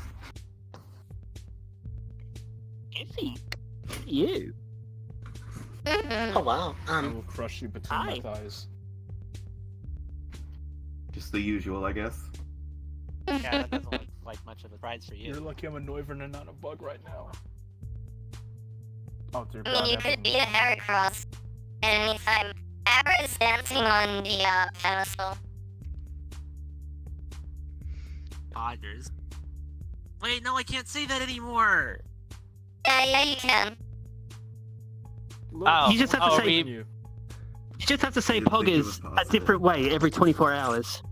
Goofy. You. Mhm. oh wow. I will crush you between my Hi. thighs. Just the usual, I guess. Yeah, that doesn't look like much of a prize for You're you. lucky I'm a Noivern and not a bug right now. Oh dear I God. mean, you that could doesn't- be a Heracross at any time. Abra is dancing on the pedestal. Poggers. Wait, no, I can't say that anymore. Yeah, you can. Oh, You just have to oh, say. we- You just have to say Didn't think it was poggers a possible. different way every 24 hours.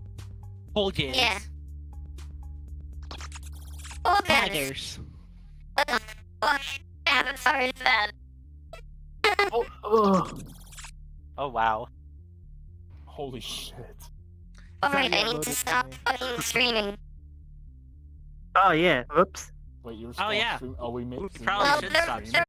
Polgans. Yeah. Oh, goodness. What the fuck? Avatar is that? Oh wow. Holy shit. Alright, I need to stop fucking streaming. Oh yeah. Oops. Wait, you're Oh, yeah. stream? Oh, we made. Probably Well, should there, stop there